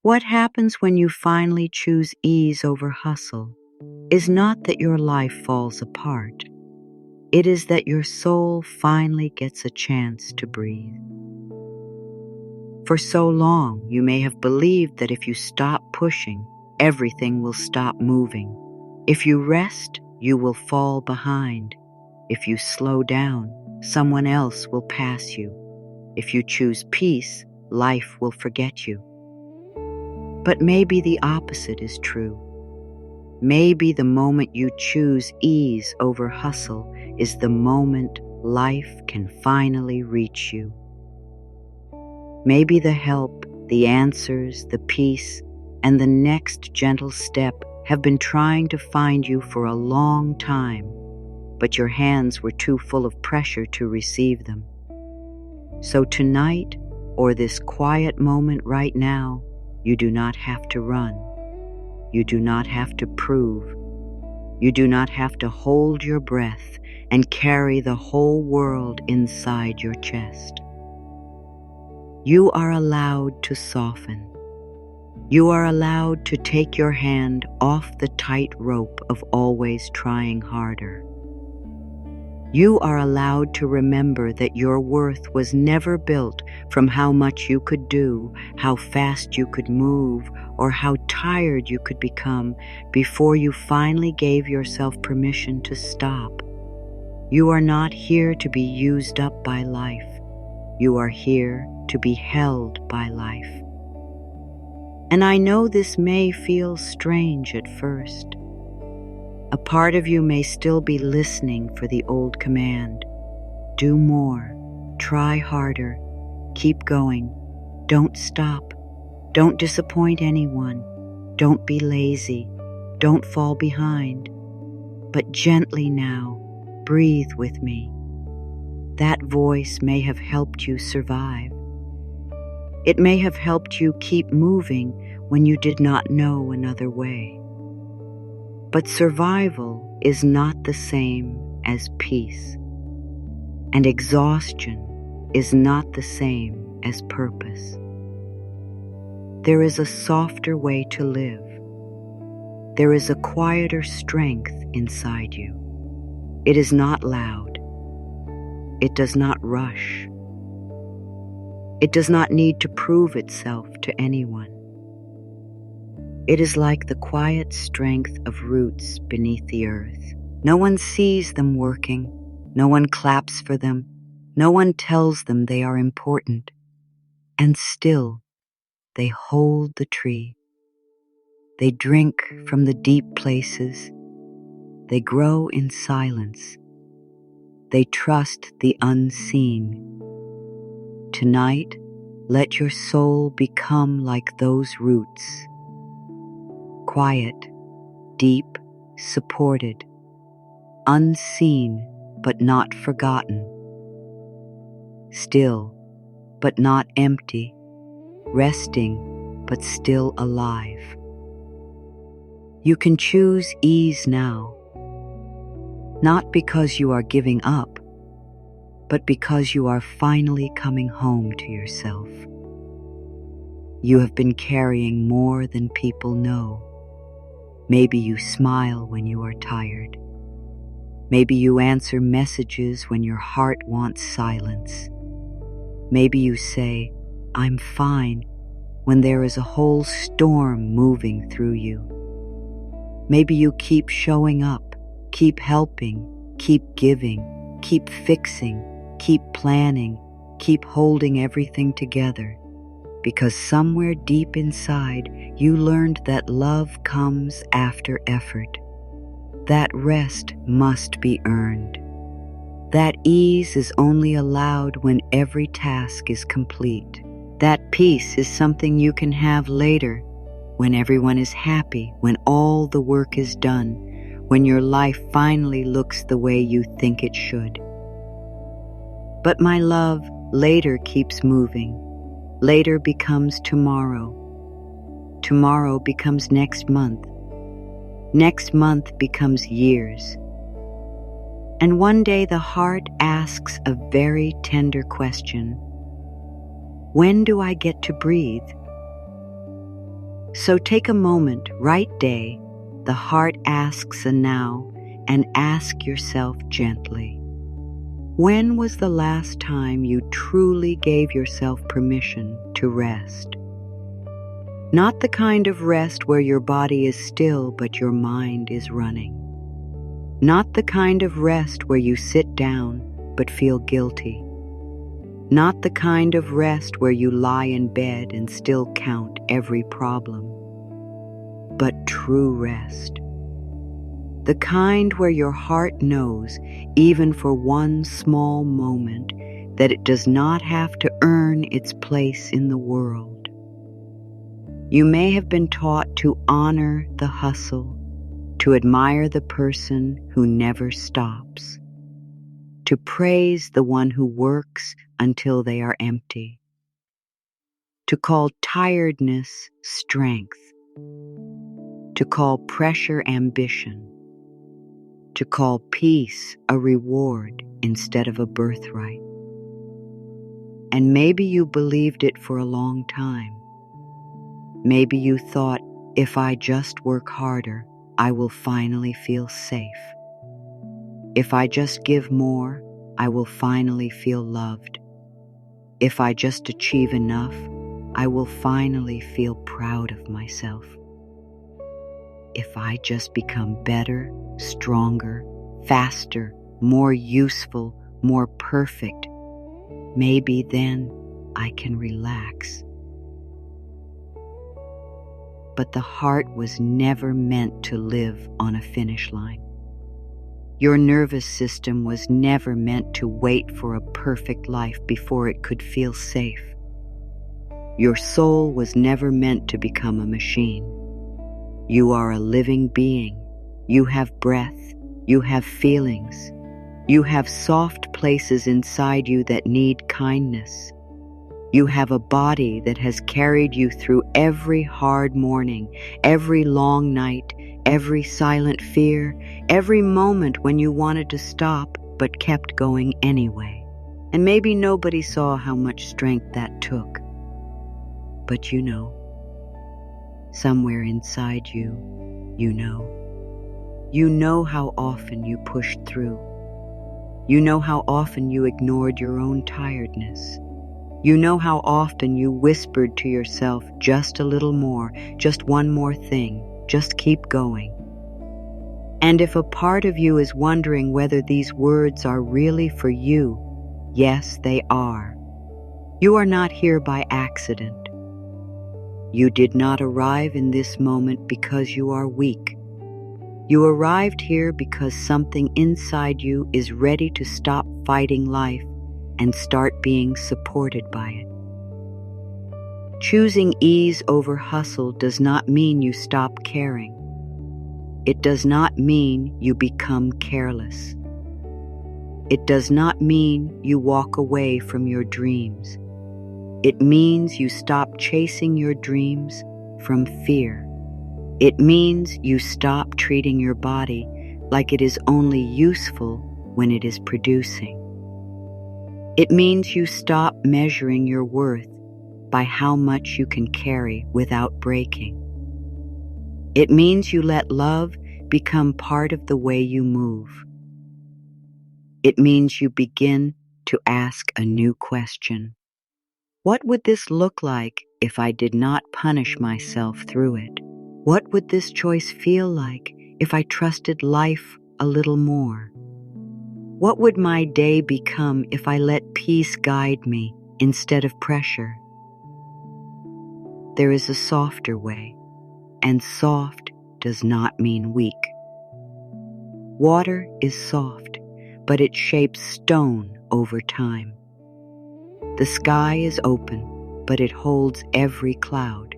What happens when you finally choose ease over hustle is not that your life falls apart. It is that your soul finally gets a chance to breathe. For so long, you may have believed that if you stop pushing, everything will stop moving. If you rest, you will fall behind. If you slow down, someone else will pass you. If you choose peace, life will forget you. But maybe the opposite is true. Maybe the moment you choose ease over hustle is the moment life can finally reach you. Maybe the help, the answers, the peace, and the next gentle step have been trying to find you for a long time, but your hands were too full of pressure to receive them. So tonight, or this quiet moment right now, you do not have to run. You do not have to prove. You do not have to hold your breath and carry the whole world inside your chest. You are allowed to soften. You are allowed to take your hand off the tight rope of always trying harder. You are allowed to remember that your worth was never built from how much you could do, how fast you could move, or how tired you could become before you finally gave yourself permission to stop. You are not here to be used up by life. You are here to be held by life. And I know this may feel strange at first. A part of you may still be listening for the old command. Do more, try harder, keep going, don't stop, don't disappoint anyone, don't be lazy, don't fall behind. But gently now, breathe with me. That voice may have helped you survive. It may have helped you keep moving when you did not know another way. But survival is not the same as peace, and exhaustion is not the same as purpose. There is a softer way to live. There is a quieter strength inside you. It is not loud. It does not rush. It does not need to prove itself to anyone. It is like the quiet strength of roots beneath the earth. No one sees them working. No one claps for them. No one tells them they are important. And still, they hold the tree. They drink from the deep places. They grow in silence. They trust the unseen. Tonight, let your soul become like those roots. Quiet, deep, supported, unseen but not forgotten, still but not empty, resting but still alive. You can choose ease now, not because you are giving up, but because you are finally coming home to yourself. You have been carrying more than people know. Maybe you smile when you are tired. Maybe you answer messages when your heart wants silence. Maybe you say, "I'm fine," when there is a whole storm moving through you. Maybe you keep showing up, keep helping, keep giving, keep fixing, keep planning, keep holding everything together. Because somewhere deep inside, you learned that love comes after effort. That rest must be earned. That ease is only allowed when every task is complete. That peace is something you can have later, when everyone is happy, when all the work is done, when your life finally looks the way you think it should. But my love, later keeps moving. Later becomes tomorrow. Tomorrow becomes next month. Next month becomes years. And one day the heart asks a very tender question. When do I get to breathe? So take a moment, right day, the heart asks a now, and ask yourself gently, when was the last time you truly gave yourself permission to rest? Not the kind of rest where your body is still but your mind is running. Not the kind of rest where you sit down but feel guilty. Not the kind of rest where you lie in bed and still count every problem. But true rest. The kind where your heart knows, even for one small moment, that it does not have to earn its place in the world. You may have been taught to honor the hustle, to admire the person who never stops, to praise the one who works until they are empty, to call tiredness strength, to call pressure ambition, to call peace a reward instead of a birthright. And maybe you believed it for a long time. Maybe you thought, if I just work harder, I will finally feel safe. If I just give more, I will finally feel loved. If I just achieve enough, I will finally feel proud of myself. If I just become better, stronger, faster, more useful, more perfect, maybe then I can relax. But the heart was never meant to live on a finish line. Your nervous system was never meant to wait for a perfect life before it could feel safe. Your soul was never meant to become a machine. You are a living being. You have breath. You have feelings. You have soft places inside you that need kindness. You have a body that has carried you through every hard morning, every long night, every silent fear, every moment when you wanted to stop but kept going anyway. And maybe nobody saw how much strength that took. But you know, somewhere inside you, you know how often you pushed through. You know how often you ignored your own tiredness. You know how often you whispered to yourself, just a little more, just one more thing, just keep going. And if a part of you is wondering whether these words are really for you, yes, they are. You are not here by accident. You did not arrive in this moment because you are weak. You arrived here because something inside you is ready to stop fighting life and start being supported by it. Choosing ease over hustle does not mean you stop caring. It does not mean you become careless. It does not mean you walk away from your dreams. It means you stop chasing your dreams from fear. It means you stop treating your body like it is only useful when it is producing. It means you stop measuring your worth by how much you can carry without breaking. It means you let love become part of the way you move. It means you begin to ask a new question. What would this look like if I did not punish myself through it? What would this choice feel like if I trusted life a little more? What would my day become if I let peace guide me instead of pressure? There is a softer way, and soft does not mean weak. Water is soft, but it shapes stone over time. The sky is open, but it holds every cloud.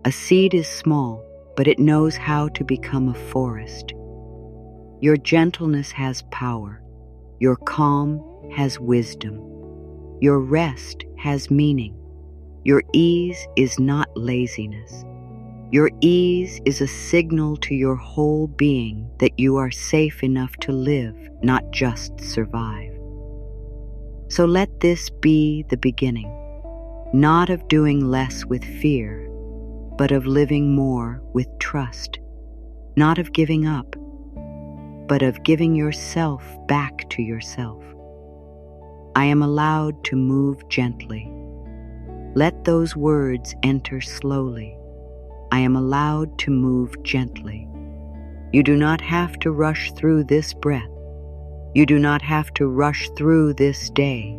A seed is small, but it knows how to become a forest. Your gentleness has power. Your calm has wisdom. Your rest has meaning. Your ease is not laziness. Your ease is a signal to your whole being that you are safe enough to live, not just survive. So let this be the beginning, not of doing less with fear, but of living more with trust, not of giving up, but of giving yourself back to yourself. I am allowed to move gently. Let those words enter slowly. I am allowed to move gently. You do not have to rush through this breath. You do not have to rush through this day.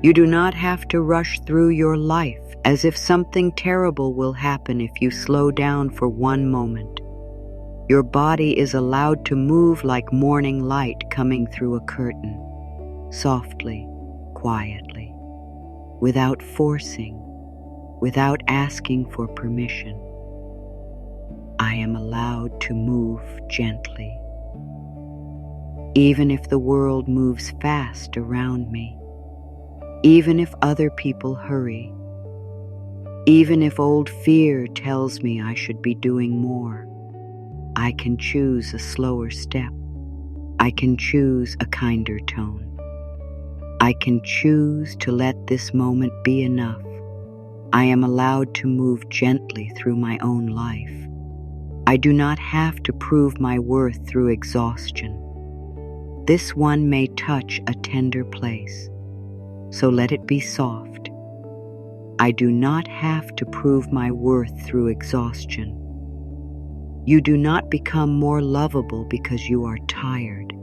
You do not have to rush through your life as if something terrible will happen if you slow down for one moment. Your body is allowed to move like morning light coming through a curtain, softly, quietly, without forcing, without asking for permission. I am allowed to move gently. Even if the world moves fast around me, even if other people hurry, even if old fear tells me I should be doing more, I can choose a slower step. I can choose a kinder tone. I can choose to let this moment be enough. I am allowed to move gently through my own life. I do not have to prove my worth through exhaustion. This one may touch a tender place, so let it be soft. I do not have to prove my worth through exhaustion. You do not become more lovable because you are tired.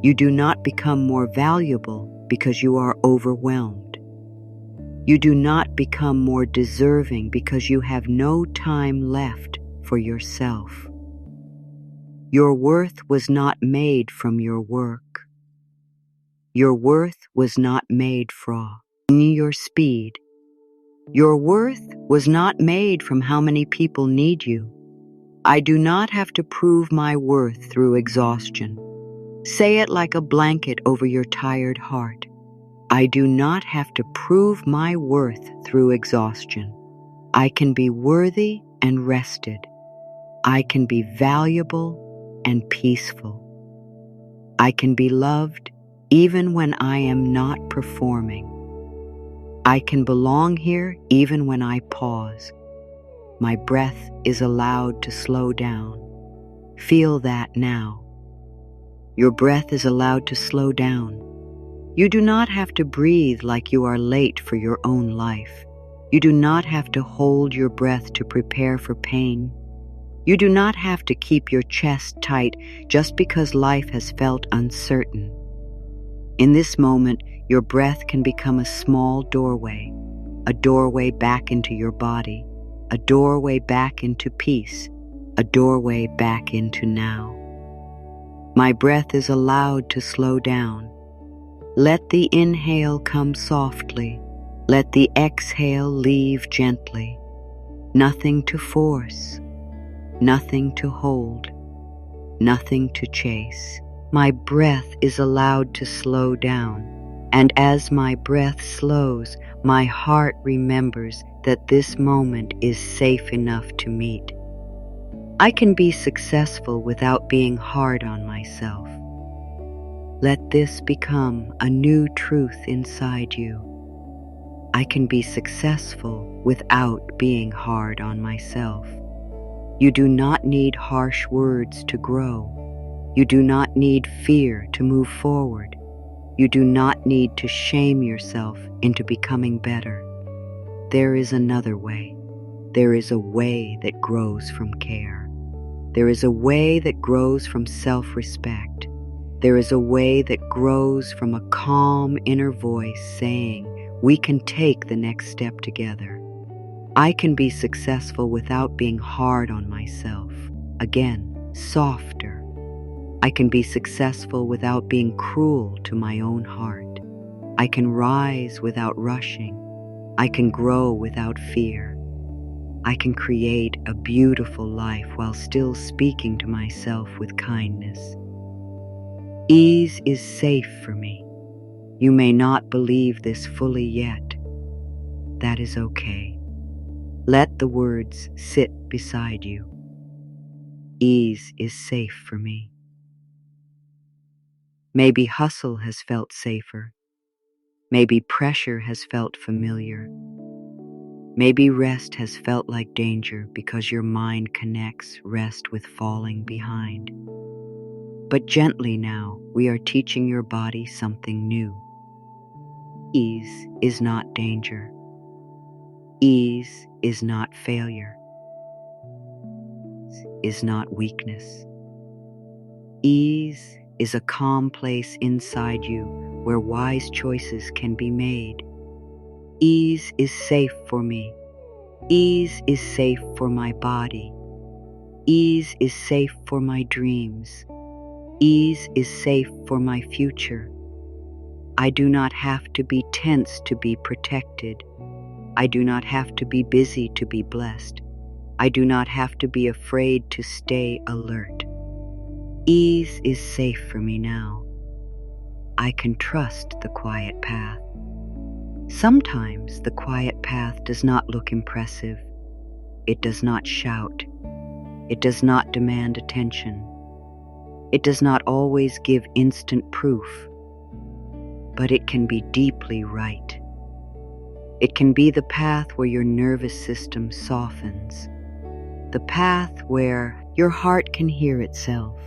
You do not become more valuable because you are overwhelmed. You do not become more deserving because you have no time left for yourself. Your worth was not made from your work. Your worth was not made from your speed. Your worth was not made from how many people need you. I do not have to prove my worth through exhaustion. Say it like a blanket over your tired heart. I do not have to prove my worth through exhaustion. I can be worthy and rested. I can be valuable and peaceful. I can be loved even when I am not performing. I can belong here even when I pause. My breath is allowed to slow down. Feel that now. Your breath is allowed to slow down. You do not have to breathe like you are late for your own life. You do not have to hold your breath to prepare for pain. You do not have to keep your chest tight just because life has felt uncertain. In this moment, your breath can become a small doorway, a doorway back into your body, a doorway back into peace, a doorway back into now. My breath is allowed to slow down. Let the inhale come softly. Let the exhale leave gently. Nothing to force, nothing to hold, nothing to chase. My breath is allowed to slow down. And as my breath slows, my heart remembers that this moment is safe enough to meet. I can be successful without being hard on myself. Let this become a new truth inside you. I can be successful without being hard on myself. You do not need harsh words to grow. You do not need fear to move forward. You do not need to shame yourself into becoming better. There is another way. There is a way that grows from care. There is a way that grows from self-respect. There is a way that grows from a calm inner voice saying, we can take the next step together. I can be successful without being hard on myself. Again, softer. I can be successful without being cruel to my own heart. I can rise without rushing. I can grow without fear. I can create a beautiful life while still speaking to myself with kindness. Ease is safe for me. You may not believe this fully yet. That is okay. Let the words sit beside you. Ease is safe for me. Maybe hustle has felt safer. Maybe pressure has felt familiar. Maybe rest has felt like danger because your mind connects rest with falling behind. But gently now, we are teaching your body something new. Ease is not danger. Ease is not failure. Is not weakness. Ease is a calm place inside you where wise choices can be made. Ease is safe for me. Ease is safe for my body. Ease is safe for my dreams. Ease is safe for my future. I do not have to be tense to be protected. I do not have to be busy to be blessed. I do not have to be afraid to stay alert. Ease is safe for me now. I can trust the quiet path. Sometimes the quiet path does not look impressive. It does not shout. It does not demand attention. It does not always give instant proof. But it can be deeply right. It can be the path where your nervous system softens. The path where your heart can hear itself.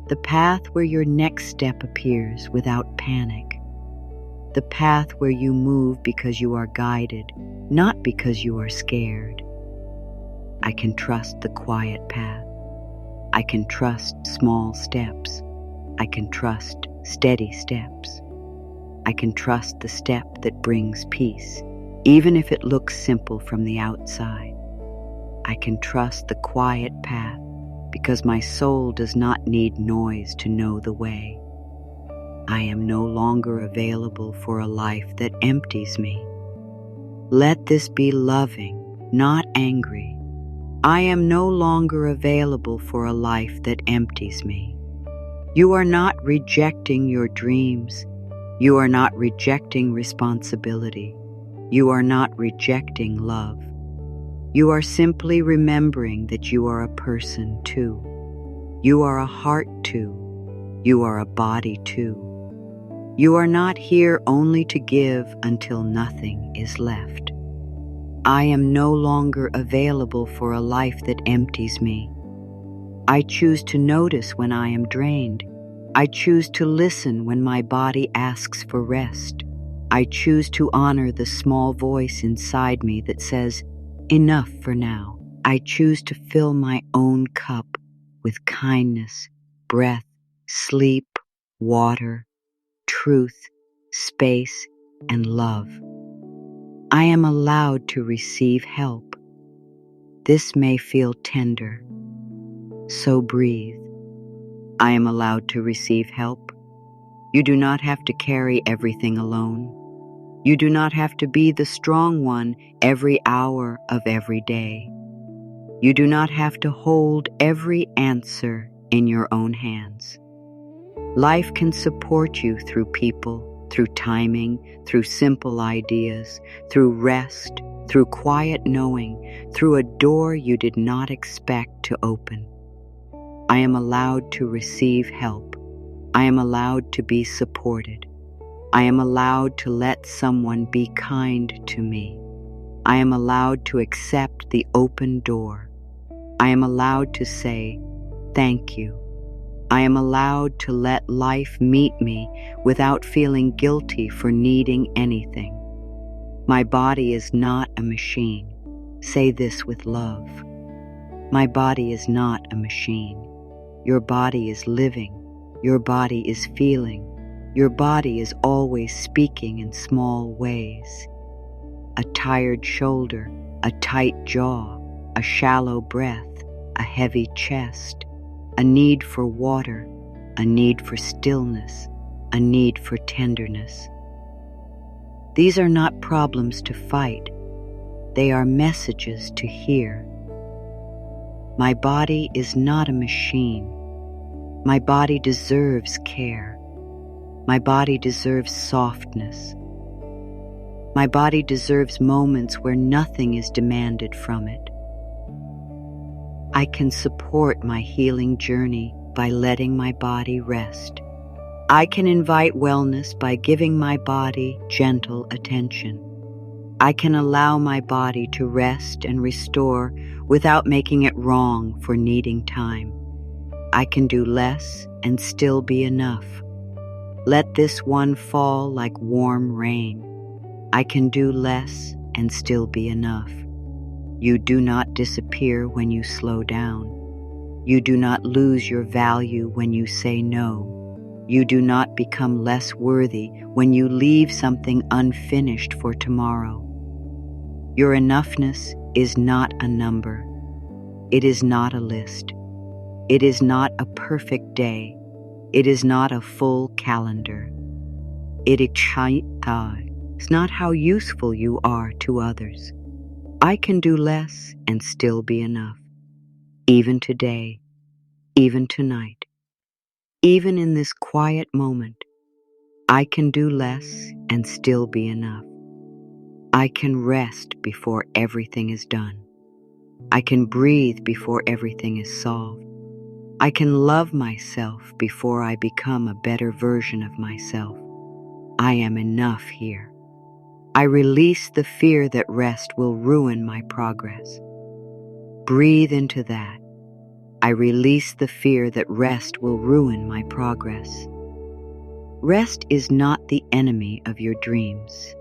The path where your next step appears without panic. The path where you move because you are guided, not because you are scared. I can trust the quiet path. I can trust small steps. I can trust steady steps. I can trust the step that brings peace, even if it looks simple from the outside. I can trust the quiet path because my soul does not need noise to know the way. I am no longer available for a life that empties me. Let this be loving, not angry. I am no longer available for a life that empties me. You are not rejecting your dreams. You are not rejecting responsibility. You are not rejecting love. You are simply remembering that you are a person too. You are a heart too. You are a body too. You are not here only to give until nothing is left. I am no longer available for a life that empties me. I choose to notice when I am drained. I choose to listen when my body asks for rest. I choose to honor the small voice inside me that says, "Enough for now." I choose to fill my own cup with kindness, breath, sleep, water, truth, space, and love. I am allowed to receive help. This may feel tender, so breathe. I am allowed to receive help. You do not have to carry everything alone. You do not have to be the strong one every hour of every day. You do not have to hold every answer in your own hands. Life can support you through people, through timing, through simple ideas, through rest, through quiet knowing, through a door you did not expect to open. I am allowed to receive help. I am allowed to be supported. I am allowed to let someone be kind to me. I am allowed to accept the open door. I am allowed to say, "Thank you." I am allowed to let life meet me without feeling guilty for needing anything. My body is not a machine. Say this with love. My body is not a machine. Your body is living. Your body is feeling. Your body is always speaking in small ways. A tired shoulder, a tight jaw, a shallow breath, a heavy chest, a need for water, a need for stillness, a need for tenderness. These are not problems to fight. They are messages to hear. My body is not a machine. My body deserves care. My body deserves softness. My body deserves moments where nothing is demanded from it. I can support my healing journey by letting my body rest. I can invite wellness by giving my body gentle attention. I can allow my body to rest and restore without making it wrong for needing time. I can do less and still be enough. Let this one fall like warm rain. I can do less and still be enough. You do not disappear when you slow down. You do not lose your value when you say no. You do not become less worthy when you leave something unfinished for tomorrow. Your enoughness is not a number. It is not a list. It is not a perfect day. It is not a full calendar. It is not how useful you are to others. I can do less and still be enough. Even today, even tonight, even in this quiet moment, I can do less and still be enough. I can rest before everything is done. I can breathe before everything is solved. I can love myself before I become a better version of myself. I am enough here. I release the fear that rest will ruin my progress. Breathe into that. I release the fear that rest will ruin my progress. Rest is not the enemy of your dreams.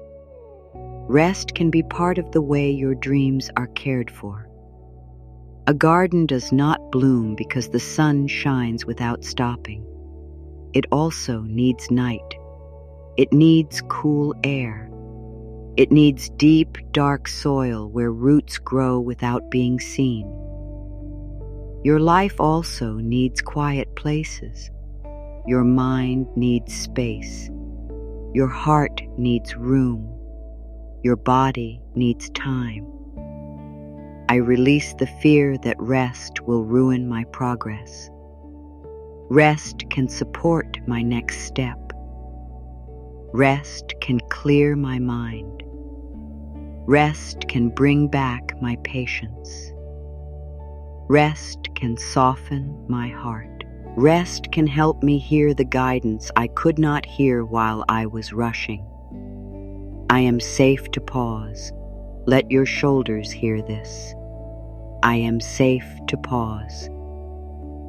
Rest can be part of the way your dreams are cared for. A garden does not bloom because the sun shines without stopping. It also needs night. It needs cool air. It needs deep, dark soil where roots grow without being seen. Your life also needs quiet places. Your mind needs space. Your heart needs room. Your body needs time. I release the fear that rest will ruin my progress. Rest can support my next step. Rest can clear my mind. Rest can bring back my patience. Rest can soften my heart. Rest can help me hear the guidance I could not hear while I was rushing. I am safe to pause. Let your shoulders hear this. I am safe to pause.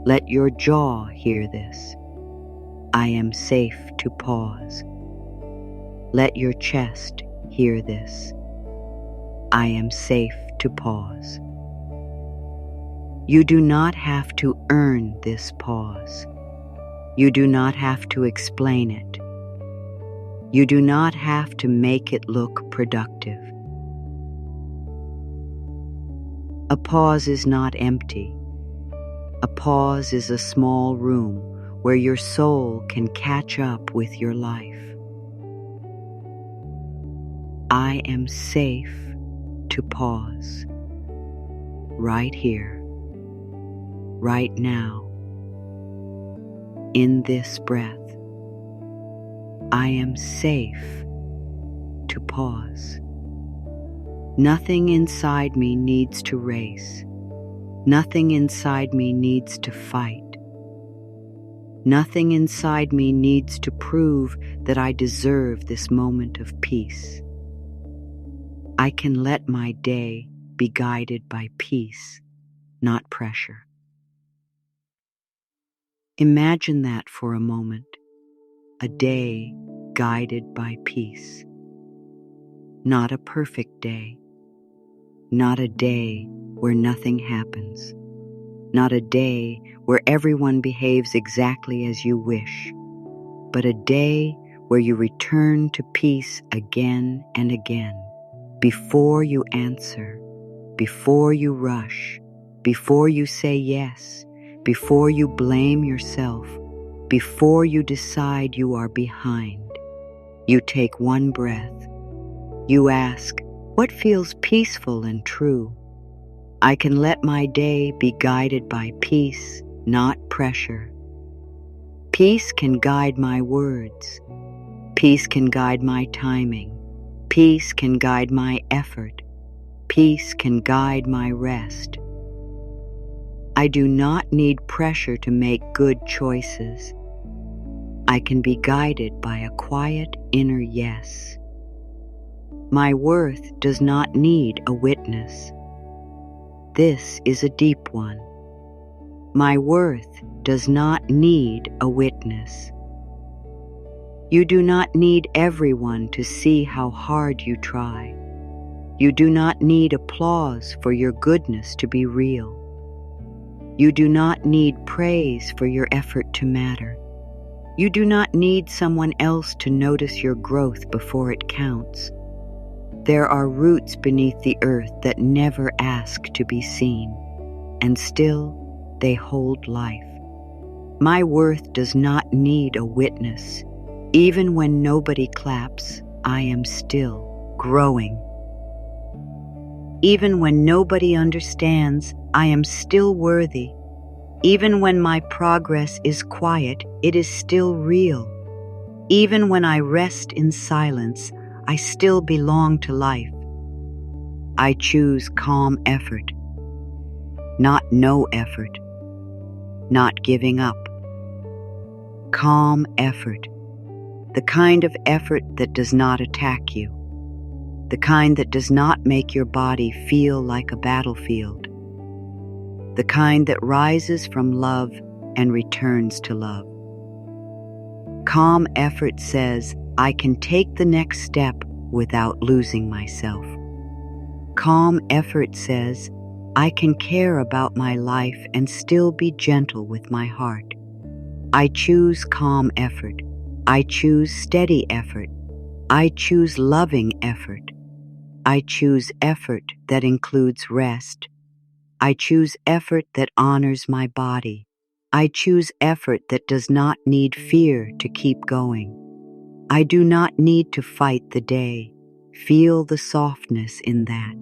Let your jaw hear this. I am safe to pause. Let your chest hear this. I am safe to pause. You do not have to earn this pause. You do not have to explain it. You do not have to make it look productive. A pause is not empty. A pause is a small room where your soul can catch up with your life. I am safe to pause. Right here, right now, in this breath. I am safe to pause. Nothing inside me needs to race. Nothing inside me needs to fight. Nothing inside me needs to prove that I deserve this moment of peace. I can let my day be guided by peace, not pressure. Imagine that for a moment, a day guided by peace. Not a perfect day, not a day where nothing happens, not a day where everyone behaves exactly as you wish, but a day where you return to peace again and again, before you answer, before you rush, before you say yes, before you blame yourself, before you decide you are behind. You take one breath. You ask, what feels peaceful and true? I can let my day be guided by peace, not pressure. Peace can guide my words. Peace can guide my timing. Peace can guide my effort. Peace can guide my rest. I do not need pressure to make good choices. I can be guided by a quiet inner yes. My worth does not need a witness. This is a deep one. My worth does not need a witness. You do not need everyone to see how hard you try. You do not need applause for your goodness to be real. You do not need praise for your effort to matter. You do not need someone else to notice your growth before it counts. There are roots beneath the earth that never ask to be seen, and still they hold life. My worth does not need a witness. Even when nobody claps, I am still growing. Even when nobody understands, I am still worthy. Even when my progress is quiet, it is still real. Even when I rest in silence, I still belong to life. I choose calm effort, not no effort, not giving up. Calm effort, the kind of effort that does not attack you, the kind that does not make your body feel like a battlefield, the kind that rises from love and returns to love. Calm effort says, I can take the next step without losing myself. Calm effort says, I can care about my life and still be gentle with my heart. I choose calm effort. I choose steady effort. I choose loving effort. I choose effort that includes rest. I choose effort that honors my body. I choose effort that does not need fear to keep going. I do not need to fight the day. Feel the softness in that.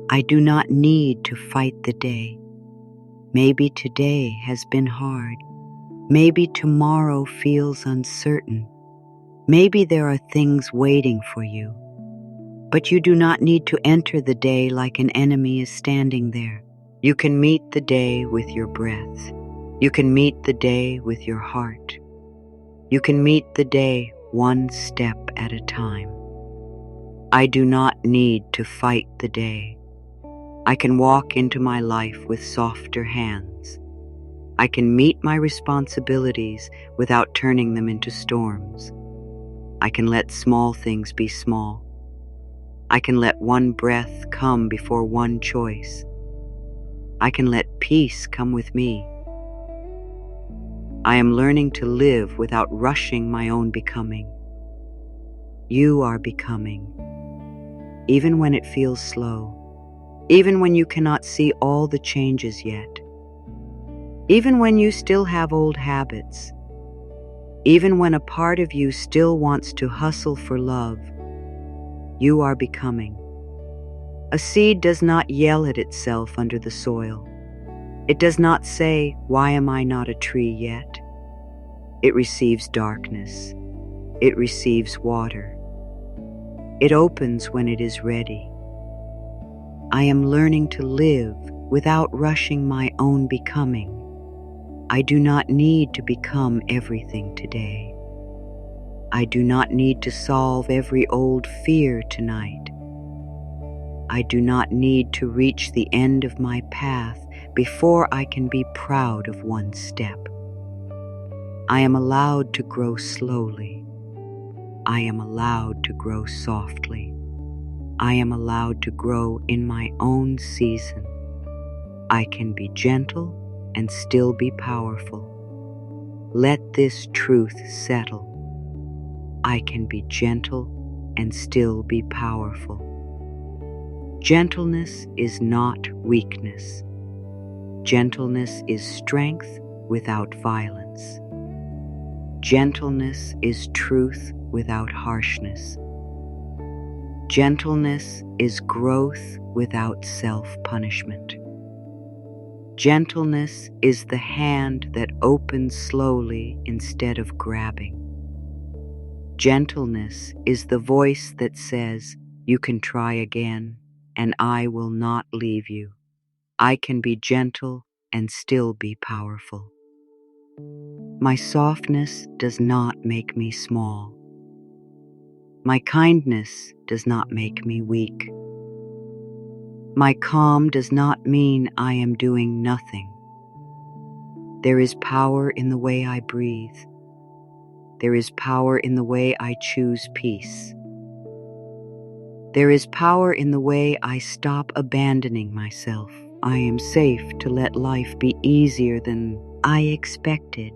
I do not need to fight the day. Maybe today has been hard. Maybe tomorrow feels uncertain. Maybe there are things waiting for you. But you do not need to enter the day like an enemy is standing there. You can meet the day with your breath. You can meet the day with your heart. You can meet the day one step at a time. I do not need to fight the day. I can walk into my life with softer hands. I can meet my responsibilities without turning them into storms. I can let small things be small. I can let one breath come before one choice. I can let peace come with me. I am learning to live without rushing my own becoming. You are becoming, even when it feels slow, even when you cannot see all the changes yet, even when you still have old habits, even when a part of you still wants to hustle for love. You are becoming. A seed does not yell at itself under the soil. It does not say, "Why am I not a tree yet?" It receives darkness. It receives water. It opens when it is ready. I am learning to live without rushing my own becoming. I do not need to become everything today. I do not need to solve every old fear tonight. I do not need to reach the end of my path before I can be proud of one step. I am allowed to grow slowly. I am allowed to grow softly. I am allowed to grow in my own season. I can be gentle and still be powerful. Let this truth settle. I can be gentle and still be powerful. Gentleness is not weakness. Gentleness is strength without violence. Gentleness is truth without harshness. Gentleness is growth without self-punishment. Gentleness is the hand that opens slowly instead of grabbing. Gentleness is the voice that says, "You can try again, and I will not leave you." I can be gentle and still be powerful. My softness does not make me small. My kindness does not make me weak. My calm does not mean I am doing nothing. There is power in the way I breathe. There is power in the way I choose peace. There is power in the way I stop abandoning myself. I am safe to let life be easier than I expected.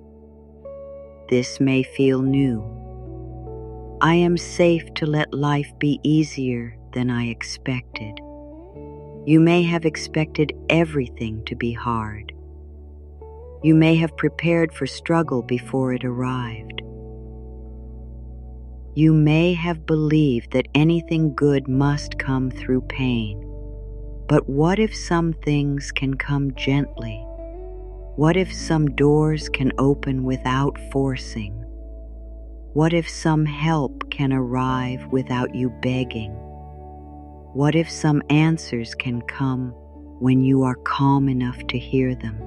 This may feel new. I am safe to let life be easier than I expected. You may have expected everything to be hard. You may have prepared for struggle before it arrived. You may have believed that anything good must come through pain. But what if some things can come gently? What if some doors can open without forcing? What if some help can arrive without you begging? What if some answers can come when you are calm enough to hear them?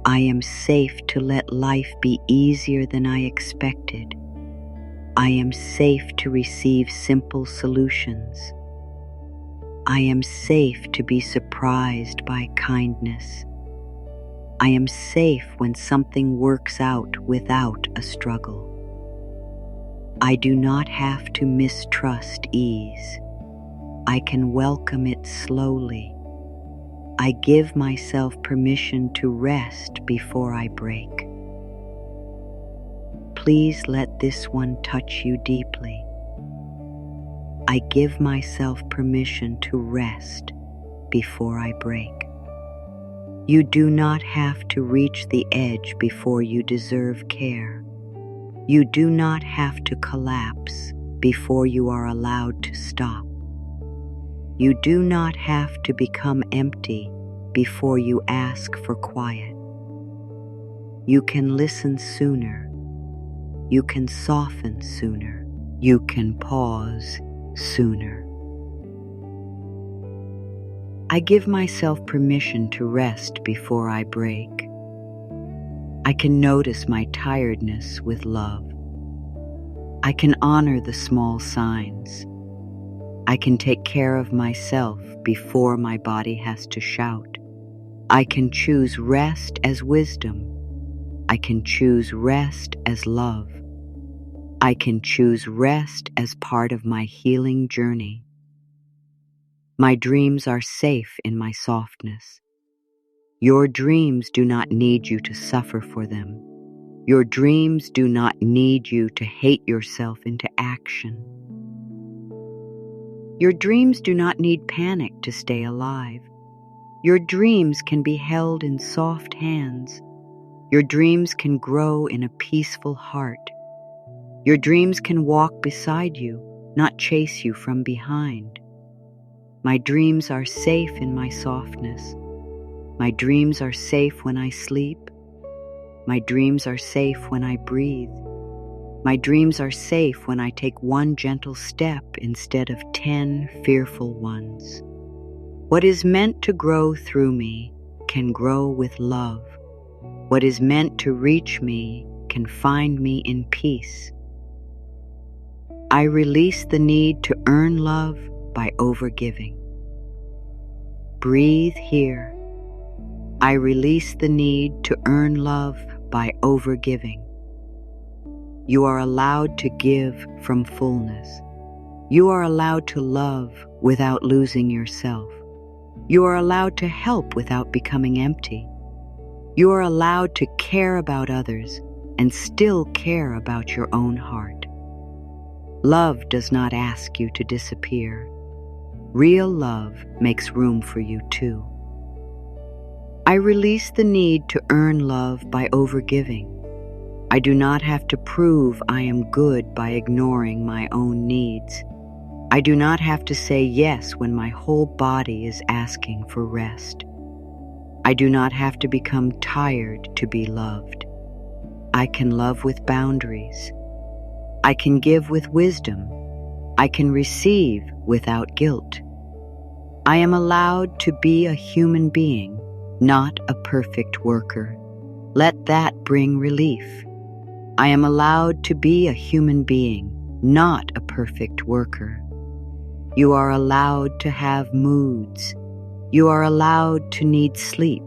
I am safe to let life be easier than I expected. I am safe to receive simple solutions. I am safe to be surprised by kindness. I am safe when something works out without a struggle. I do not have to mistrust ease. I can welcome it slowly. I give myself permission to rest before I break. Please let this one touch you deeply. I give myself permission to rest before I break. You do not have to reach the edge before you deserve care. You do not have to collapse before you are allowed to stop. You do not have to become empty before you ask for quiet. You can listen sooner. You can soften sooner. You can pause sooner. I give myself permission to rest before I break. I can notice my tiredness with love. I can honor the small signs. I can take care of myself before my body has to shout. I can choose rest as wisdom. I can choose rest as love. I can choose rest as part of my healing journey. My dreams are safe in my softness. Your dreams do not need you to suffer for them. Your dreams do not need you to hate yourself into action. Your dreams do not need panic to stay alive. Your dreams can be held in soft hands. Your dreams can grow in a peaceful heart. Your dreams can walk beside you, not chase you from behind. My dreams are safe in my softness. My dreams are safe when I sleep. My dreams are safe when I breathe. My dreams are safe when I take one gentle step instead of 10 fearful ones. What is meant to grow through me can grow with love. What is meant to reach me can find me in peace. I release the need to earn love by overgiving. Breathe here. I release the need to earn love by overgiving. You are allowed to give from fullness. You are allowed to love without losing yourself. You are allowed to help without becoming empty. You are allowed to care about others and still care about your own heart. Love does not ask you to disappear. Real love makes room for you too. I release the need to earn love by overgiving. I do not have to prove I am good by ignoring my own needs. I do not have to say yes when my whole body is asking for rest. I do not have to become tired to be loved. I can love with boundaries. I can give with wisdom. I can receive without guilt. I am allowed to be a human being, not a perfect worker. Let that bring relief. I am allowed to be a human being, not a perfect worker. You are allowed to have moods. You are allowed to need sleep.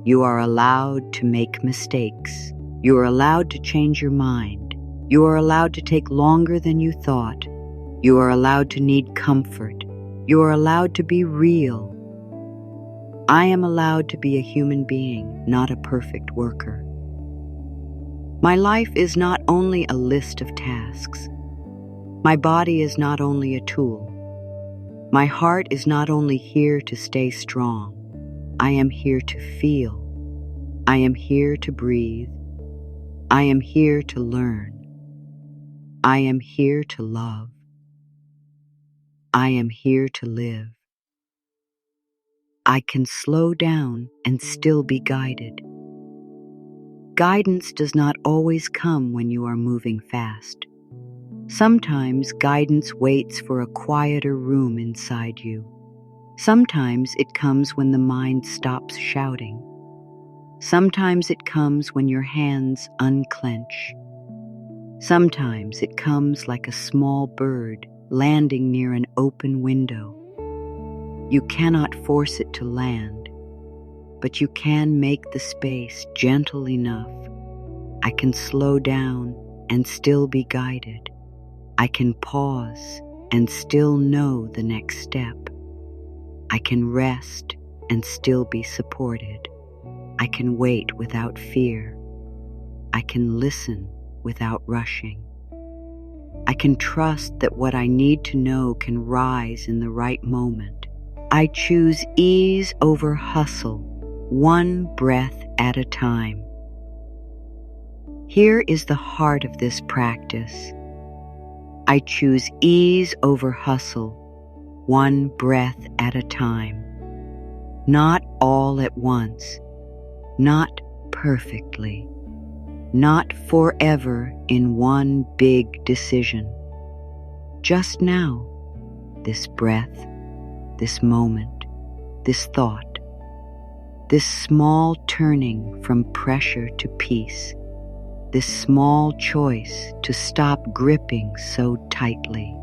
You are allowed to make mistakes. You are allowed to change your mind. You are allowed to take longer than you thought. You are allowed to need comfort. You are allowed to be real. I am allowed to be a human being, not a perfect worker. My life is not only a list of tasks. My body is not only a tool. My heart is not only here to stay strong. I am here to feel. I am here to breathe. I am here to learn. I am here to love. I am here to live. I can slow down and still be guided. Guidance does not always come when you are moving fast. Sometimes guidance waits for a quieter room inside you. Sometimes it comes when the mind stops shouting. Sometimes it comes when your hands unclench. Sometimes it comes like a small bird landing near an open window. You cannot force it to land, but you can make the space gentle enough. I can slow down and still be guided. I can pause and still know the next step. I can rest and still be supported. I can wait without fear. I can listen without rushing. I can trust that what I need to know can rise in the right moment. I choose ease over hustle, one breath at a time. Here is the heart of this practice. I choose ease over hustle, one breath at a time. Not all at once, not perfectly, not forever in one big decision. Just now, this breath, this moment, this thought, this small turning from pressure to peace, this small choice to stop gripping so tightly.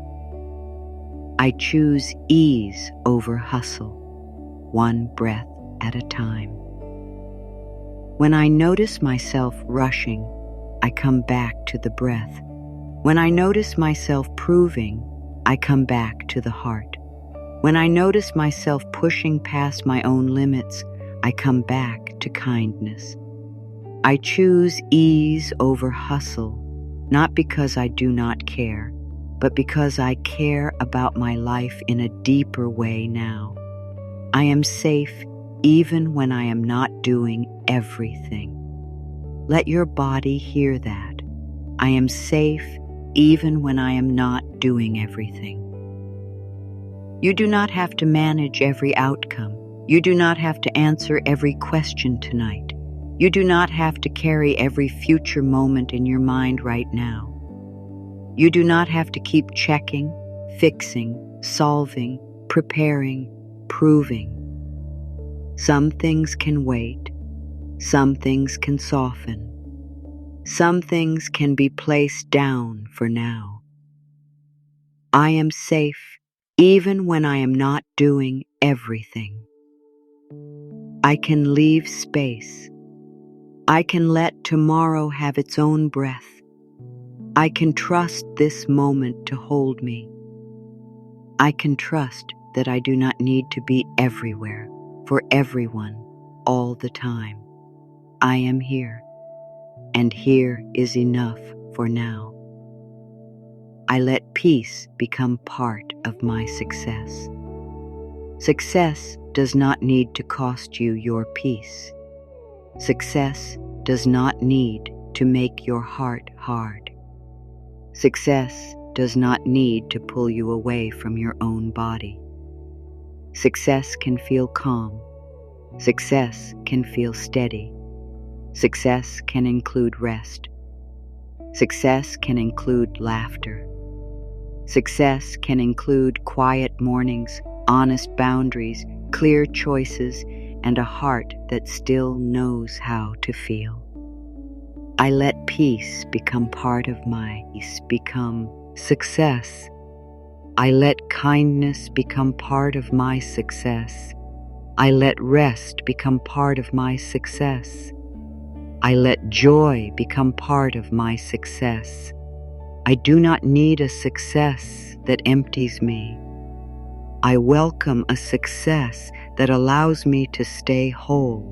I choose ease over hustle, one breath at a time. When I notice myself rushing, I come back to the breath. When I notice myself proving, I come back to the heart. When I notice myself pushing past my own limits, I come back to kindness. I choose ease over hustle, not because I do not care, but because I care about my life in a deeper way now. I am safe even when I am not doing everything. Let your body hear that. I am safe even when I am not doing everything. You do not have to manage every outcome. You do not have to answer every question tonight. You do not have to carry every future moment in your mind right now. You do not have to keep checking, fixing, solving, preparing, proving. Some things can wait. Some things can soften. Some things can be placed down for now. I am safe even when I am not doing everything. I can leave space. I can let tomorrow have its own breath. I can trust this moment to hold me. I can trust that I do not need to be everywhere, for everyone, all the time. I am here, and here is enough for now. I let peace become part of my success. Success does not need to cost you your peace. Success does not need to make your heart hard. Success does not need to pull you away from your own body. Success can feel calm. Success can feel steady. Success can include rest. Success can include laughter. Success can include quiet mornings, honest boundaries, clear choices, and a heart that still knows how to feel. I let peace become part of my peace, become Success. I let kindness become part of my success. I let rest become part of my success. I let joy become part of my success. I do not need a success that empties me. I welcome a success that allows me to stay whole.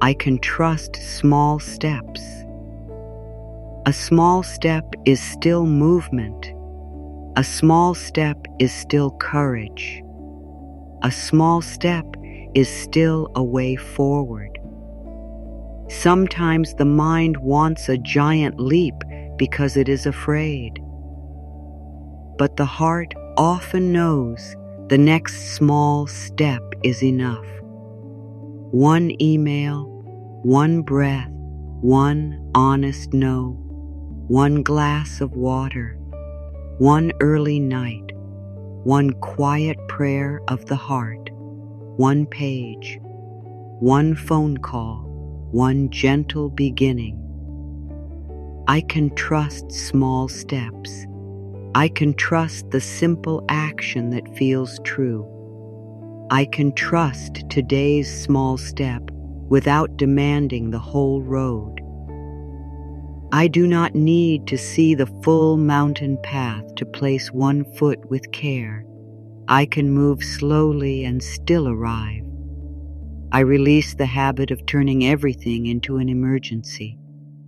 I can trust small steps. A small step is still movement. A small step is still courage. A small step is still a way forward. Sometimes the mind wants a giant leap because it is afraid. But the heart often knows the next small step is enough. One email, one breath, one honest no, one glass of water, one early night, one quiet prayer of the heart, one page, one phone call, one gentle beginning. I can trust small steps. I can trust the simple action that feels true. I can trust today's small step without demanding the whole road. I do not need to see the full mountain path to place one foot with care. I can move slowly and still arrive. I release the habit of turning everything into an emergency.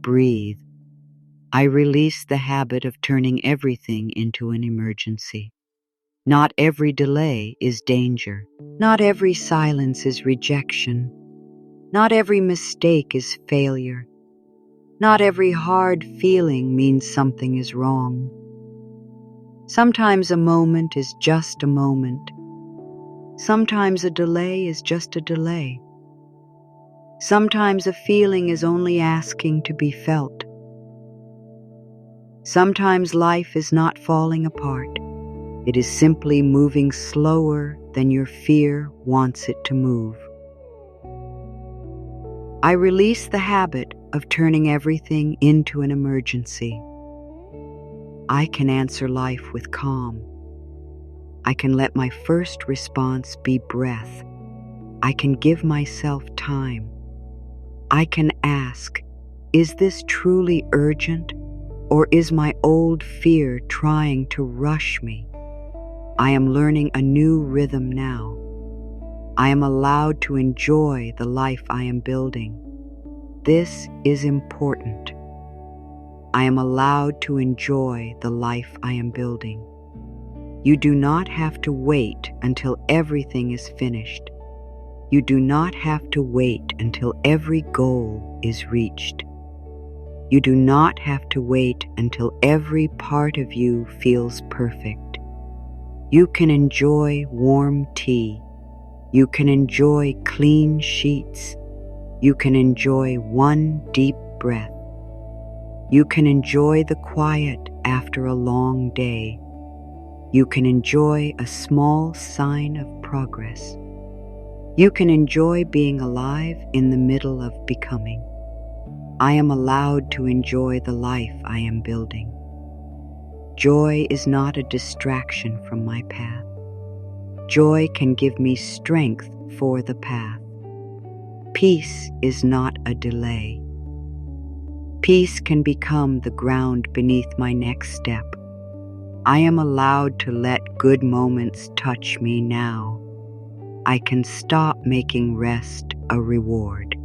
Breathe. I release the habit of turning everything into an emergency. Not every delay is danger. Not every silence is rejection. Not every mistake is failure. Not every hard feeling means something is wrong. Sometimes a moment is just a moment. Sometimes a delay is just a delay. Sometimes a feeling is only asking to be felt. Sometimes life is not falling apart. It is simply moving slower than your fear wants it to move. I release the habit of turning everything into an emergency. I can answer life with calm. I can let my first response be breath. I can give myself time. I can ask, is this truly urgent, or is my old fear trying to rush me? I am learning a new rhythm now. I am allowed to enjoy the life I am building. This is important. I am allowed to enjoy the life I am building. You do not have to wait until everything is finished. You do not have to wait until every goal is reached. You do not have to wait until every part of you feels perfect. You can enjoy warm tea. You can enjoy clean sheets. You can enjoy one deep breath. You can enjoy the quiet after a long day. You can enjoy a small sign of progress. You can enjoy being alive in the middle of becoming. I am allowed to enjoy the life I am building. Joy is not a distraction from my path. Joy can give me strength for the path. Peace is not a delay. Peace can become the ground beneath my next step. I am allowed to let good moments touch me now. I can stop making rest a reward.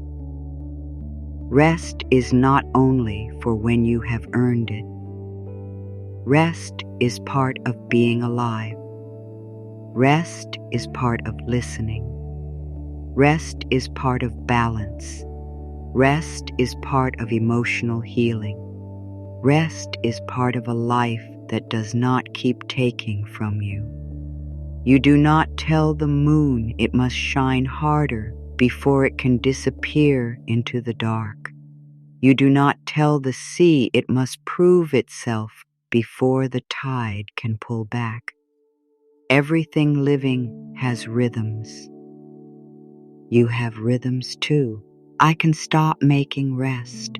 Rest is not only for when you have earned it. Rest is part of being alive. Rest is part of listening. Rest is part of balance. Rest is part of emotional healing. Rest is part of a life that does not keep taking from you. You do not tell the moon it must shine harder before it can disappear into the dark. You do not tell the sea it must prove itself before the tide can pull back. Everything living has rhythms. You have rhythms too. I can stop making rest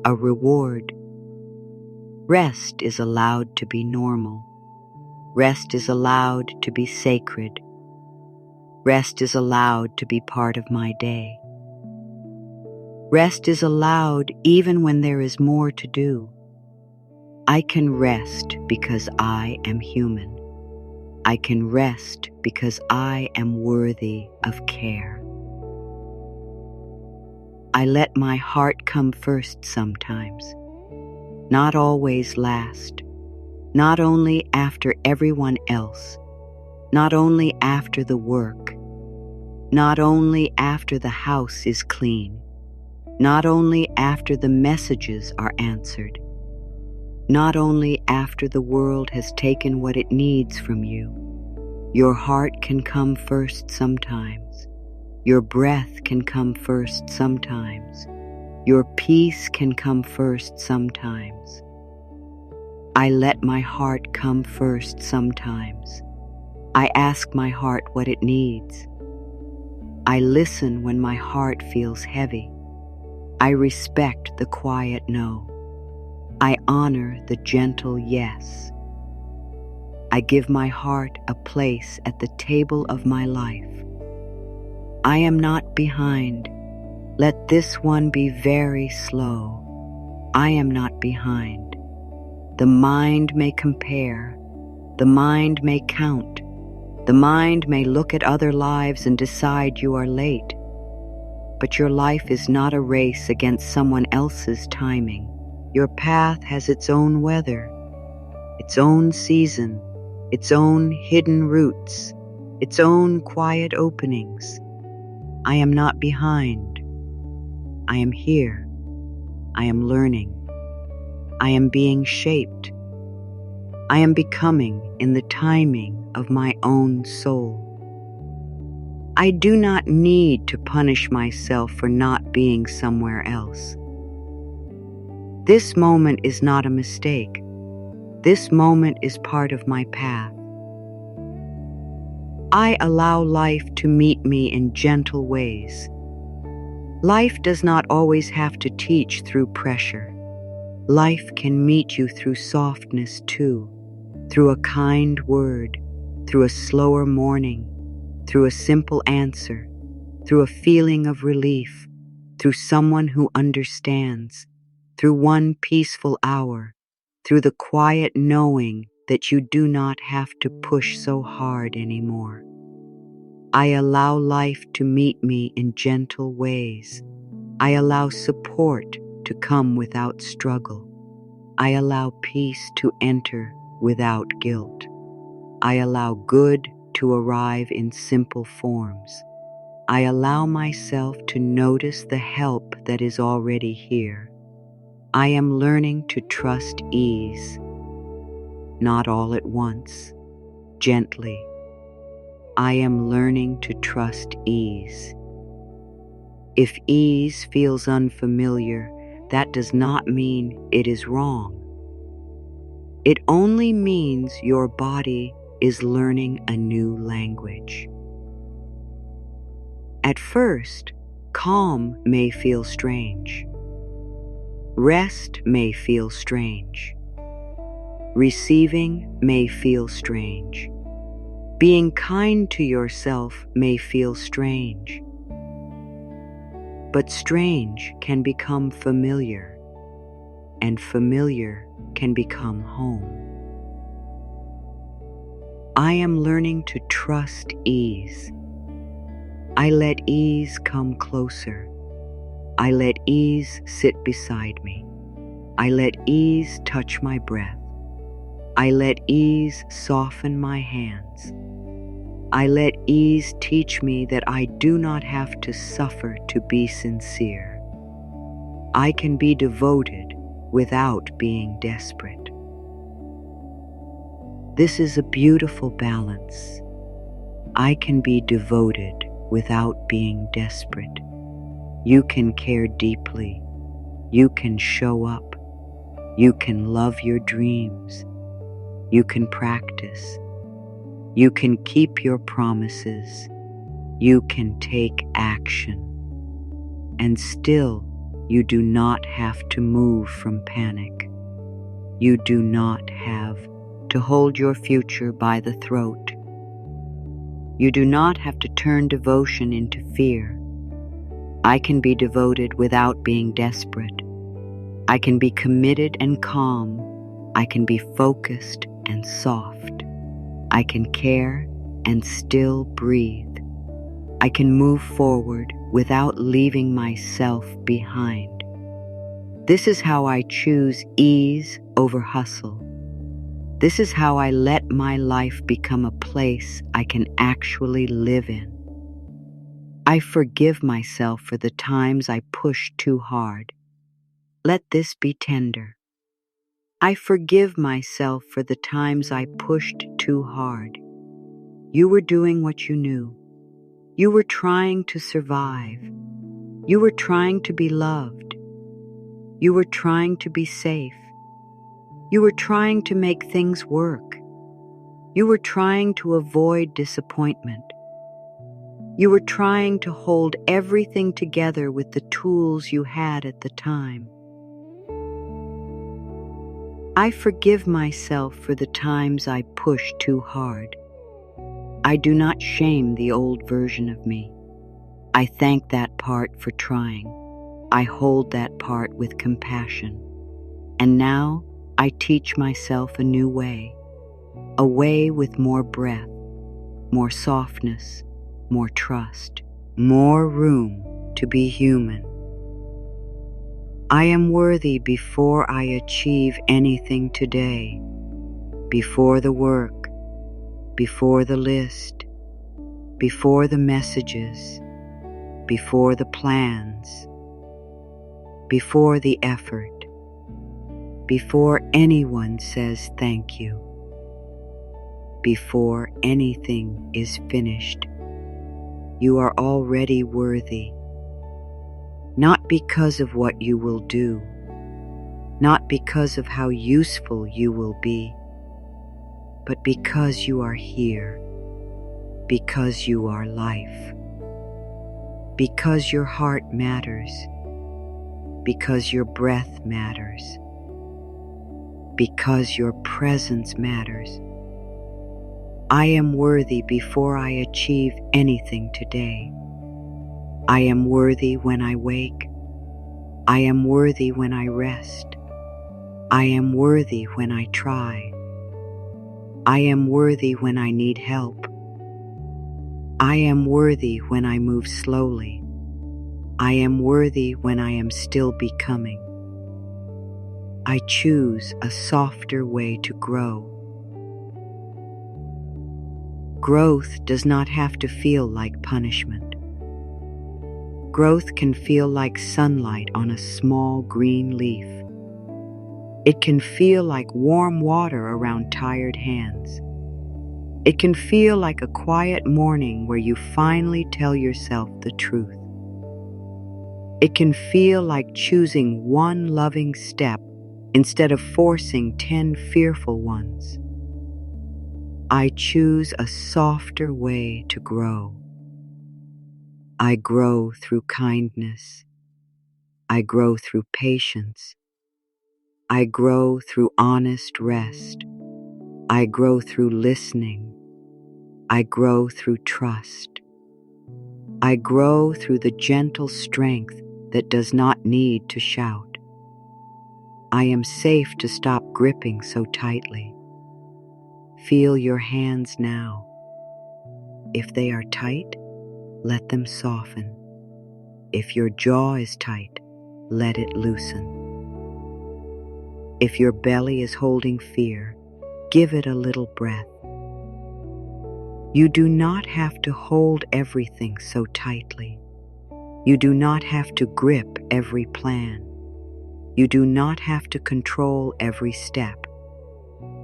a reward. Rest is allowed to be normal. Rest is allowed to be sacred. Rest is allowed to be part of my day. Rest is allowed even when there is more to do. I can rest because I am human. I can rest because I am worthy of care. I let my heart come first sometimes, not always last, not only after everyone else, not only after the work, not only after the house is clean, not only after the messages are answered, not only after the world has taken what it needs from you. Your heart can come first sometimes. Your breath can come first sometimes. Your peace can come first sometimes. I let my heart come first sometimes. I ask my heart what it needs. I listen when my heart feels heavy. I respect the quiet no. I honor the gentle yes. I give my heart a place at the table of my life. I am not behind. Let this one be very slow. I am not behind. The mind may compare. The mind may count. The mind may look at other lives and decide you are late. But your life is not a race against someone else's timing. Your path has its own weather, its own season, its own hidden roots, its own quiet openings. I am not behind. I am here. I am learning. I am being shaped. I am becoming in the timing of my own soul. I do not need to punish myself for not being somewhere else. This moment is not a mistake. This moment is part of my path. I allow life to meet me in gentle ways. Life does not always have to teach through pressure. Life can meet you through softness too, through a kind word, through a slower morning, through a simple answer, through a feeling of relief, through someone who understands, through one peaceful hour, through the quiet knowing that you do not have to push so hard anymore. I allow life to meet me in gentle ways. I allow support to come without struggle. I allow peace to enter without guilt. I allow good to arrive in simple forms. I allow myself to notice the help that is already here. I am learning to trust ease, not all at once, gently. I am learning to trust ease. If ease feels unfamiliar, that does not mean it is wrong. It only means your body is learning a new language. At first, calm may feel strange. Rest may feel strange. Receiving may feel strange. Being kind to yourself may feel strange. But strange can become familiar, and familiar can become home. I am learning to trust ease. I let ease come closer. I let ease sit beside me. I let ease touch my breath. I let ease soften my hands. I let ease teach me that I do not have to suffer to be sincere. I can be devoted without being desperate. This is a beautiful balance. I can be devoted without being desperate. You can care deeply. You can show up. You can love your dreams. You can practice. You can keep your promises. You can take action. And still, you do not have to move from panic. You do not have to hold your future by the throat. You do not have to turn devotion into fear. I can be devoted without being desperate. I can be committed and calm. I can be focused and soft. I can care and still breathe. I can move forward without leaving myself behind. This is how I choose ease over hustle. This is how I let my life become a place I can actually live in. I forgive myself for the times I pushed too hard. Let this be tender. I forgive myself for the times I pushed too hard. You were doing what you knew. You were trying to survive. You were trying to be loved. You were trying to be safe. You were trying to make things work. You were trying to avoid disappointment. You were trying to hold everything together with the tools you had at the time. I forgive myself for the times I pushed too hard. I do not shame the old version of me. I thank that part for trying. I hold that part with compassion. And now I teach myself a new way, a way with more breath, more softness, more trust, more room to be human. I am worthy before I achieve anything today, before the work, before the list, before the messages, before the plans, before the effort, before anyone says thank you, before anything is finished. You are already worthy, not because of what you will do, not because of how useful you will be, but because you are here, because you are life, because your heart matters, because your breath matters, because your presence matters. I am worthy before I achieve anything today. I am worthy when I wake. I am worthy when I rest. I am worthy when I try. I am worthy when I need help. I am worthy when I move slowly. I am worthy when I am still becoming. I choose a softer way to grow. Growth does not have to feel like punishment. Growth can feel like sunlight on a small green leaf. It can feel like warm water around tired hands. It can feel like a quiet morning where you finally tell yourself the truth. It can feel like choosing one loving step instead of forcing 10 fearful ones. I choose a softer way to grow. I grow through kindness. I grow through patience. I grow through honest rest. I grow through listening. I grow through trust. I grow through the gentle strength that does not need to shout. I am safe to stop gripping so tightly. Feel your hands now. If they are tight, let them soften. If your jaw is tight, let it loosen. If your belly is holding fear, give it a little breath. You do not have to hold everything so tightly. You do not have to grip every plan. You do not have to control every step.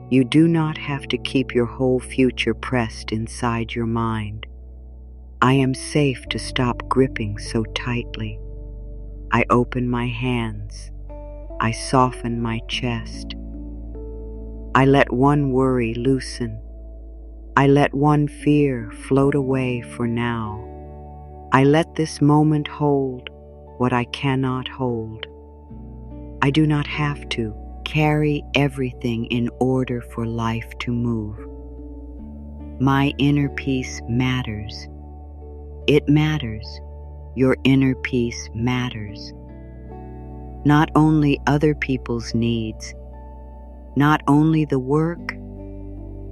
You do not have to keep your whole future pressed inside your mind. I am safe to stop gripping so tightly. I open my hands. I soften my chest. I let one worry loosen. I let one fear float away for now. I let this moment hold what I cannot hold. I do not have to. carry everything in order for life to move. My inner peace matters. It matters. Your inner peace matters. Not only other people's needs, not only the work,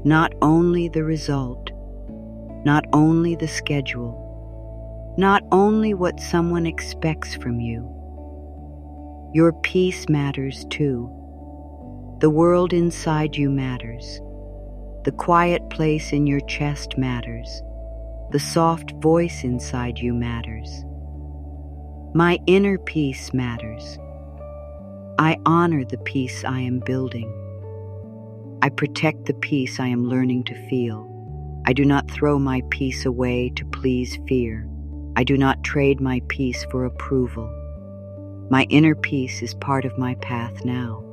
not only the result, not only the schedule, not only what someone expects from you. Your peace matters too. The world inside you matters. The quiet place in your chest matters. The soft voice inside you matters. My inner peace matters. I honor the peace I am building. I protect the peace I am learning to feel. I do not throw my peace away to please fear. I do not trade my peace for approval. My inner peace is part of my path now.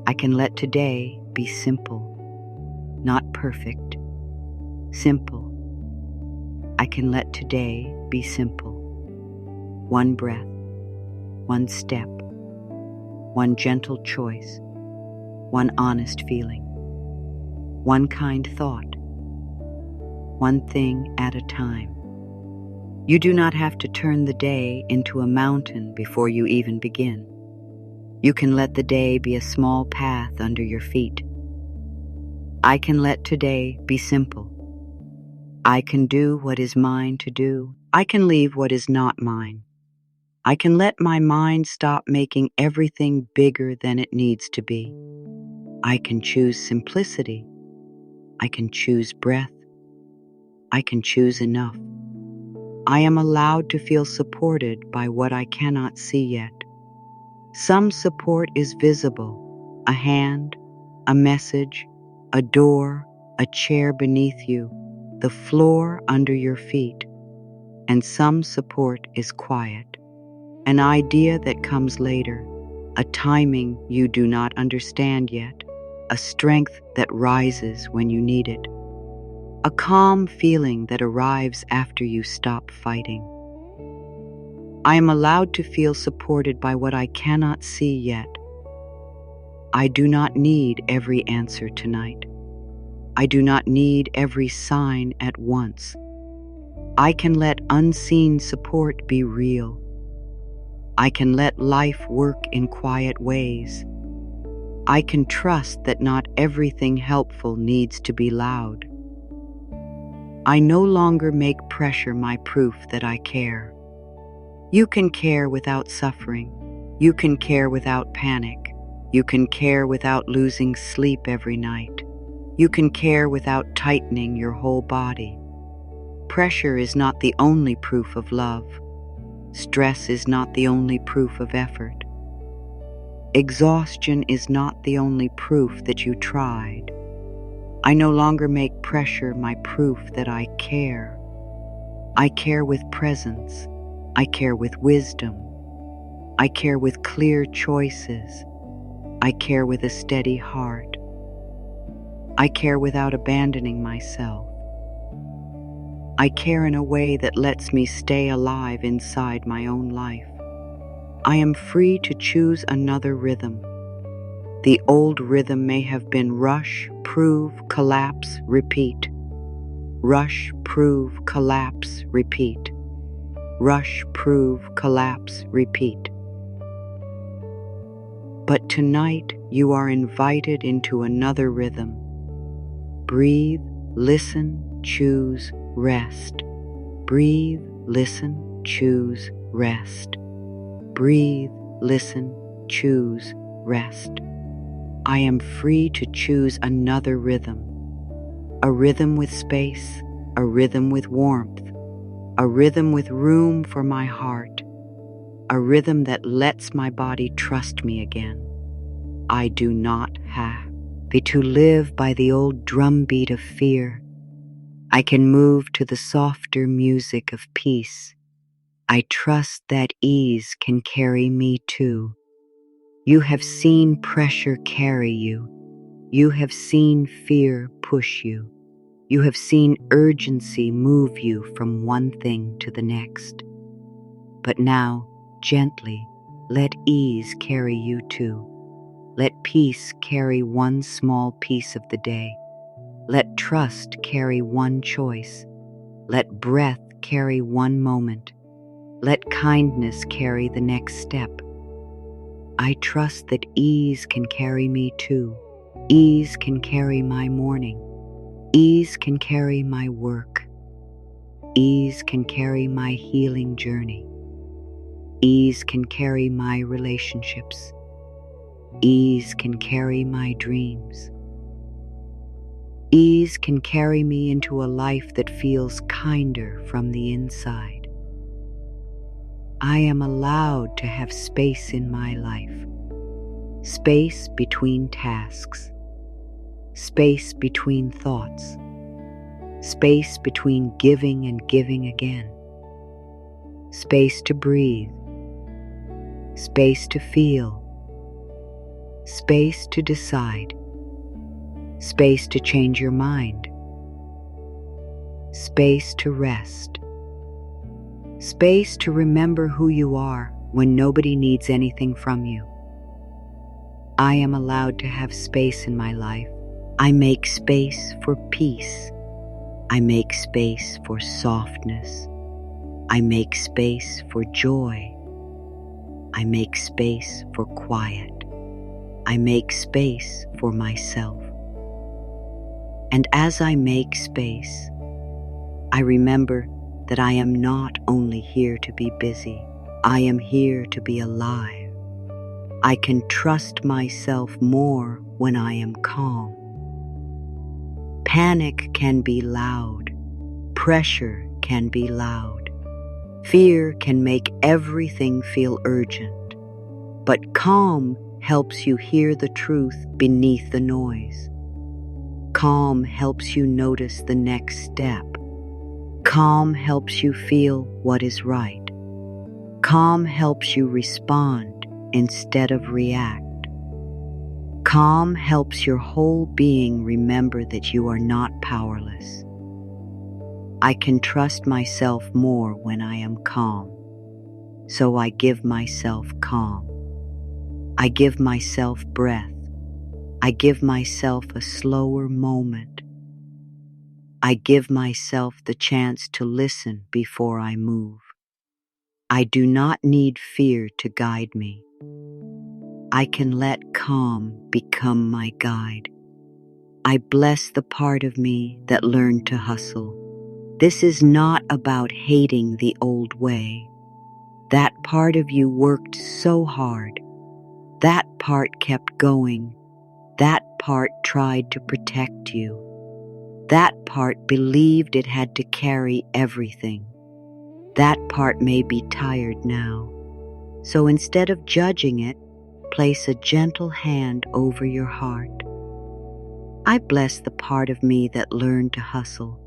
I can let today be simple, not perfect. Simple. I can let today be simple. One breath, one step, one gentle choice, one honest feeling, one kind thought, one thing at a time. You do not have to turn the day into a mountain before you even begin. You can let the day be a small path under your feet. I can let today be simple. I can do what is mine to do. I can leave what is not mine. I can let my mind stop making everything bigger than it needs to be. I can choose simplicity. I can choose breath. I can choose enough. I am allowed to feel supported by what I cannot see yet. Some support is visible: a hand, a message, a door, a chair beneath you, the floor under your feet. And some support is quiet, an idea that comes later, a timing you do not understand yet, a strength that rises when you need it, a calm feeling that arrives after you stop fighting. I am allowed to feel supported by what I cannot see yet. I do not need every answer tonight. I do not need every sign at once. I can let unseen support be real. I can let life work in quiet ways. I can trust that not everything helpful needs to be loud. I no longer make pressure my proof that I care. You can care without suffering. You can care without panic. You can care without losing sleep every night. You can care without tightening your whole body. Pressure is not the only proof of love. Stress is not the only proof of effort. Exhaustion is not the only proof that you tried. I no longer make pressure my proof that I care. I care with presence. I care with wisdom. I care with clear choices. I care with a steady heart. I care without abandoning myself. I care in a way that lets me stay alive inside my own life. I am free to choose another rhythm. The old rhythm may have been rush, prove, collapse, repeat. Rush, prove, collapse, repeat. Rush, prove, collapse, repeat. But tonight you are invited into another rhythm. Breathe, listen, choose, rest. Breathe, listen, choose, rest. Breathe, listen, choose, rest. I am free to choose another rhythm. A rhythm with space, a rhythm with warmth, a rhythm with room for my heart, a rhythm that lets my body trust me again. I do not have to live by the old drumbeat of fear. I can move to the softer music of peace. I trust that ease can carry me too. You have seen pressure carry you. You have seen fear push you. You have seen urgency move you from one thing to the next. But now, gently, let ease carry you too. Let peace carry one small piece of the day. Let trust carry one choice. Let breath carry one moment. Let kindness carry the next step. I trust that ease can carry me too. Ease can carry my morning. Ease can carry my work. Ease can carry my healing journey. Ease can carry my relationships. Ease can carry my dreams. Ease can carry me into a life that feels kinder from the inside. I am allowed to have space in my life. Space between tasks. Space between thoughts. Space between giving and giving again. Space to breathe. Space to feel. Space to decide. Space to change your mind. Space to rest. Space to remember who you are when nobody needs anything from you. I am allowed to have space in my life. I make space for peace. I make space for softness. I make space for joy. I make space for quiet. I make space for myself. And as I make space, I remember that I am not only here to be busy, I am here to be alive. I can trust myself more when I am calm. Panic can be loud. Pressure can be loud. Fear can make everything feel urgent. But calm helps you hear the truth beneath the noise. Calm helps you notice the next step. Calm helps you feel what is right. Calm helps you respond instead of react. Calm helps your whole being remember that you are not powerless. I can trust myself more when I am calm, so I give myself calm. I give myself breath. I give myself a slower moment. I give myself the chance to listen before I move. I do not need fear to guide me. I can let calm become my guide. I bless the part of me that learned to hustle. This is not about hating the old way. That part of you worked so hard. That part kept going. That part tried to protect you. That part believed it had to carry everything. That part may be tired now. So instead of judging it, place a gentle hand over your heart. I bless the part of me that learned to hustle.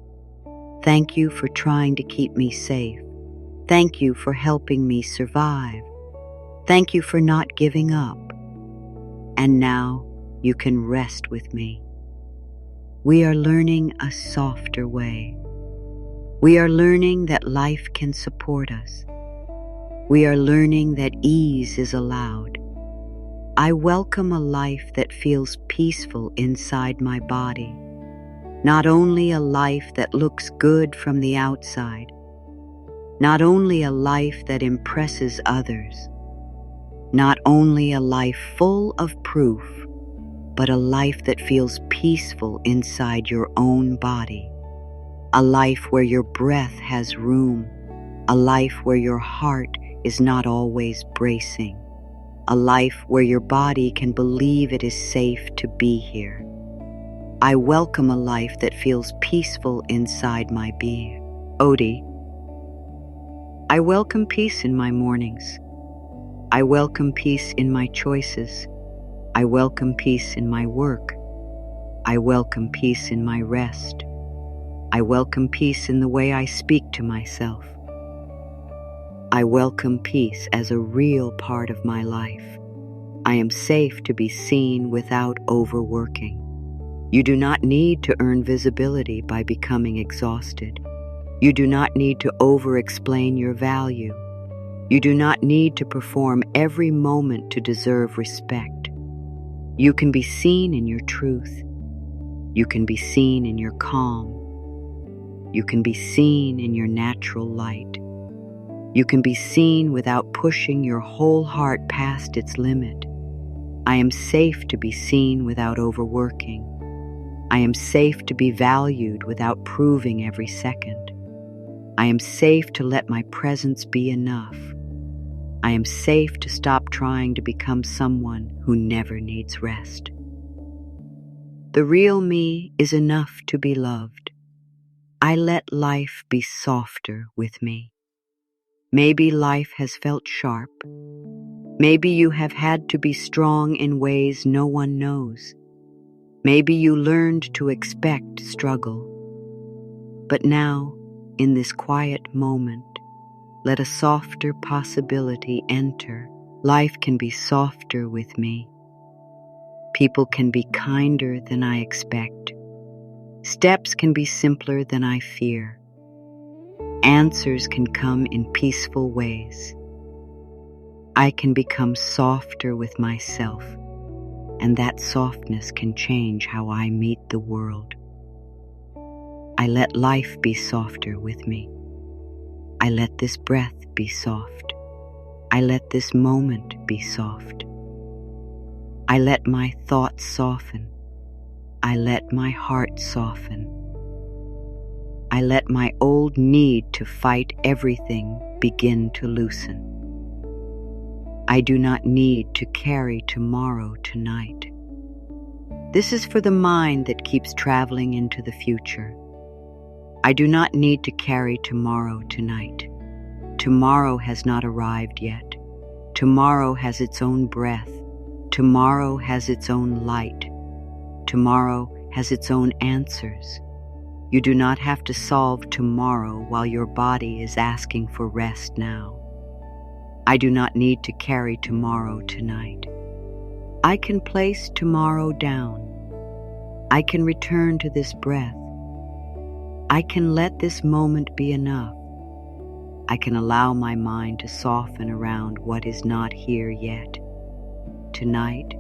Thank you for trying to keep me safe. Thank you for helping me survive. Thank you for not giving up. And now you can rest with me. We are learning a softer way. We are learning that life can support us. We are learning that ease is allowed. I welcome a life that feels peaceful inside my body, not only a life that looks good from the outside, not only a life that impresses others, not only a life full of proof, but a life that feels peaceful inside your own body, a life where your breath has room, a life where your heart is not always bracing, a life where your body can believe it is safe to be here. I welcome a life that feels peaceful inside my being. Odie. I welcome peace in my mornings. I welcome peace in my choices. I welcome peace in my work. I welcome peace in my rest. I welcome peace in the way I speak to myself. I welcome peace as a real part of my life. I am safe to be seen without overworking. You do not need to earn visibility by becoming exhausted. You do not need to over-explain your value. You do not need to perform every moment to deserve respect. You can be seen in your truth. You can be seen in your calm. You can be seen in your natural light. You can be seen without pushing your whole heart past its limit. I am safe to be seen without overworking. I am safe to be valued without proving every second. I am safe to let my presence be enough. I am safe to stop trying to become someone who never needs rest. The real me is enough to be loved. I let life be softer with me. Maybe life has felt sharp. Maybe you have had to be strong in ways no one knows. Maybe you learned to expect struggle. But now, in this quiet moment, let a softer possibility enter. Life can be softer with me. People can be kinder than I expect. Steps can be simpler than I fear. Answers can come in peaceful ways. I can become softer with myself, and that softness can change how I meet the world. I let life be softer with me. I let this breath be soft. I let this moment be soft. I let my thoughts soften. I let my heart soften. I let my old need to fight everything begin to loosen. I do not need to carry tomorrow tonight. This is for the mind that keeps traveling into the future. I do not need to carry tomorrow tonight. Tomorrow has not arrived yet. Tomorrow has its own breath. Tomorrow has its own light. Tomorrow has its own answers. You do not have to solve tomorrow while your body is asking for rest now. I do not need to carry tomorrow tonight. I can place tomorrow down. I can return to this breath. I can let this moment be enough. I can allow my mind to soften around what is not here yet. Tonight,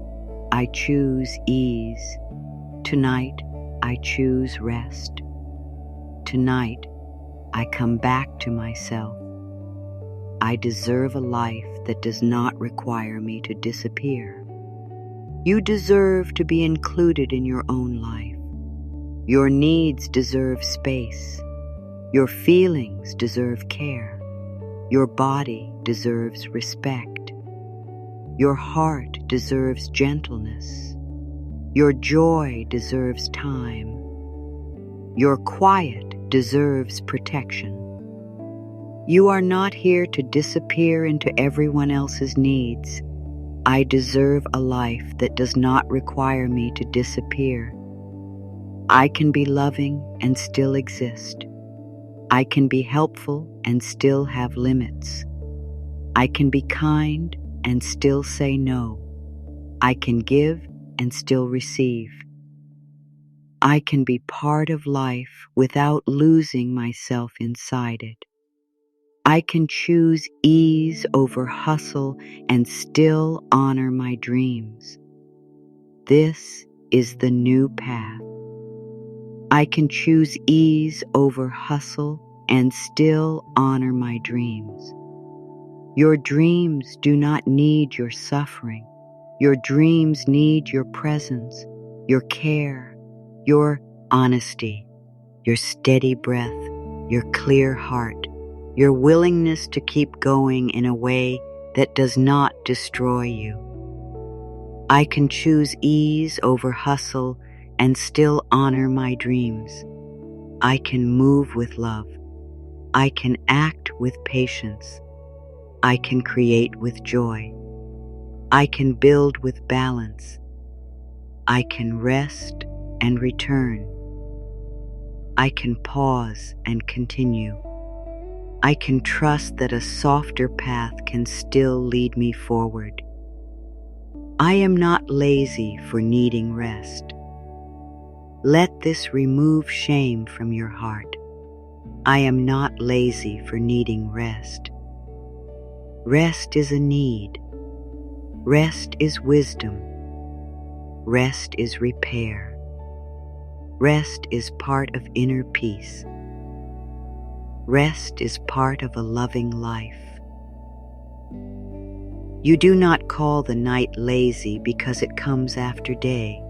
I choose ease. Tonight, I choose rest. Tonight, I come back to myself. I deserve a life that does not require me to disappear. You deserve to be included in your own life. Your needs deserve space. Your feelings deserve care. Your body deserves respect. Your heart deserves gentleness. Your joy deserves time. Your quiet deserves protection. You are not here to disappear into everyone else's needs. I deserve a life that does not require me to disappear. I can be loving and still exist. I can be helpful and still have limits. I can be kind and still say no. I can give and still receive. I can be part of life without losing myself inside it. I can choose ease over hustle and still honor my dreams. This is the new path. I can choose ease over hustle and still honor my dreams. Your dreams do not need your suffering. Your dreams need your presence, your care, your honesty, your steady breath, your clear heart, your willingness to keep going in a way that does not destroy you. I can choose ease over hustle and still honor my dreams. I can move with love. I can act with patience. I can create with joy. I can build with balance. I can rest and return. I can pause and continue. I can trust that a softer path can still lead me forward. I am not lazy for needing rest. Let this remove shame from your heart. I am not lazy for needing rest. Rest is a need. Rest is wisdom. Rest is repair. Rest is part of inner peace. Rest is part of a loving life. You do not call the night lazy because it comes after day.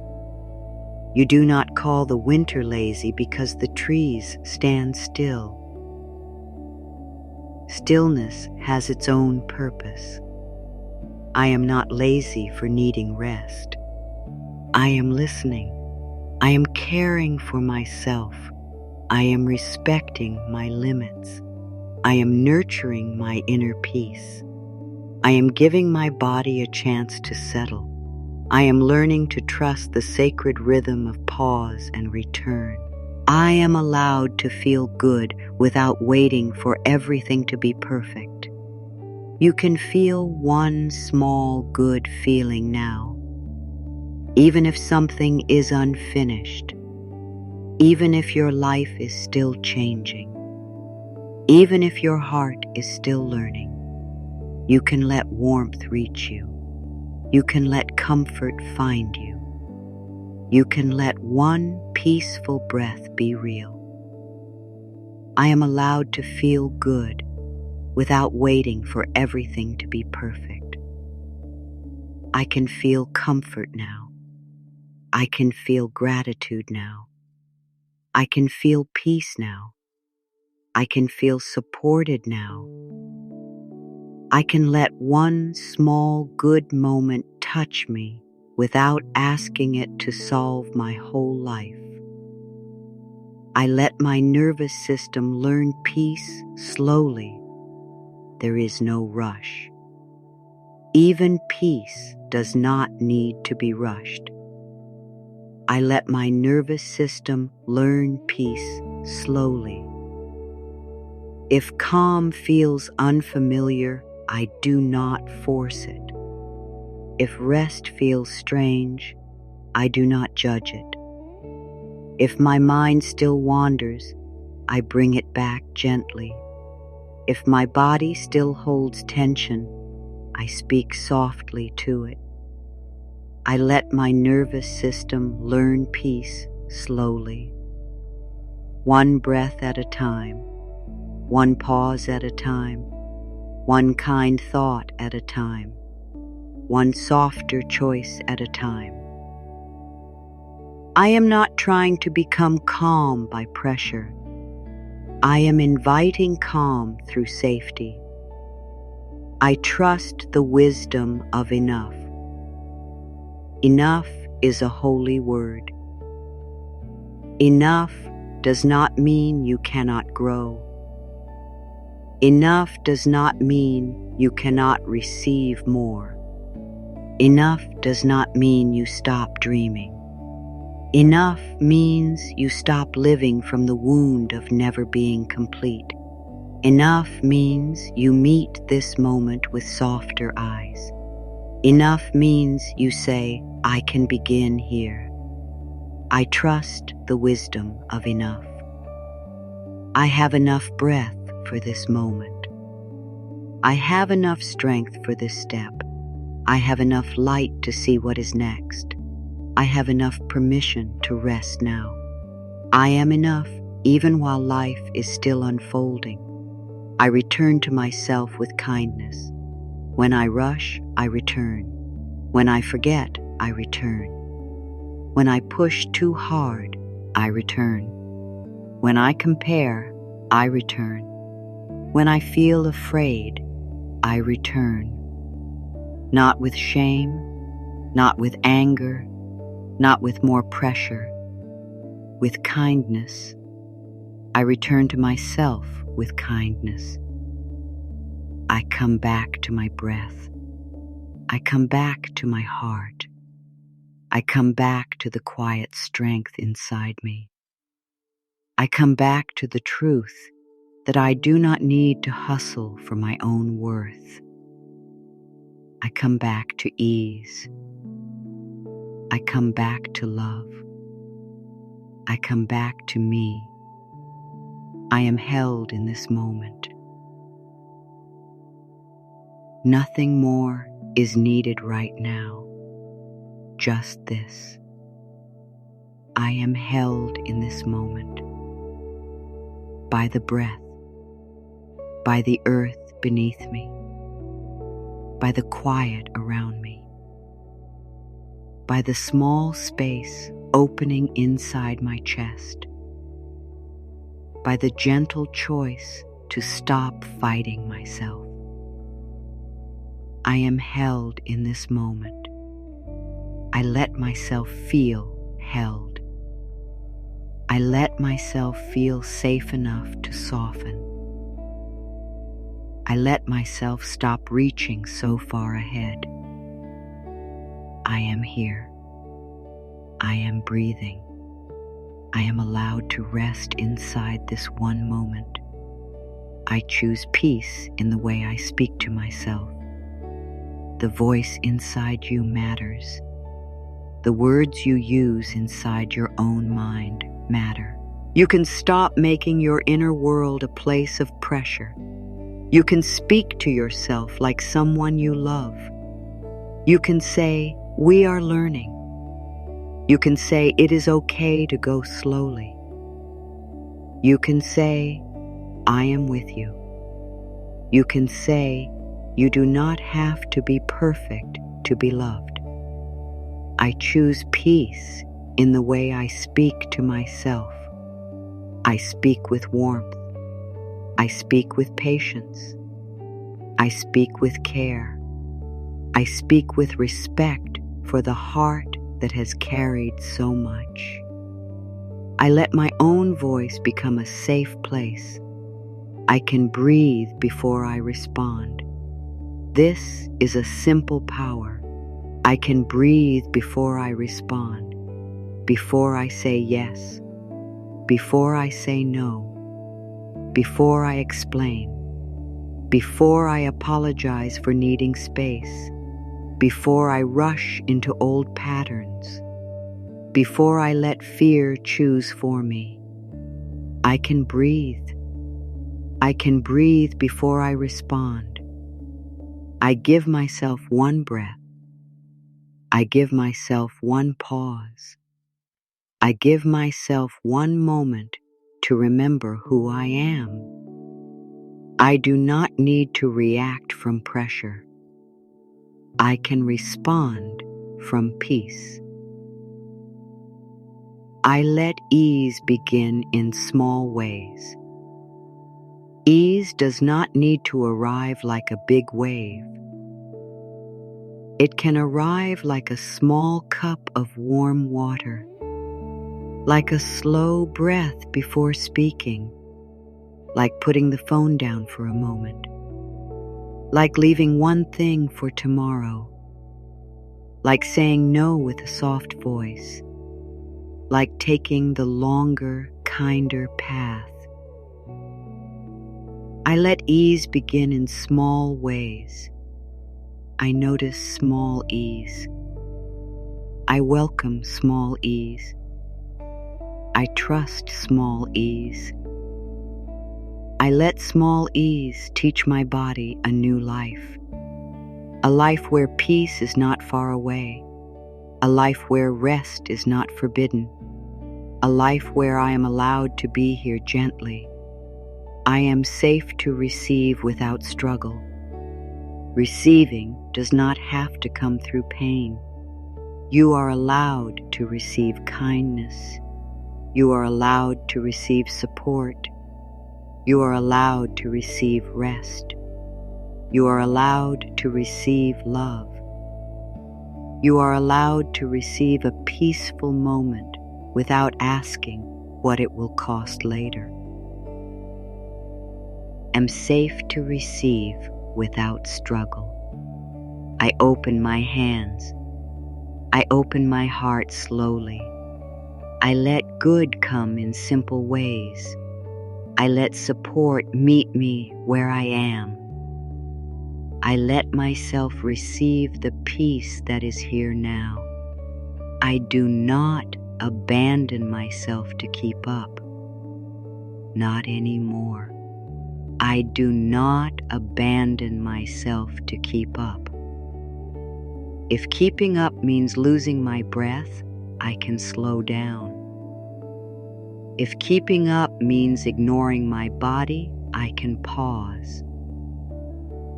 You do not call the winter lazy because the trees stand still. Stillness has its own purpose. I am not lazy for needing rest. I am listening. I am caring for myself. I am respecting my limits. I am nurturing my inner peace. I am giving my body a chance to settle. I am learning to trust the sacred rhythm of pause and return. I am allowed to feel good without waiting for everything to be perfect. You can feel one small good feeling now, even if something is unfinished, even if your life is still changing, even if your heart is still learning. You can let warmth reach you. You can let comfort find you. You can let one peaceful breath be real. I am allowed to feel good without waiting for everything to be perfect. I can feel comfort now. I can feel gratitude now. I can feel peace now. I can feel supported now. I can let one small good moment touch me without asking it to solve my whole life. I let my nervous system learn peace slowly. There is no rush. Even peace does not need to be rushed. I let my nervous system learn peace slowly. If calm feels unfamiliar, I do not force it. If rest feels strange, I do not judge it. If my mind still wanders, I bring it back gently. If my body still holds tension, I speak softly to it. I let my nervous system learn peace slowly. One breath at a time, one pause at a time, one kind thought at a time, one softer choice at a time. I am not trying to become calm by pressure. I am inviting calm through safety. I trust the wisdom of enough. Enough is a holy word. Enough does not mean you cannot grow. Enough does not mean you cannot receive more. Enough does not mean you stop dreaming. Enough means you stop living from the wound of never being complete. Enough means you meet this moment with softer eyes. Enough means you say, I can begin here. I trust the wisdom of enough. I have enough breath for this moment. I have enough strength for this step. I have enough light to see what is next. I have enough permission to rest now. I am enough even while life is still unfolding. I return to myself with kindness. When I rush, I return. When I forget, I return. When I push too hard, I return. When I compare, I return. When I feel afraid, I return. Not with shame, not with anger, not with more pressure. With kindness, I return to myself with kindness. I come back to my breath. I come back to my heart. I come back to the quiet strength inside me. I come back to the truth that I do not need to hustle for my own worth. I come back to ease. I come back to love. I come back to me. I am held in this moment. Nothing more is needed right now. just this. I am held in this moment by the breath, by the earth beneath me, by the quiet around me, by the small space opening inside my chest, by the gentle choice to stop fighting myself. I am held in this moment. I let myself feel held. I let myself feel safe enough to soften. I let myself stop reaching so far ahead. I am here. I am breathing. I am allowed to rest inside this one moment. I choose peace in the way I speak to myself. The voice inside you matters. The words you use inside your own mind matter. You can stop making your inner world a place of pressure. You can speak to yourself like someone you love. You can say, "We are learning." You can say, "It is okay to go slowly." You can say, "I am with you." You can say, "You do not have to be perfect to be loved." I choose peace in the way I speak to myself. I speak with warmth. I speak with patience. I speak with care. I speak with respect for the heart that has carried so much. I let my own voice become a safe place. I can breathe before I respond. This is a simple power. I can breathe before I respond, before I say yes, before I say no, before I explain, before I apologize for needing space, before I rush into old patterns, before I let fear choose for me. I can breathe. I can breathe before I respond. I give myself one breath. I give myself one pause. I give myself one moment to remember who I am. I do not need to react from pressure. I can respond from peace. I let ease begin in small ways. Ease does not need to arrive like a big wave. It can arrive like a small cup of warm water, like a slow breath before speaking, like putting the phone down for a moment, like leaving one thing for tomorrow, like saying no with a soft voice, like taking the longer, kinder path. I let ease begin in small ways. I notice small ease. I welcome small ease. I trust small ease. I let small ease teach my body a new life. A life where peace is not far away. A life where rest is not forbidden. A life where I am allowed to be here gently. I am safe to receive without struggle. Receiving does not have to come through pain. You are allowed to receive kindness. You are allowed to receive support. You are allowed to receive rest. You are allowed to receive love. You are allowed to receive a peaceful moment without asking what it will cost later. Am safe to receive without struggle. I open my hands. I open my heart slowly. I let good come in simple ways. I let support meet me where I am. I let myself receive the peace that is here now. I do not abandon myself to keep up. Not anymore. I do not abandon myself to keep up. If keeping up means losing my breath, I can slow down. If keeping up means ignoring my body, I can pause.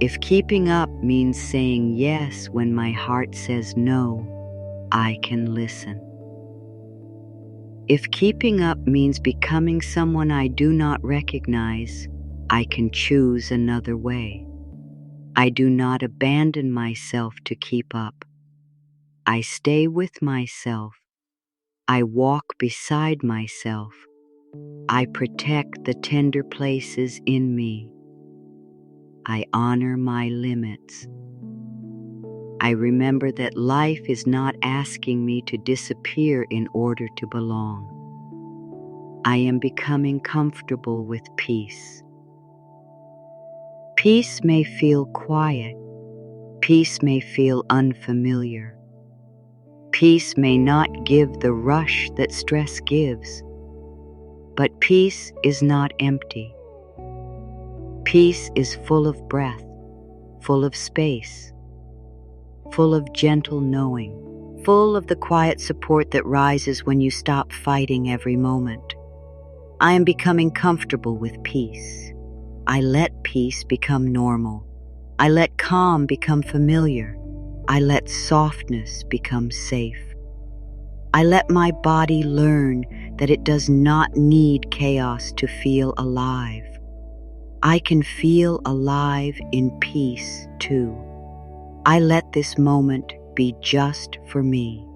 If keeping up means saying yes when my heart says no, I can listen. If keeping up means becoming someone I do not recognize, I can choose another way. I do not abandon myself to keep up. I stay with myself. I walk beside myself. I protect the tender places in me. I honor my limits. I remember that life is not asking me to disappear in order to belong. I am becoming comfortable with peace. Peace may feel quiet. Peace may feel unfamiliar. Peace may not give the rush that stress gives. But peace is not empty. Peace is full of breath, full of space, full of gentle knowing, full of the quiet support that rises when you stop fighting every moment. I am becoming comfortable with peace. I let peace become normal. I let calm become familiar. I let softness become safe. I let my body learn that it does not need chaos to feel alive. I can feel alive in peace too. I let this moment be just for me.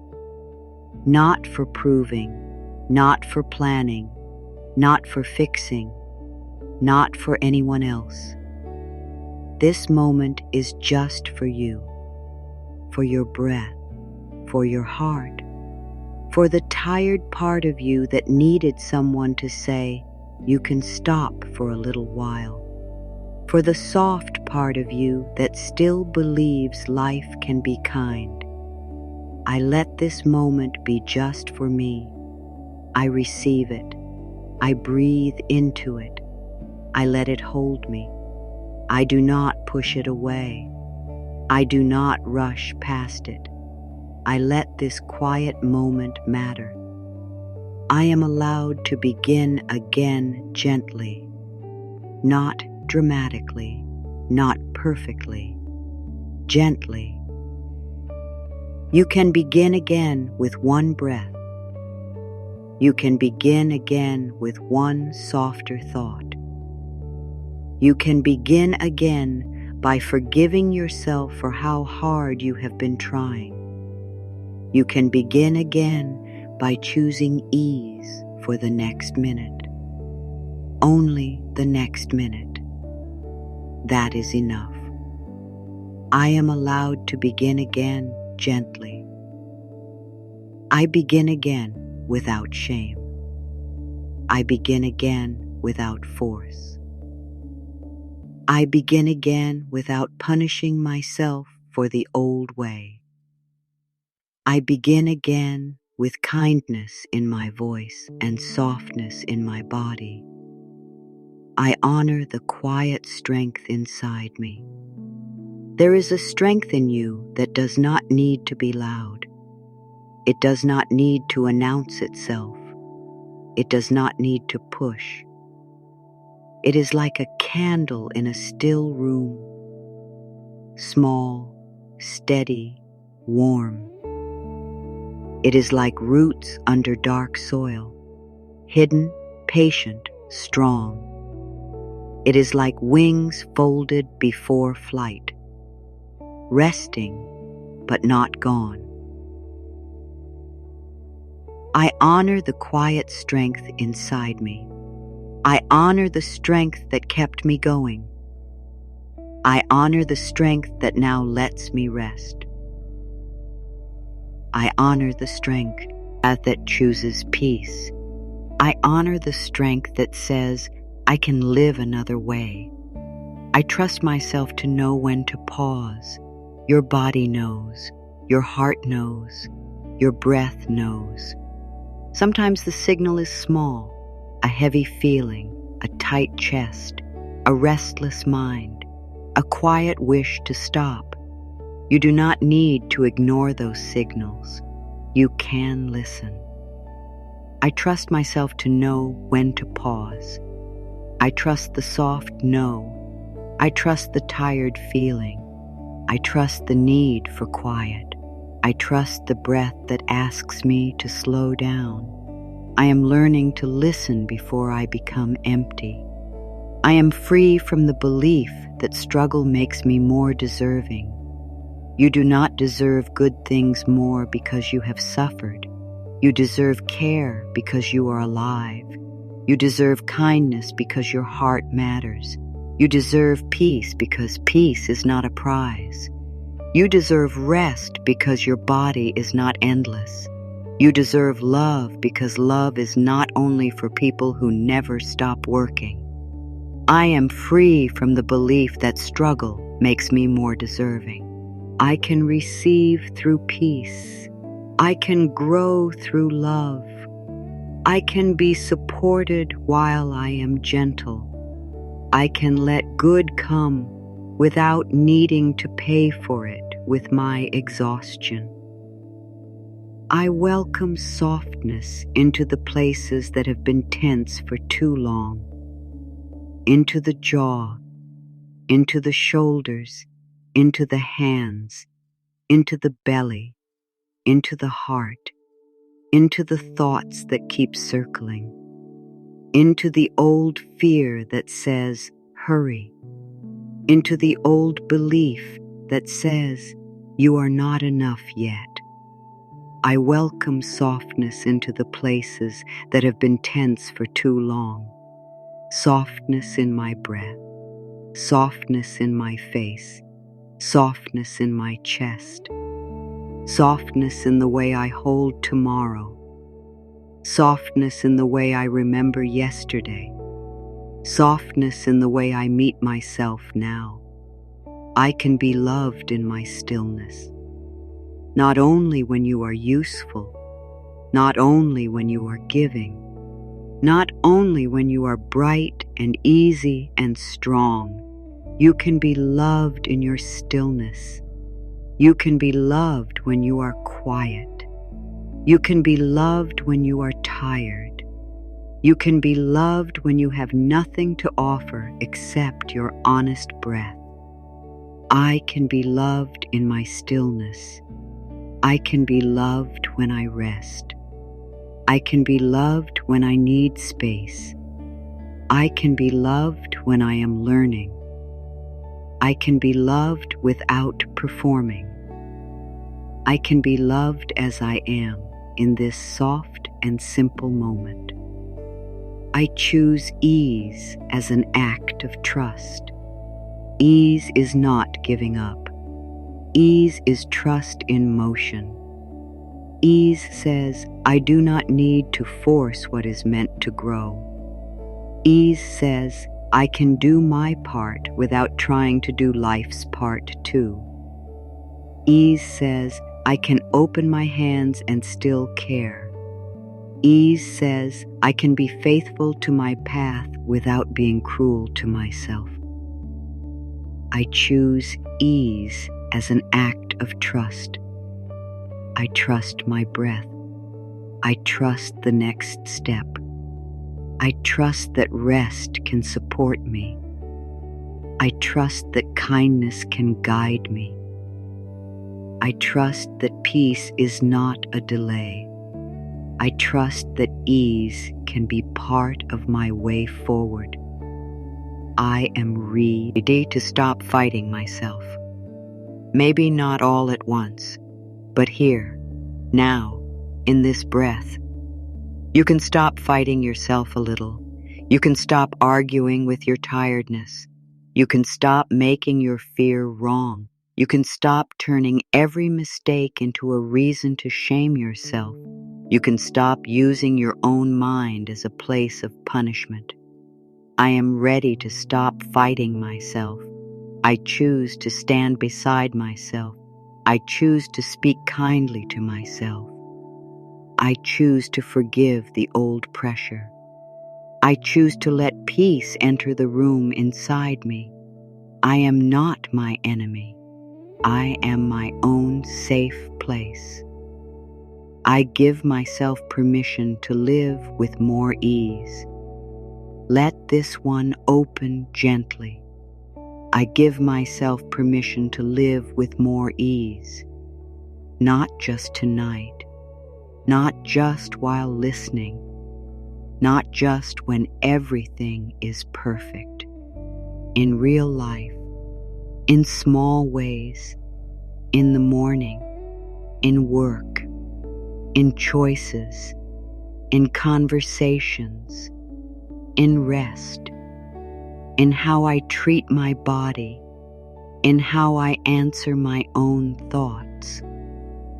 Not for proving, not for planning, not for fixing, not for anyone else. This moment is just for you, for your breath, for your heart, for the tired part of you that needed someone to say, you can stop for a little while, for the soft part of you that still believes life can be kind. I let this moment be just for me. I receive it. I breathe into it. I let it hold me. I do not push it away. I do not rush past it. I let this quiet moment matter. I am allowed to begin again gently, not dramatically, not perfectly, gently. You can begin again with one breath. You can begin again with one softer thought. You can begin again by forgiving yourself for how hard you have been trying. You can begin again by choosing ease for the next minute. Only the next minute. That is enough. I am allowed to begin again gently. I begin again without shame. I begin again without force. I begin again without punishing myself for the old way. I begin again with kindness in my voice and softness in my body. I honor the quiet strength inside me. There is a strength in you that does not need to be loud. It does not need to announce itself. It does not need to push. It is like a candle in a still room. Small, steady, warm. It is like roots under dark soil, hidden, patient, strong. It is like wings folded before flight, resting but not gone. I honor the quiet strength inside me. I honor the strength that kept me going. I honor the strength that now lets me rest. I honor the strength that chooses peace. I honor the strength that says, I can live another way. I trust myself to know when to pause. Your body knows. Your heart knows. Your breath knows. Sometimes the signal is small. A heavy feeling, a tight chest, a restless mind, a quiet wish to stop. You do not need to ignore those signals. You can listen. I trust myself to know when to pause. I trust the soft no. I trust the tired feeling. I trust the need for quiet. I trust the breath that asks me to slow down. I am learning to listen before I become empty. I am free from the belief that struggle makes me more deserving. You do not deserve good things more because you have suffered. You deserve care because you are alive. You deserve kindness because your heart matters. You deserve peace because peace is not a prize. You deserve rest because your body is not endless. You deserve love because love is not only for people who never stop working. I am free from the belief that struggle makes me more deserving. I can receive through peace. I can grow through love. I can be supported while I am gentle. I can let good come without needing to pay for it with my exhaustion. I welcome softness into the places that have been tense for too long. Into the jaw, into the shoulders, into the hands, into the belly, into the heart, into the thoughts that keep circling, into the old fear that says, hurry, into the old belief that says, you are not enough yet. I welcome softness into the places that have been tense for too long. Softness in my breath, softness in my face, softness in my chest, softness in the way I hold tomorrow, softness in the way I remember yesterday, softness in the way I meet myself now. I can be loved in my stillness. Not only when you are useful, not only when you are giving, not only when you are bright and easy and strong. You can be loved in your stillness. You can be loved when you are quiet. You can be loved when you are tired. You can be loved when you have nothing to offer except your honest breath. I can be loved in my stillness. I can be loved when I rest. I can be loved when I need space. I can be loved when I am learning. I can be loved without performing. I can be loved as I am in this soft and simple moment. I choose ease as an act of trust. Ease is not giving up. Ease is trust in motion. Ease says, I do not need to force what is meant to grow. Ease says, I can do my part without trying to do life's part too. Ease says, I can open my hands and still care. Ease says, I can be faithful to my path without being cruel to myself. I choose ease as an act of trust. I trust my breath. I trust the next step. I trust that rest can support me. I trust that kindness can guide me. I trust that peace is not a delay. I trust that ease can be part of my way forward. I am ready to stop fighting myself. Maybe not all at once, but here, now, in this breath. You can stop fighting yourself a little. You can stop arguing with your tiredness. You can stop making your fear wrong. You can stop turning every mistake into a reason to shame yourself. You can stop using your own mind as a place of punishment. I am ready to stop fighting myself. I choose to stand beside myself. I choose to speak kindly to myself. I choose to forgive the old pressure. I choose to let peace enter the room inside me. I am not my enemy. I am my own safe place. I give myself permission to live with more ease. Let this one open gently. I give myself permission to live with more ease. Not just tonight, not just while listening, not just when everything is perfect. In real life, in small ways, in the morning, in work, in choices, in conversations, in rest, in how I treat my body, in how I answer my own thoughts.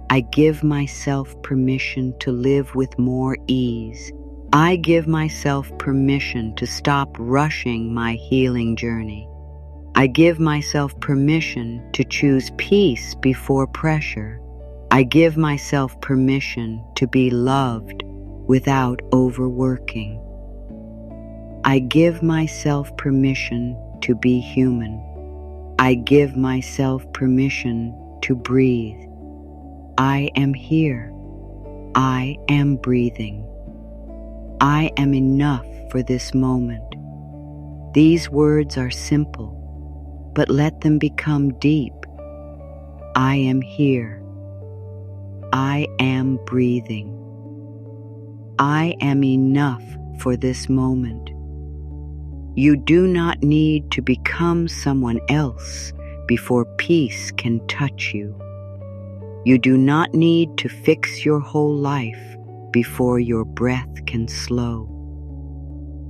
I give myself permission to live with more ease. I give myself permission to stop rushing my healing journey. I give myself permission to choose peace before pressure. I give myself permission to be loved without overworking. I give myself permission to be human. I give myself permission to breathe. I am here. I am breathing. I am enough for this moment. These words are simple, but let them become deep. I am here. I am breathing. I am enough for this moment. You do not need to become someone else before peace can touch you. You do not need to fix your whole life before your breath can slow.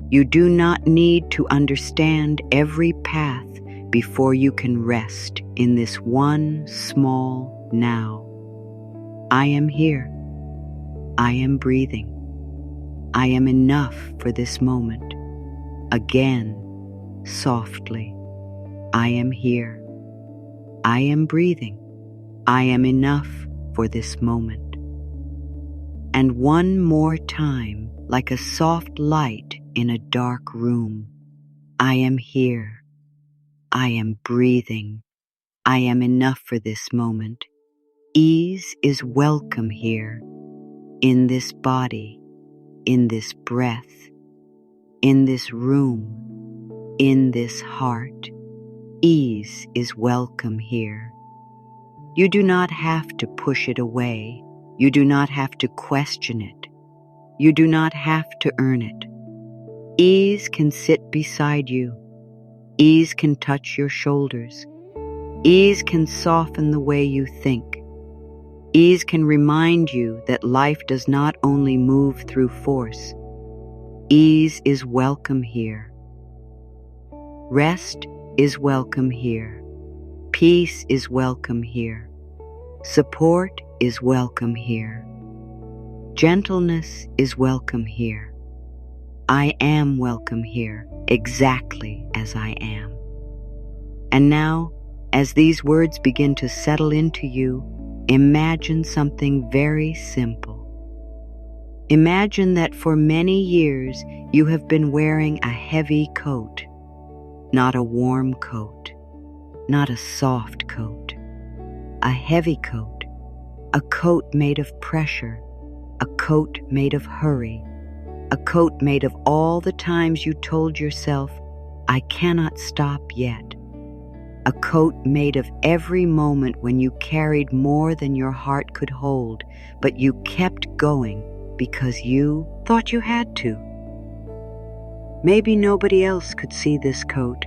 You do not need to understand every path before you can rest in this one small now. I am here. I am breathing. I am enough for this moment. Again, softly, I am here. I am breathing. I am enough for this moment. And one more time, like a soft light in a dark room, I am here. I am breathing. I am enough for this moment. Ease is welcome here, in this body, in this breath, in this room, in this heart. Ease is welcome here. You do not have to push it away. You do not have to question it. You do not have to earn it. Ease can sit beside you. Ease can touch your shoulders. Ease can soften the way you think. Ease can remind you that life does not only move through force. Ease is welcome here. Rest is welcome here. Peace is welcome here. Support is welcome here. Gentleness is welcome here. I am welcome here, exactly as I am. And now, as these words begin to settle into you, imagine something very simple. Imagine that for many years you have been wearing a heavy coat, not a warm coat, not a soft coat, a heavy coat, a coat made of pressure, a coat made of hurry, a coat made of all the times you told yourself, I cannot stop yet. A coat made of every moment when you carried more than your heart could hold, but you kept going because you thought you had to. Maybe nobody else could see this coat.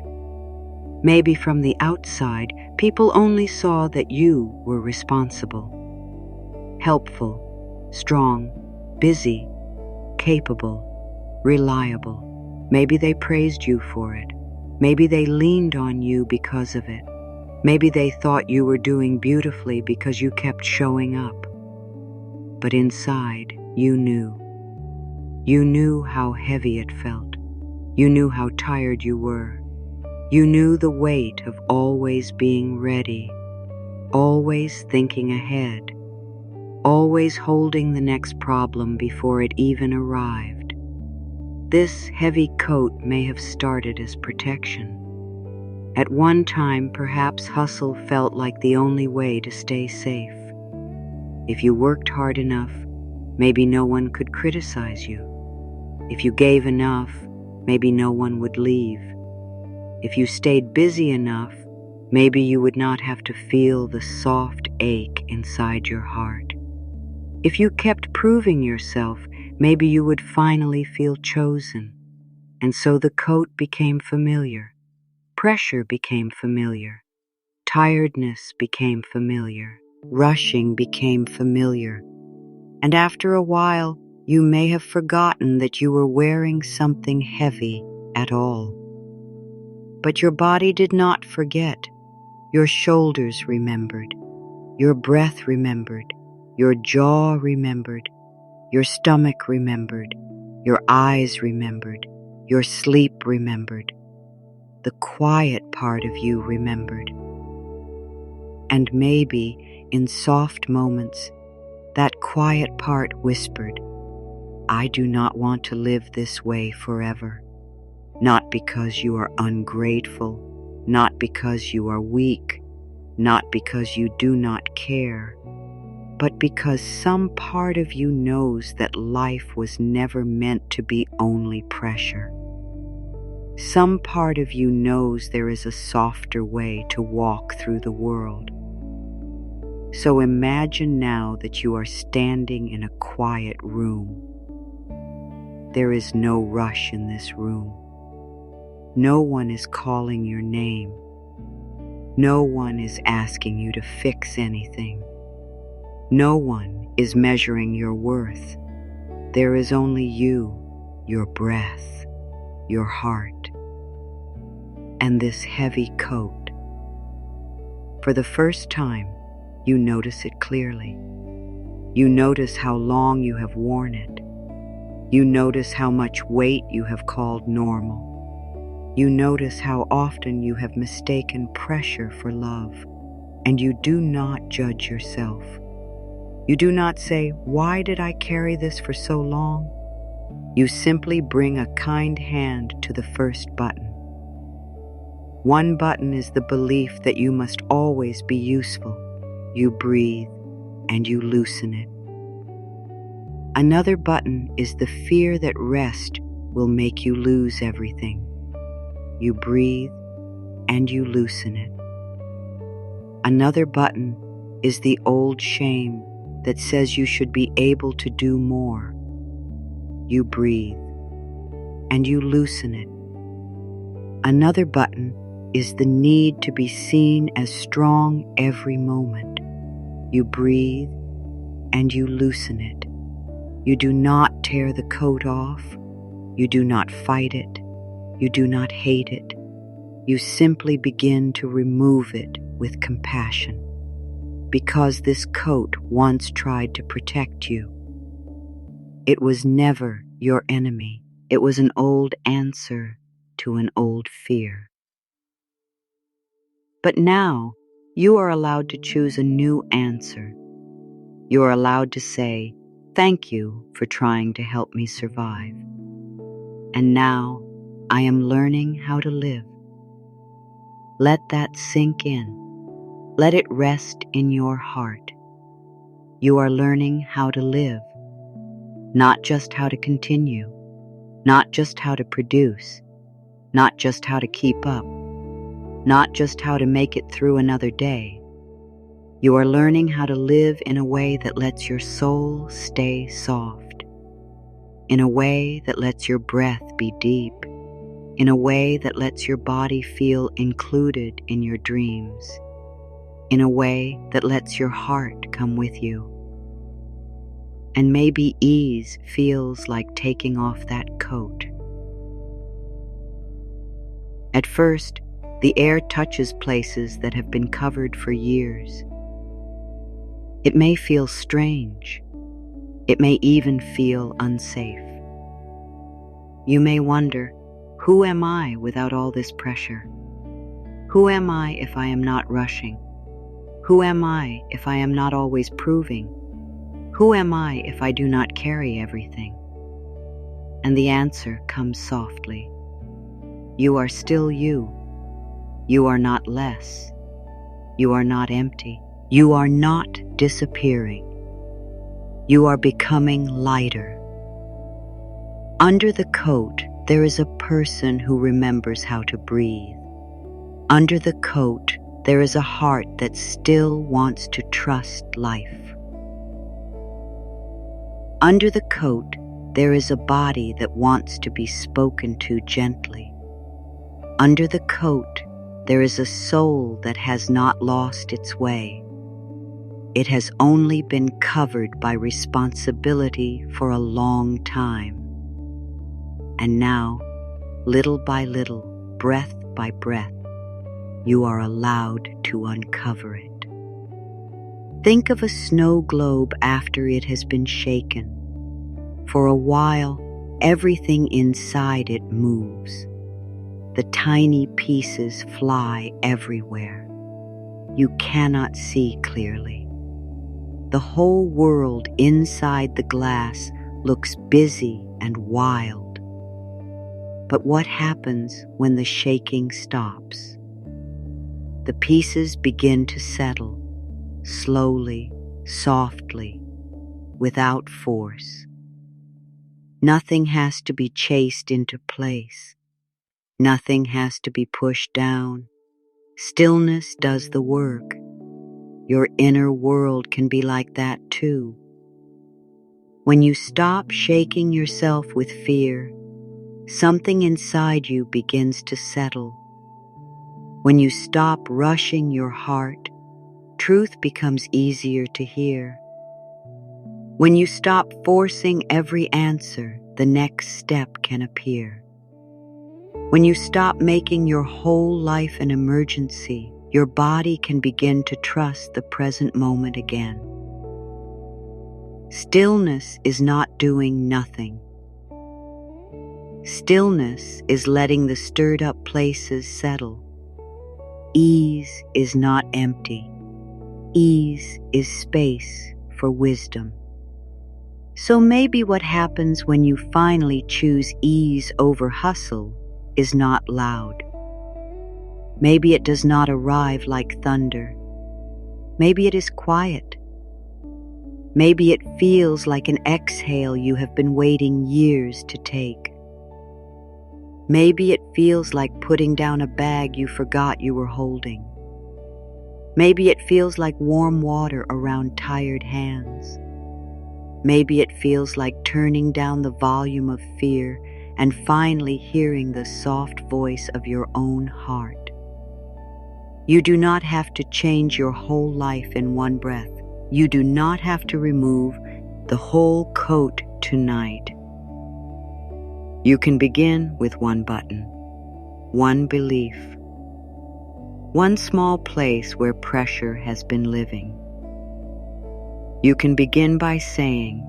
Maybe from the outside, people only saw that you were responsible, helpful, strong, busy, capable, reliable. Maybe they praised you for it. Maybe they leaned on you because of it. Maybe they thought you were doing beautifully because you kept showing up. But inside, you knew. You knew how heavy it felt. You knew how tired you were. You knew the weight of always being ready, always thinking ahead, always holding the next problem before it even arrived. This heavy coat may have started as protection, At one time, perhaps hustle felt like the only way to stay safe. If you worked hard enough, maybe no one could criticize you. If you gave enough, maybe no one would leave. If you stayed busy enough, maybe you would not have to feel the soft ache inside your heart. If you kept proving yourself, maybe you would finally feel chosen. And so the coat became familiar. Pressure became familiar. Tiredness became familiar. Rushing became familiar. And after a while, you may have forgotten that you were wearing something heavy at all. But your body did not forget. Your shoulders remembered. Your breath remembered. Your jaw remembered. Your stomach remembered. Your eyes remembered. Your sleep remembered. The quiet part of you remembered. And maybe, in soft moments, that quiet part whispered, "I do not want to live this way forever." Not because you are ungrateful, not because you are weak, not because you do not care, but because some part of you knows that life was never meant to be only pressure. Some part of you knows there is a softer way to walk through the world. So imagine now that you are standing in a quiet room. There is no rush in this room. No one is calling your name. No one is asking you to fix anything. No one is measuring your worth. There is only you, your breath, your heart, and this heavy coat. For the first time, you notice it clearly. You notice how long you have worn it. You notice how much weight you have called normal. You notice how often you have mistaken pressure for love, and you do not judge yourself. You do not say, "Why did I carry this for so long?" You simply bring a kind hand to the first button. One button is the belief that you must always be useful. You breathe and you loosen it. Another button is the fear that rest will make you lose everything. You breathe and you loosen it. Another button is the old shame that says you should be able to do more. You breathe and you loosen it. Another button is the need to be seen as strong every moment. You breathe and you loosen it. You do not tear the coat off. You do not fight it. You do not hate it. You simply begin to remove it with compassion, because this coat once tried to protect you. It was never your enemy. It was an old answer to an old fear. But now you are allowed to choose a new answer. You are allowed to say, "Thank you for trying to help me survive. And now I am learning how to live." Let that sink in. Let it rest in your heart. You are learning how to live, not just how to continue, not just how to produce, not just how to keep up, not just how to make it through another day. You are learning how to live in a way that lets your soul stay soft, in a way that lets your breath be deep, in a way that lets your body feel included in your dreams, in a way that lets your heart come with you. And maybe ease feels like taking off that coat. At first, the air touches places that have been covered for years. It may feel strange. It may even feel unsafe. You may wonder, who am I without all this pressure? Who am I if I am not rushing? Who am I if I am not always proving? Who am I if I do not carry everything? And the answer comes softly. You are still you. You are not less. You are not empty. You are not disappearing. You are becoming lighter. Under the coat, there is a person who remembers how to breathe. Under the coat, there is a heart that still wants to trust life. Under the coat, there is a body that wants to be spoken to gently. Under the coat, there is a soul that has not lost its way. It has only been covered by responsibility for a long time. And now, little by little, breath by breath, you are allowed to uncover it. Think of a snow globe after it has been shaken. For a while, everything inside it moves. The tiny pieces fly everywhere. You cannot see clearly. The whole world inside the glass looks busy and wild. But what happens when the shaking stops? The pieces begin to settle, slowly, softly, without force. Nothing has to be chased into place. Nothing has to be pushed down. Stillness does the work. Your inner world can be like that too. When you stop shaking yourself with fear, something inside you begins to settle. When you stop rushing your heart, truth becomes easier to hear. When you stop forcing every answer, the next step can appear. When you stop making your whole life an emergency, your body can begin to trust the present moment again. Stillness is not doing nothing. Stillness is letting the stirred up places settle. Ease is not empty. Ease is space for wisdom. So maybe what happens when you finally choose ease over hustle is not loud. Maybe it does not arrive like thunder. Maybe it is quiet. Maybe it feels like an exhale you have been waiting years to take. Maybe it feels like putting down a bag you forgot you were holding. Maybe it feels like warm water around tired hands. Maybe it feels like turning down the volume of fear and finally hearing the soft voice of your own heart. You do not have to change your whole life in one breath. You do not have to remove the whole coat tonight. You can begin with one button, one belief, one small place where pressure has been living. You can begin by saying,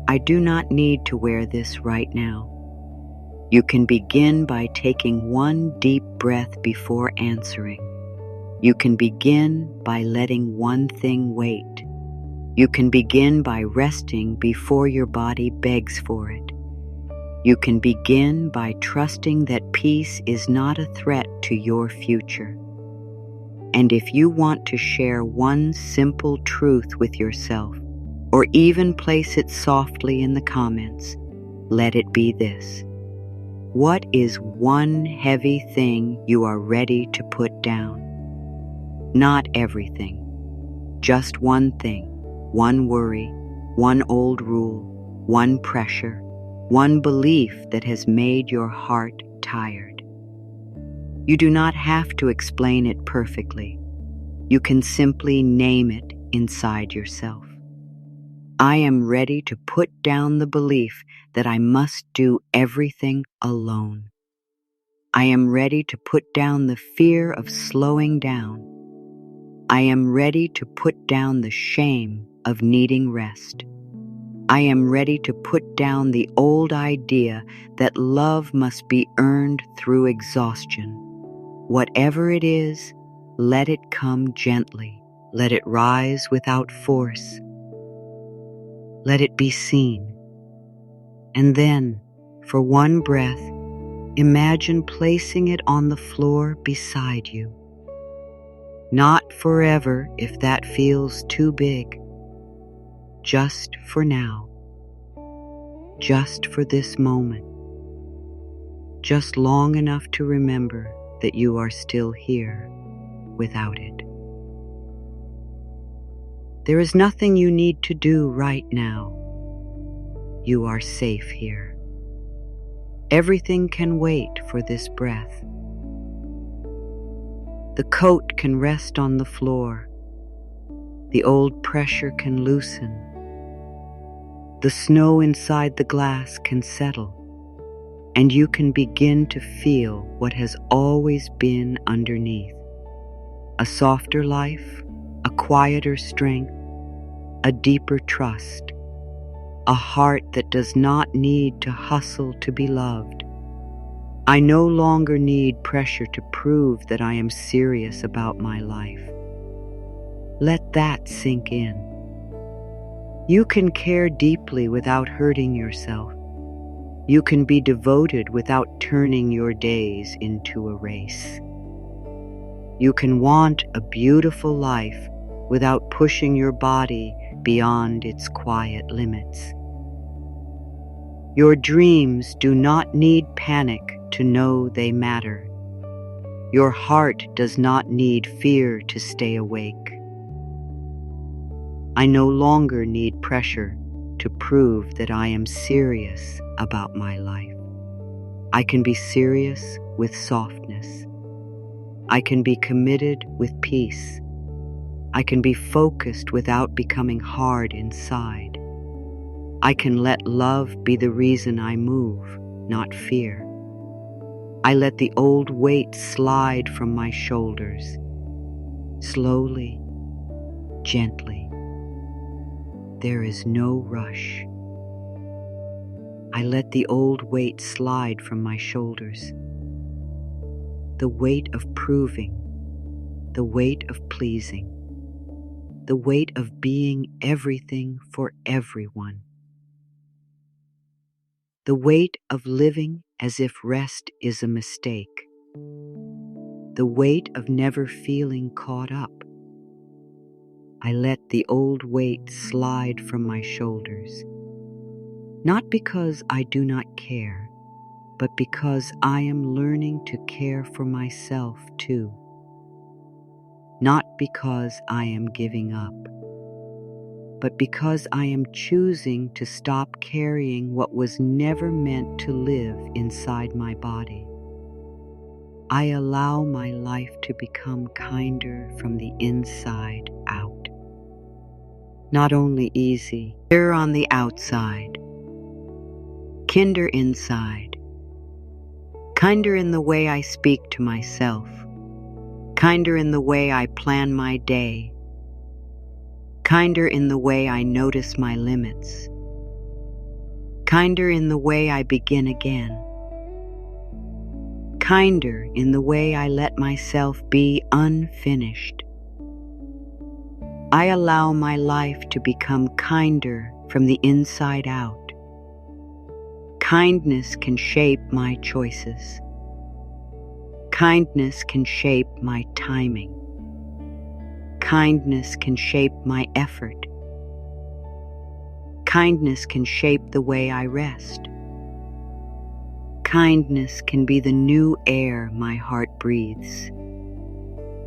I do not need to wear this right now. You can begin by taking one deep breath before answering. You can begin by letting one thing wait. You can begin by resting before your body begs for it. You can begin by trusting that peace is not a threat to your future. And if you want to share one simple truth with yourself, or even place it softly in the comments, let it be this. What is one heavy thing you are ready to put down? Not everything, just one thing, one worry, one old rule, one pressure, one belief that has made your heart tired. You do not have to explain it perfectly. You can simply name it inside yourself. I am ready to put down the belief that I must do everything alone. I am ready to put down the fear of slowing down. I am ready to put down the shame of needing rest. I am ready to put down the old idea that love must be earned through exhaustion. Whatever it is, let it come gently. Let it rise without force. Let it be seen. And then, for one breath, Imagine placing it on the floor beside you. Not forever if that feels too big. Just for now. Just for this moment. Just long enough to remember that you are still here without it. There is nothing you need to do right now. You are safe here. Everything can wait for this breath. The coat can rest on the floor. The old pressure can loosen. The snow inside the glass can settle, and you can begin to feel what has always been underneath. A softer life, a quieter strength, a deeper trust, a heart that does not need to hustle to be loved. I no longer need pressure to prove that I am serious about my life. Let that sink in. You can care deeply without hurting yourself. You can be devoted without turning your days into a race. You can want a beautiful life without pushing your body beyond its quiet limits. Your dreams do not need panic to know they matter. Your heart does not need fear to stay awake. I no longer need pressure to prove that I am serious about my life. I can be serious with softness. I can be committed with peace. I can be focused without becoming hard inside. I can let love be the reason I move, not fear. I let the old weight slide from my shoulders, slowly, gently. There is no rush. I let the old weight slide from my shoulders. The weight of proving, the weight of pleasing, the weight of being everything for everyone. The weight of living as if rest is a mistake. The weight of never feeling caught up. I let the old weight slide from my shoulders, not because I do not care, but because I am learning to care for myself too. Not because I am giving up, but because I am choosing to stop carrying what was never meant to live inside my body. I allow my life to become kinder from the inside out. Not only easy, kinder on the outside, kinder inside, kinder in the way I speak to myself, kinder in the way I plan my day, kinder in the way I notice my limits, kinder in the way I begin again, kinder in the way I let myself be unfinished. I allow my life to become kinder from the inside out. Kindness can shape my choices. Kindness can shape my timing. Kindness can shape my effort. Kindness can shape the way I rest. Kindness can be the new air my heart breathes.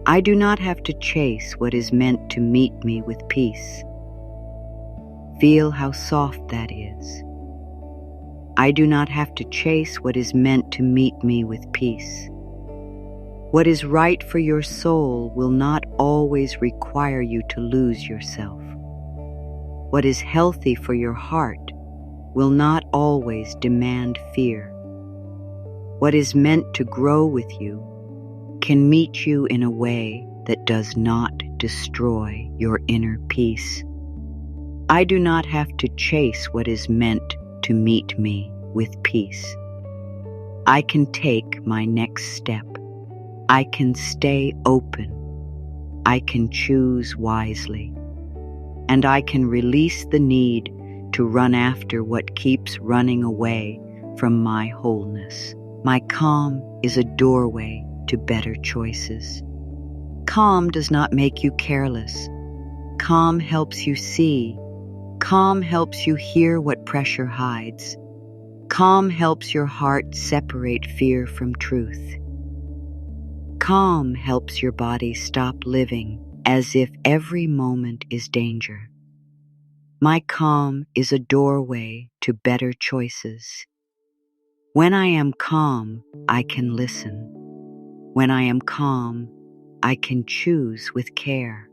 I do not have to chase what is meant to meet me with peace. Feel how soft that is. I do not have to chase what is meant to meet me with peace. What is right for your soul will not always require you to lose yourself. What is healthy for your heart will not always demand fear. What is meant to grow with you can meet you in a way that does not destroy your inner peace. I do not have to chase what is meant to meet me with peace. I can take my next step. I can stay open. I can choose wisely. And I can release the need to run after what keeps running away from my wholeness. My calm is a doorway to better choices. Calm does not make you careless. Calm helps you see. Calm helps you hear what pressure hides. Calm helps your heart separate fear from truth. Calm helps your body stop living as if every moment is danger. My calm is a doorway to better choices. When I am calm, I can listen. When I am calm, I can choose with care.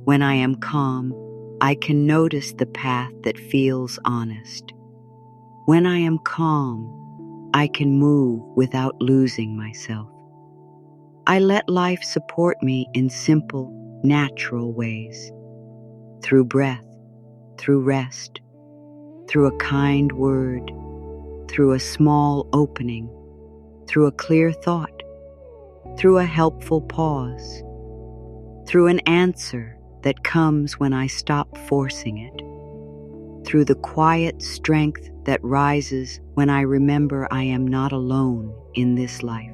When I am calm, I can notice the path that feels honest. When I am calm, I can move without losing myself. I let life support me in simple, natural ways. Through breath, through rest, through a kind word, through a small opening, through a clear thought, through a helpful pause, through an answer that comes when I stop forcing it, through the quiet strength that rises when I remember I am not alone in this life.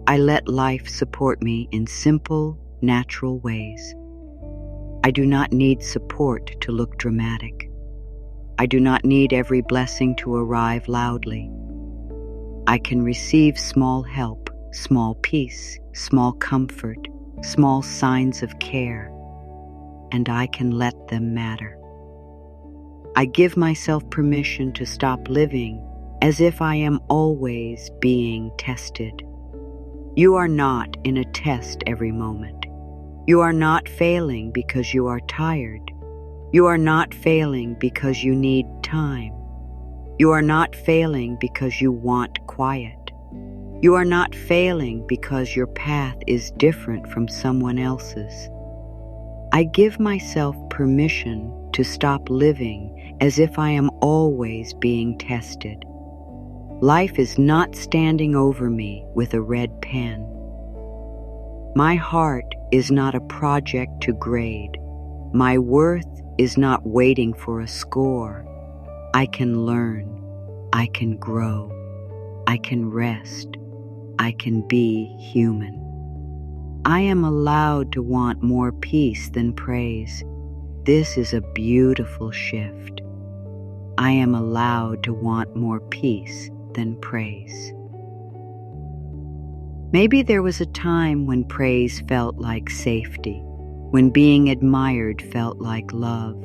I let life support me in simple, natural ways. I do not need support to look dramatic. I do not need every blessing to arrive loudly. I can receive small help, small peace, small comfort, small signs of care, and I can let them matter. I give myself permission to stop living as if I am always being tested. You are not in a test every moment. You are not failing because you are tired. You are not failing because you need time. You are not failing because you want quiet. You are not failing because your path is different from someone else's. I give myself permission to stop living as if I am always being tested. Life is not standing over me with a red pen. My heart is not a project to grade. My worth is not waiting for a score. I can learn. I can grow. I can rest. I can be human. I am allowed to want more peace than praise. This is a beautiful shift. I am allowed to want more peace than praise. Maybe there was a time when praise felt like safety, when being admired felt like love,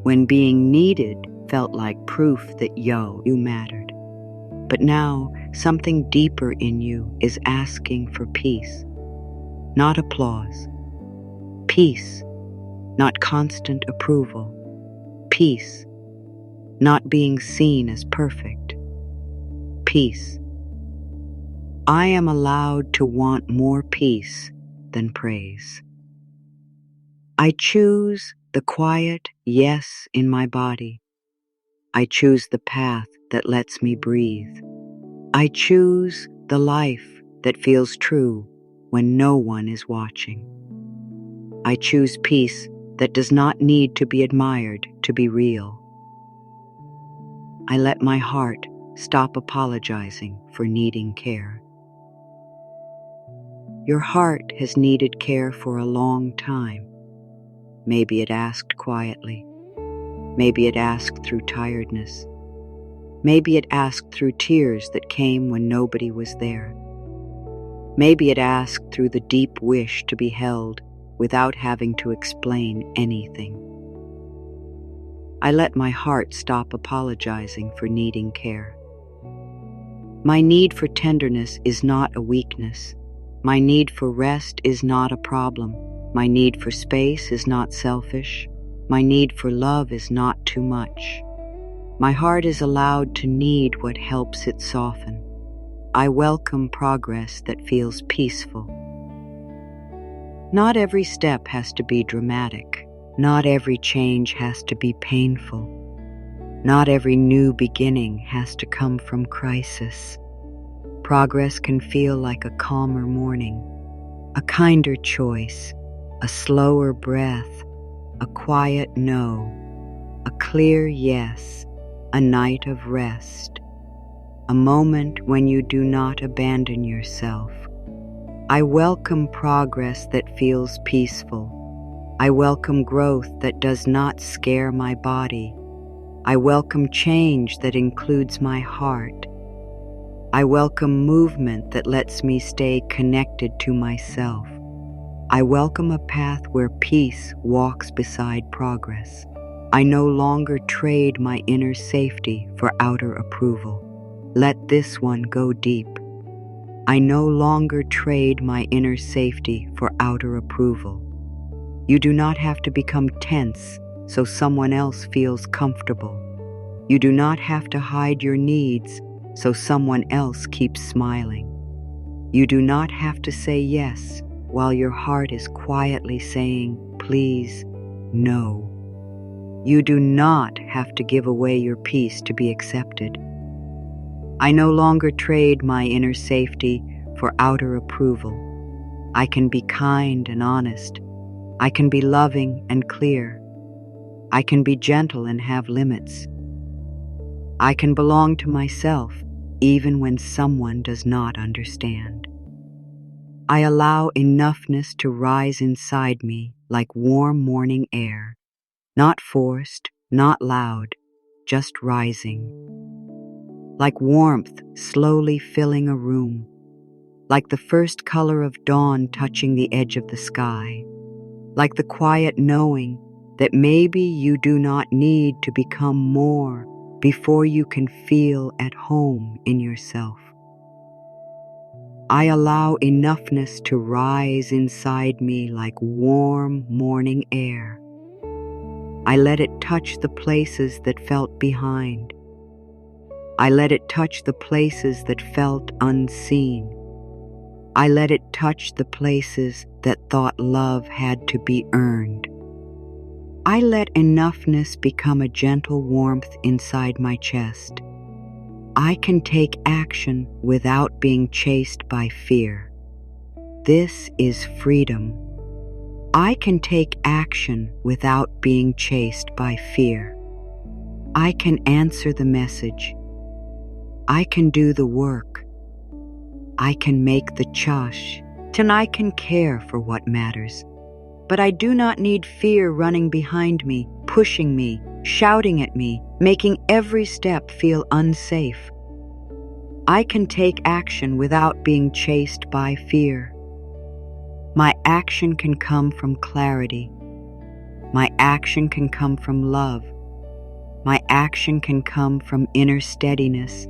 when being needed felt like proof that you mattered. But now, something deeper in you is asking for peace, not applause. Peace, not constant approval. Peace, not being seen as perfect. Peace. I am allowed to want more peace than praise. I choose the quiet yes in my body. I choose the path that lets me breathe. I choose the life that feels true when no one is watching. I choose peace that does not need to be admired to be real. I let my heart stop apologizing for needing care. Your heart has needed care for a long time. Maybe it asked quietly. Maybe it asked through tiredness. Maybe it asked through tears that came when nobody was there. Maybe it asked through the deep wish to be held without having to explain anything. I let my heart stop apologizing for needing care. My need for tenderness is not a weakness. My need for rest is not a problem. My need for space is not selfish. My need for love is not too much. My heart is allowed to need what helps it soften. I welcome progress that feels peaceful. Not every step has to be dramatic. Not every change has to be painful. Not every new beginning has to come from crisis. Progress can feel like a calmer morning, a kinder choice, a slower breath, a quiet no, a clear yes, a night of rest. a moment when you do not abandon yourself. I welcome progress that feels peaceful. I welcome growth that does not scare my body. I welcome change that includes my heart. I welcome movement that lets me stay connected to myself. I welcome a path where peace walks beside progress. I no longer trade my inner safety for outer approval. Let this one go deep. I no longer trade my inner safety for outer approval. You do not have to become tense so someone else feels comfortable. You do not have to hide your needs so someone else keeps smiling. You do not have to say yes while your heart is quietly saying, please, no. You do not have to give away your peace to be accepted. I no longer trade my inner safety for outer approval. I can be kind and honest. I can be loving and clear. I can be gentle and have limits. I can belong to myself even when someone does not understand. I allow enoughness to rise inside me like warm morning air, not forced, not loud, just rising. Like warmth slowly filling a room, like the first color of dawn touching the edge of the sky, like the quiet knowing that maybe you do not need to become more before you can feel at home in yourself. I allow enoughness to rise inside me like warm morning air. I let it touch the places that felt behind. I let it touch the places that felt unseen. I let it touch the places that thought love had to be earned. I let enoughness become a gentle warmth inside my chest. I can take action without being chased by fear. This is freedom. I can take action without being chased by fear. I can answer the message. I can do the work. I can make the choice, and I can care for what matters. But I do not need fear running behind me, pushing me, shouting at me, making every step feel unsafe. I can take action without being chased by fear. My action can come from clarity. My action can come from love. My action can come from inner steadiness.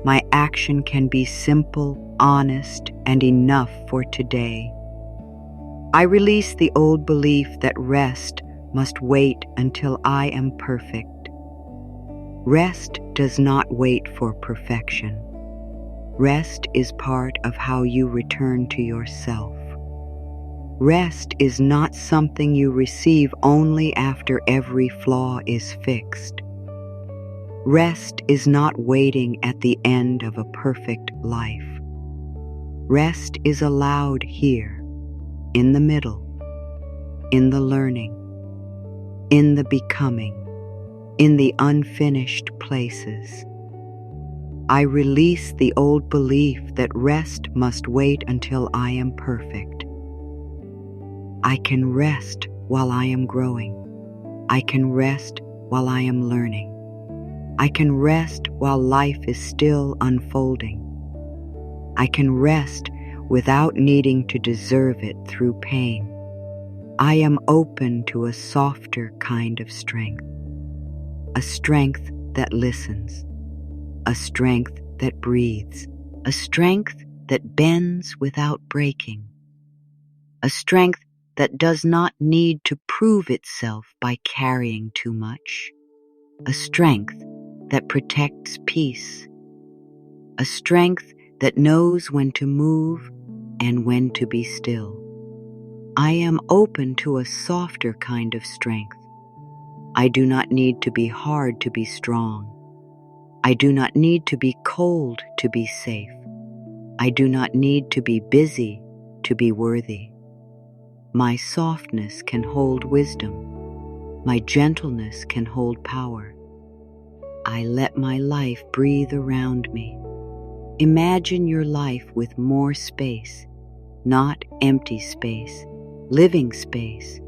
My action can be simple, honest, and enough for today. I release the old belief that rest must wait until I am perfect. Rest does not wait for perfection. Rest is part of how you return to yourself. Rest is not something you receive only after every flaw is fixed. Rest is not waiting at the end of a perfect life. Rest is allowed here, in the middle, in the learning, in the becoming, in the unfinished places. I release the old belief that rest must wait until I am perfect. I can rest while I am growing. I can rest while I am learning. I can rest while life is still unfolding. I can rest without needing to deserve it through pain. I am open to a softer kind of strength, a strength that listens, a strength that breathes, a strength that bends without breaking, a strength that does not need to prove itself by carrying too much, a strength that protects peace, a strength that knows when to move and when to be still. I am open to a softer kind of strength. I do not need to be hard to be strong. I do not need to be cold to be safe. I do not need to be busy to be worthy. My softness can hold wisdom. My gentleness can hold power. I let my life breathe around me. Imagine your life with more space, not empty space, living space.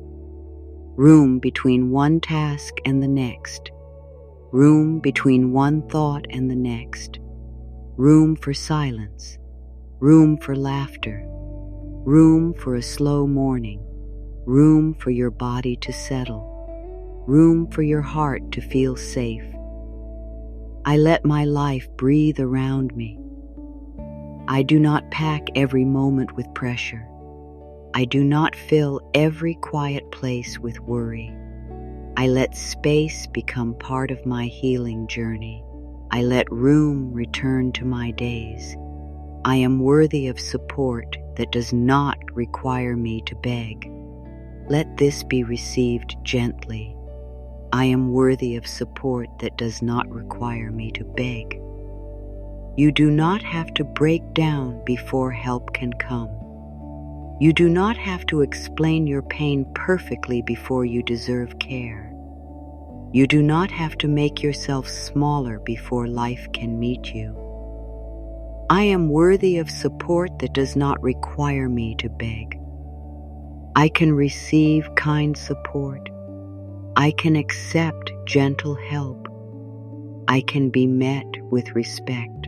Room between one task and the next. Room between one thought and the next. Room for silence. Room for laughter. Room for a slow morning. Room for your body to settle. Room for your heart to feel safe. I let my life breathe around me. I do not pack every moment with pressure. I do not fill every quiet place with worry. I let space become part of my healing journey. I let room return to my days. I am worthy of support that does not require me to beg. Let this be received gently. I am worthy of support that does not require me to beg. You do not have to break down before help can come. You do not have to explain your pain perfectly before you deserve care. You do not have to make yourself smaller before life can meet you. I am worthy of support that does not require me to beg. I can receive kind support. I can accept gentle help. I can be met with respect.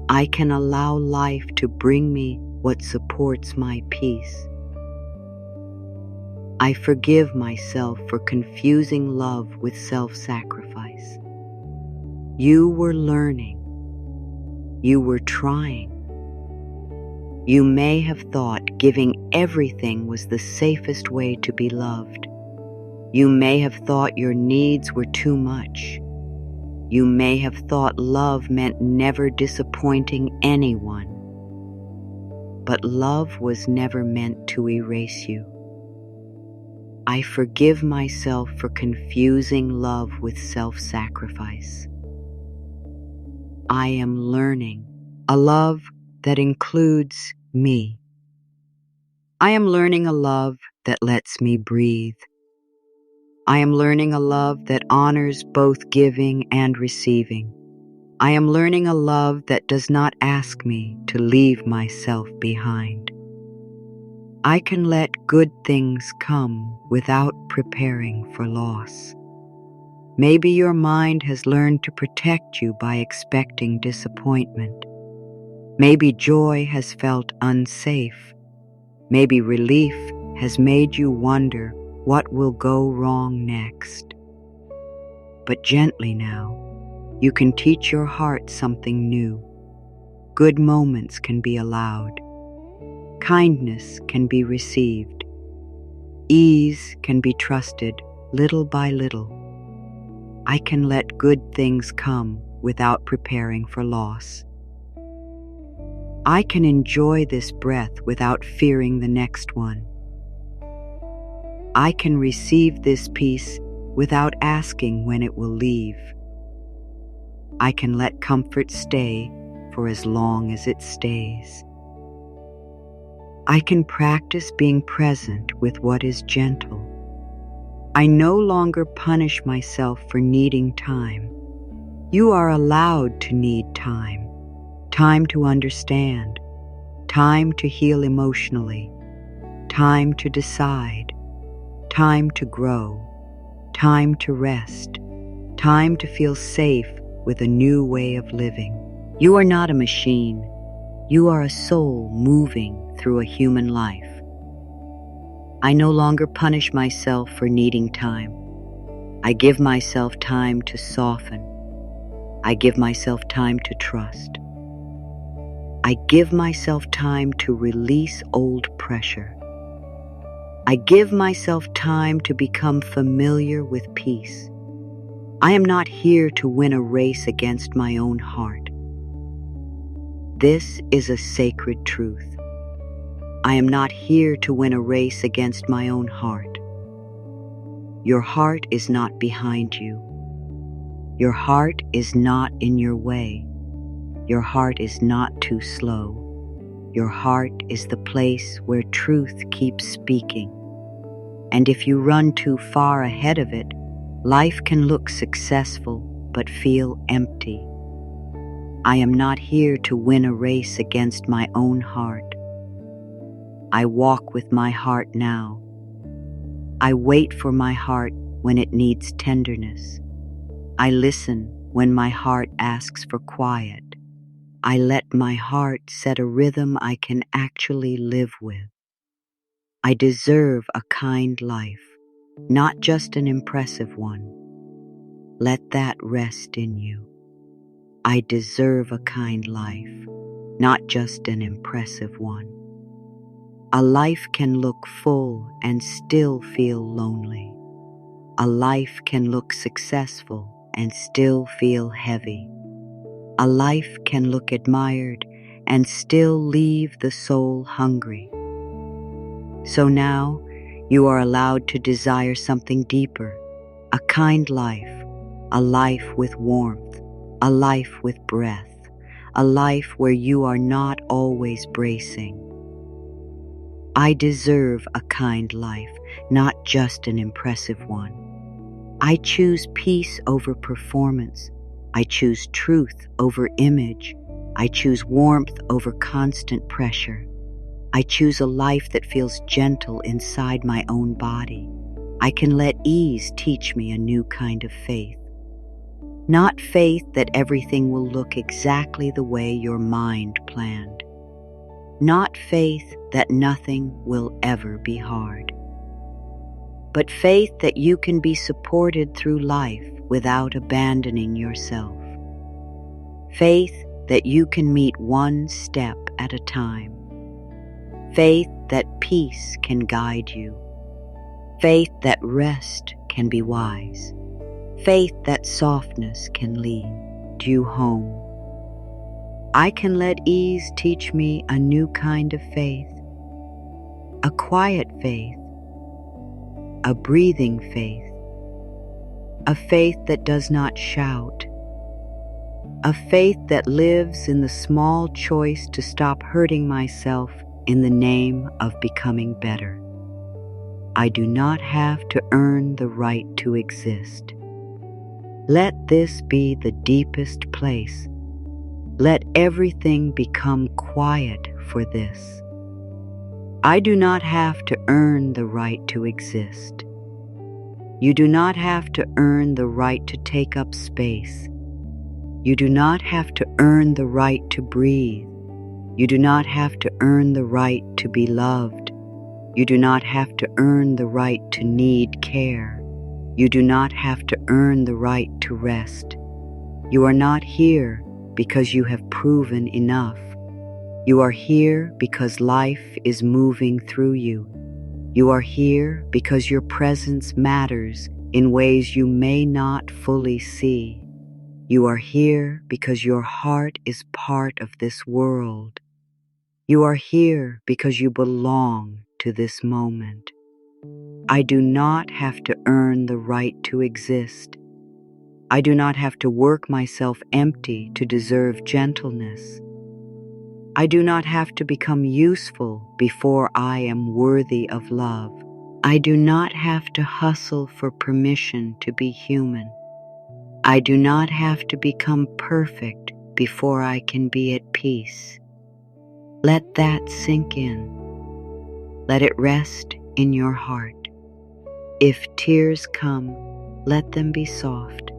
I can allow life to bring me what supports my peace. I forgive myself for confusing love with self-sacrifice. You were learning. You were trying. You may have thought giving everything was the safest way to be loved. You may have thought your needs were too much. You may have thought love meant never disappointing anyone. But love was never meant to erase you. I forgive myself for confusing love with self-sacrifice. I am learning a love that includes me. I am learning a love that lets me breathe. I am learning a love that honors both giving and receiving. I am learning a love that does not ask me to leave myself behind. I can let good things come without preparing for loss. Maybe your mind has learned to protect you by expecting disappointment. Maybe joy has felt unsafe. Maybe relief has made you wonder what will go wrong next. But gently now, you can teach your heart something new. Good moments can be allowed. Kindness can be received. Ease can be trusted little by little. I can let good things come without preparing for loss. I can enjoy this breath without fearing the next one. I can receive this peace without asking when it will leave. I can let comfort stay for as long as it stays. I can practice being present with what is gentle. I no longer punish myself for needing time. You are allowed to need time. Time to understand. Time to heal emotionally. Time to decide. Time to grow. Time to rest. Time to feel safe with a new way of living. You are not a machine. You are a soul moving through a human life. I no longer punish myself for needing time. I give myself time to soften. I give myself time to trust. I give myself time to release old pressure. I give myself time to become familiar with peace. I am not here to win a race against my own heart. This is a sacred truth. I am not here to win a race against my own heart. Your heart is not behind you. Your heart is not in your way. Your heart is not too slow. Your heart is the place where truth keeps speaking. And if you run too far ahead of it, life can look successful, but feel empty. I am not here to win a race against my own heart. I walk with my heart now. I wait for my heart when it needs tenderness. I listen when my heart asks for quiet. I let my heart set a rhythm I can actually live with. I deserve a kind life, not just an impressive one. Let that rest in you. I deserve a kind life, not just an impressive one. A life can look full and still feel lonely. A life can look successful and still feel heavy. A life can look admired and still leave the soul hungry. So now you are allowed to desire something deeper, a kind life, a life with warmth, a life with breath, a life where you are not always bracing. I deserve a kind life, not just an impressive one. I choose peace over performance. I choose truth over image. I choose warmth over constant pressure. I choose a life that feels gentle inside my own body. I can let ease teach me a new kind of faith. Not faith that everything will look exactly the way your mind planned. Not faith that nothing will ever be hard. But faith that you can be supported through life without abandoning yourself. Faith that you can meet one step at a time. Faith that peace can guide you. Faith that rest can be wise. Faith that softness can lead you home. I can let ease teach me a new kind of faith. A quiet faith. A breathing faith. A faith that does not shout. A faith that lives in the small choice to stop hurting myself in the name of becoming better. I do not have to earn the right to exist. Let this be the deepest place. Let everything become quiet for this. I do not have to earn the right to exist. You do not have to earn the right to take up space. You do not have to earn the right to breathe. You do not have to earn the right to be loved. You do not have to earn the right to need care. You do not have to earn the right to rest. You are not here because you have proven enough. You are here because life is moving through you. You are here because your presence matters in ways you may not fully see. You are here because your heart is part of this world. You are here because you belong to this moment. I do not have to earn the right to exist. I do not have to work myself empty to deserve gentleness. I do not have to become useful before I am worthy of love. I do not have to hustle for permission to be human. I do not have to become perfect before I can be at peace. Let that sink in. Let it rest in your heart. If tears come, let them be soft.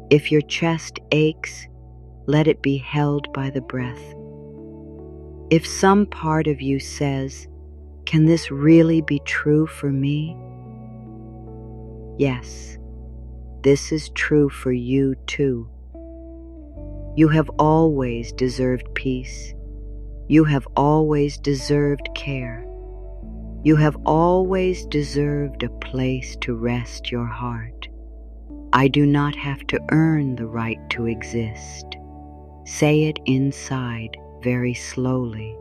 If your chest aches, let it be held by the breath. If some part of you says, "Can this really be true for me?" Yes, this is true for you too. You have always deserved peace. You have always deserved care. You have always deserved a place to rest your heart. I do not have to earn the right to exist. Say it inside very slowly.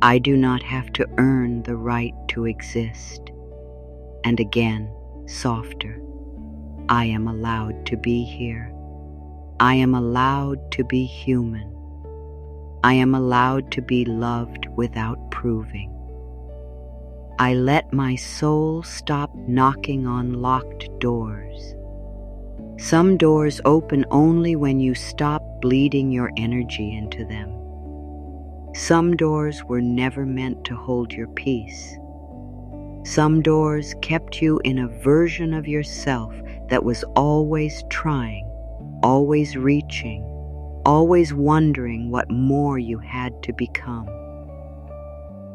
I do not have to earn the right to exist. And again, softer. I am allowed to be here. I am allowed to be human. I am allowed to be loved without proving. I let my soul stop knocking on locked doors. Some doors open only when you stop bleeding your energy into them. Some doors were never meant to hold your peace. Some doors kept you in a version of yourself that was always trying, always reaching, always wondering what more you had to become.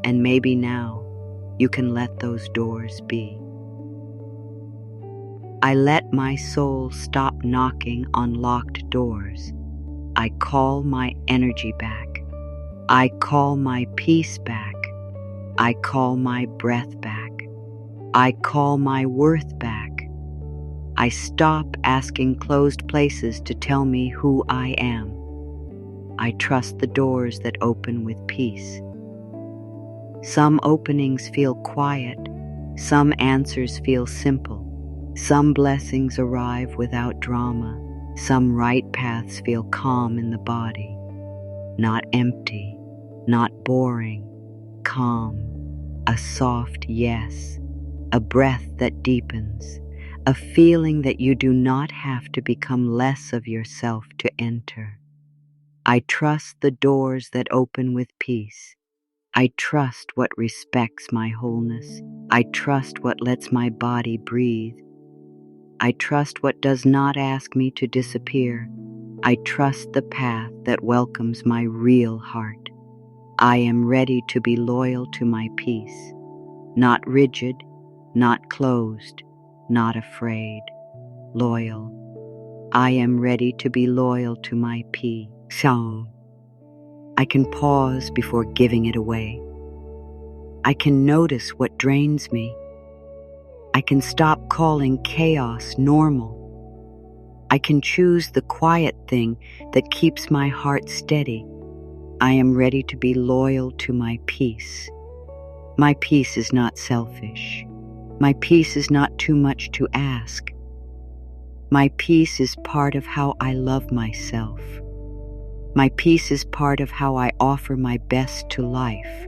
And maybe now you can let those doors be. I let my soul stop knocking on locked doors. I call my energy back. I call my peace back. I call my breath back. I call my worth back. I stop asking closed places to tell me who I am. I trust the doors that open with peace. Some openings feel quiet. Some answers feel simple. Some blessings arrive without drama. Some right paths feel calm in the body. Not empty, not boring, calm. A soft yes, a breath that deepens, a feeling that you do not have to become less of yourself to enter. I trust the doors that open with peace. I trust what respects my wholeness. I trust what lets my body breathe. I trust what does not ask me to disappear. I trust the path that welcomes my real heart. I am ready to be loyal to my peace, not rigid, not closed, not afraid, loyal. I am ready to be loyal to my peace. I can pause before giving it away. I can notice what drains me. I can stop calling chaos normal. I can choose the quiet thing that keeps my heart steady. I am ready to be loyal to my peace. My peace is not selfish. My peace is not too much to ask. My peace is part of how I love myself. My peace is part of how I offer my best to life.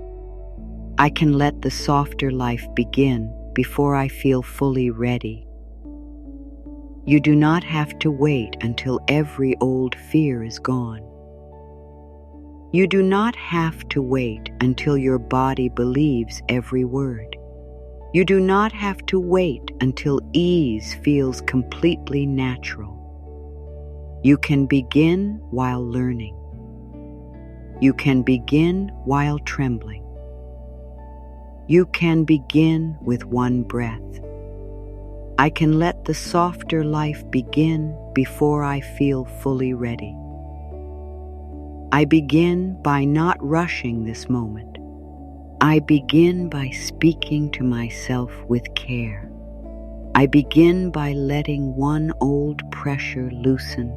I can let the softer life begin before I feel fully ready. You do not have to wait until every old fear is gone. You do not have to wait until your body believes every word. You do not have to wait until ease feels completely natural. You can begin while learning. You can begin while trembling. You can begin with one breath. I can let the softer life begin before I feel fully ready. I begin by not rushing this moment. I begin by speaking to myself with care. I begin by letting one old pressure loosen.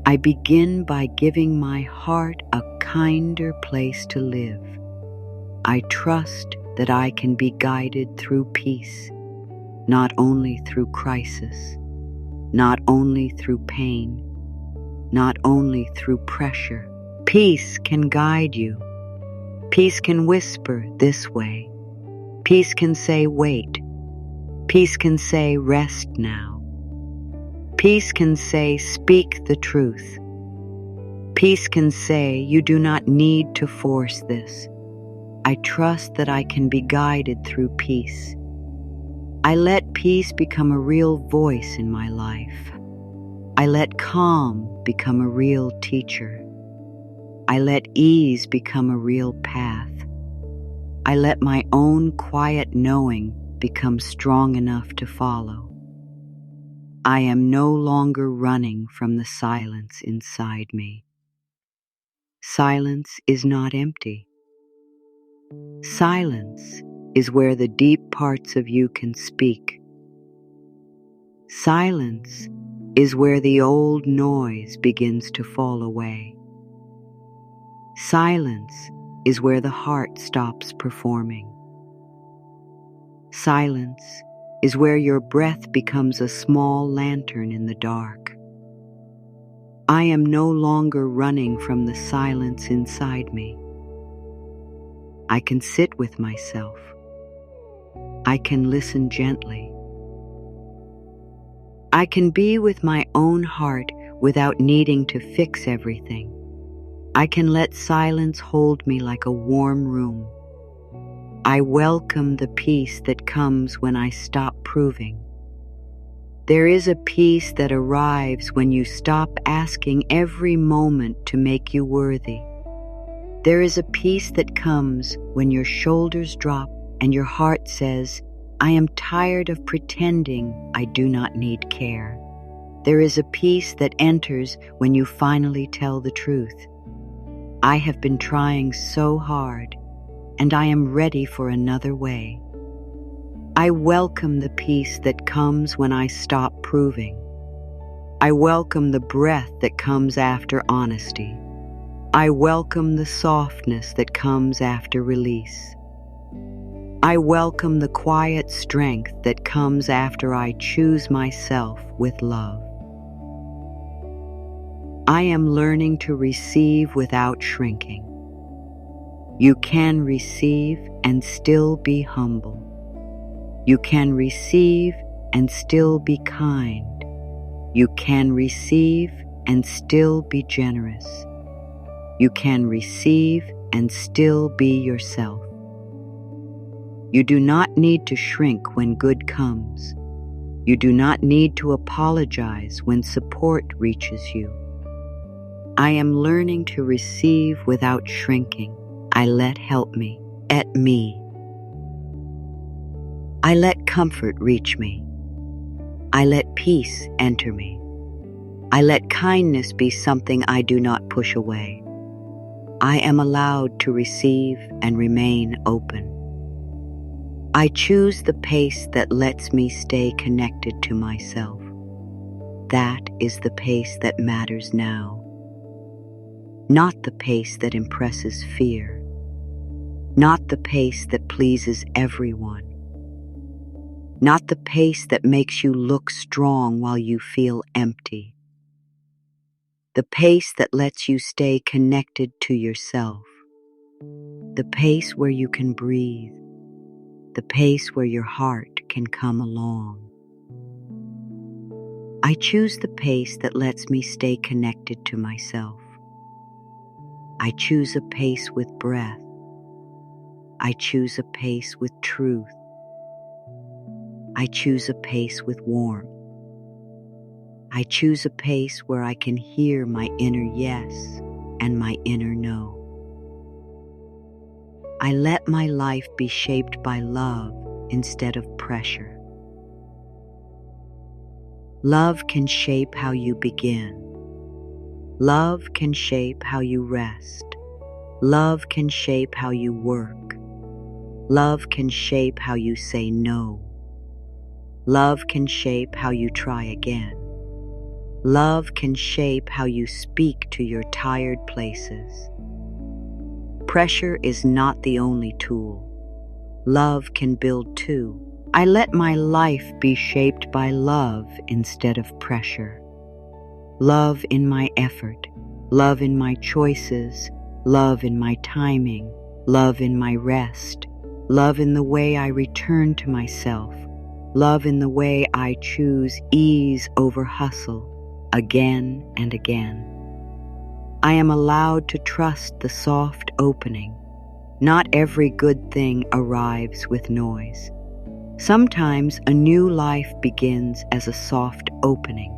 I begin by giving my heart a kinder place to live. I trust that I can be guided through peace, not only through crisis, not only through pain, not only through pressure. Peace can guide you. Peace can whisper this way. Peace can say wait. Peace can say rest now. Peace can say speak the truth. Peace can say you do not need to force this. I trust that I can be guided through peace. I let peace become a real voice in my life. I let calm become a real teacher. I let ease become a real path. I let my own quiet knowing become strong enough to follow. I am no longer running from the silence inside me. Silence is not empty. Silence is where the deep parts of you can speak. Silence is where the old noise begins to fall away. Silence is where the heart stops performing. Silence is where your breath becomes a small lantern in the dark. I am no longer running from the silence inside me. I can sit with myself. I can listen gently. I can be with my own heart without needing to fix everything. I can let silence hold me like a warm room. I welcome the peace that comes when I stop proving. There is a peace that arrives when you stop asking every moment to make you worthy. There is a peace that comes when your shoulders drop and your heart says, I am tired of pretending I do not need care. There is a peace that enters when you finally tell the truth. I have been trying so hard, and I am ready for another way. I welcome the peace that comes when I stop proving. I welcome the breath that comes after honesty. I welcome the softness that comes after release. I welcome the quiet strength that comes after I choose myself with love. I am learning to receive without shrinking. You can receive and still be humble. You can receive and still be kind. You can receive and still be generous. You can receive and still be yourself. You do not need to shrink when good comes. You do not need to apologize when support reaches you. I am learning to receive without shrinking. I let help me, at me. I let comfort reach me. I let peace enter me. I let kindness be something I do not push away. I am allowed to receive and remain open. I choose the pace that lets me stay connected to myself. That is the pace that matters now. Not the pace that impresses fear. Not the pace that pleases everyone. Not the pace that makes you look strong while you feel empty. The pace that lets you stay connected to yourself. The pace where you can breathe. The pace where your heart can come along. I choose the pace that lets me stay connected to myself. I choose a pace with breath. I choose a pace with truth. I choose a pace with warmth. I choose a pace where I can hear my inner yes and my inner no. I let my life be shaped by love instead of pressure. Love can shape how you begin. Love can shape how you rest. Love can shape how you work. Love can shape how you say no. Love can shape how you try again. Love can shape how you speak to your tired places. Pressure is not the only tool. Love can build too. I let my life be shaped by love instead of pressure. Love in my effort, love in my choices, love in my timing, love in my rest, love in the way I return to myself, love in the way I choose ease over hustle, again and again. I am allowed to trust the soft opening. Not every good thing arrives with noise. Sometimes a new life begins as a soft opening.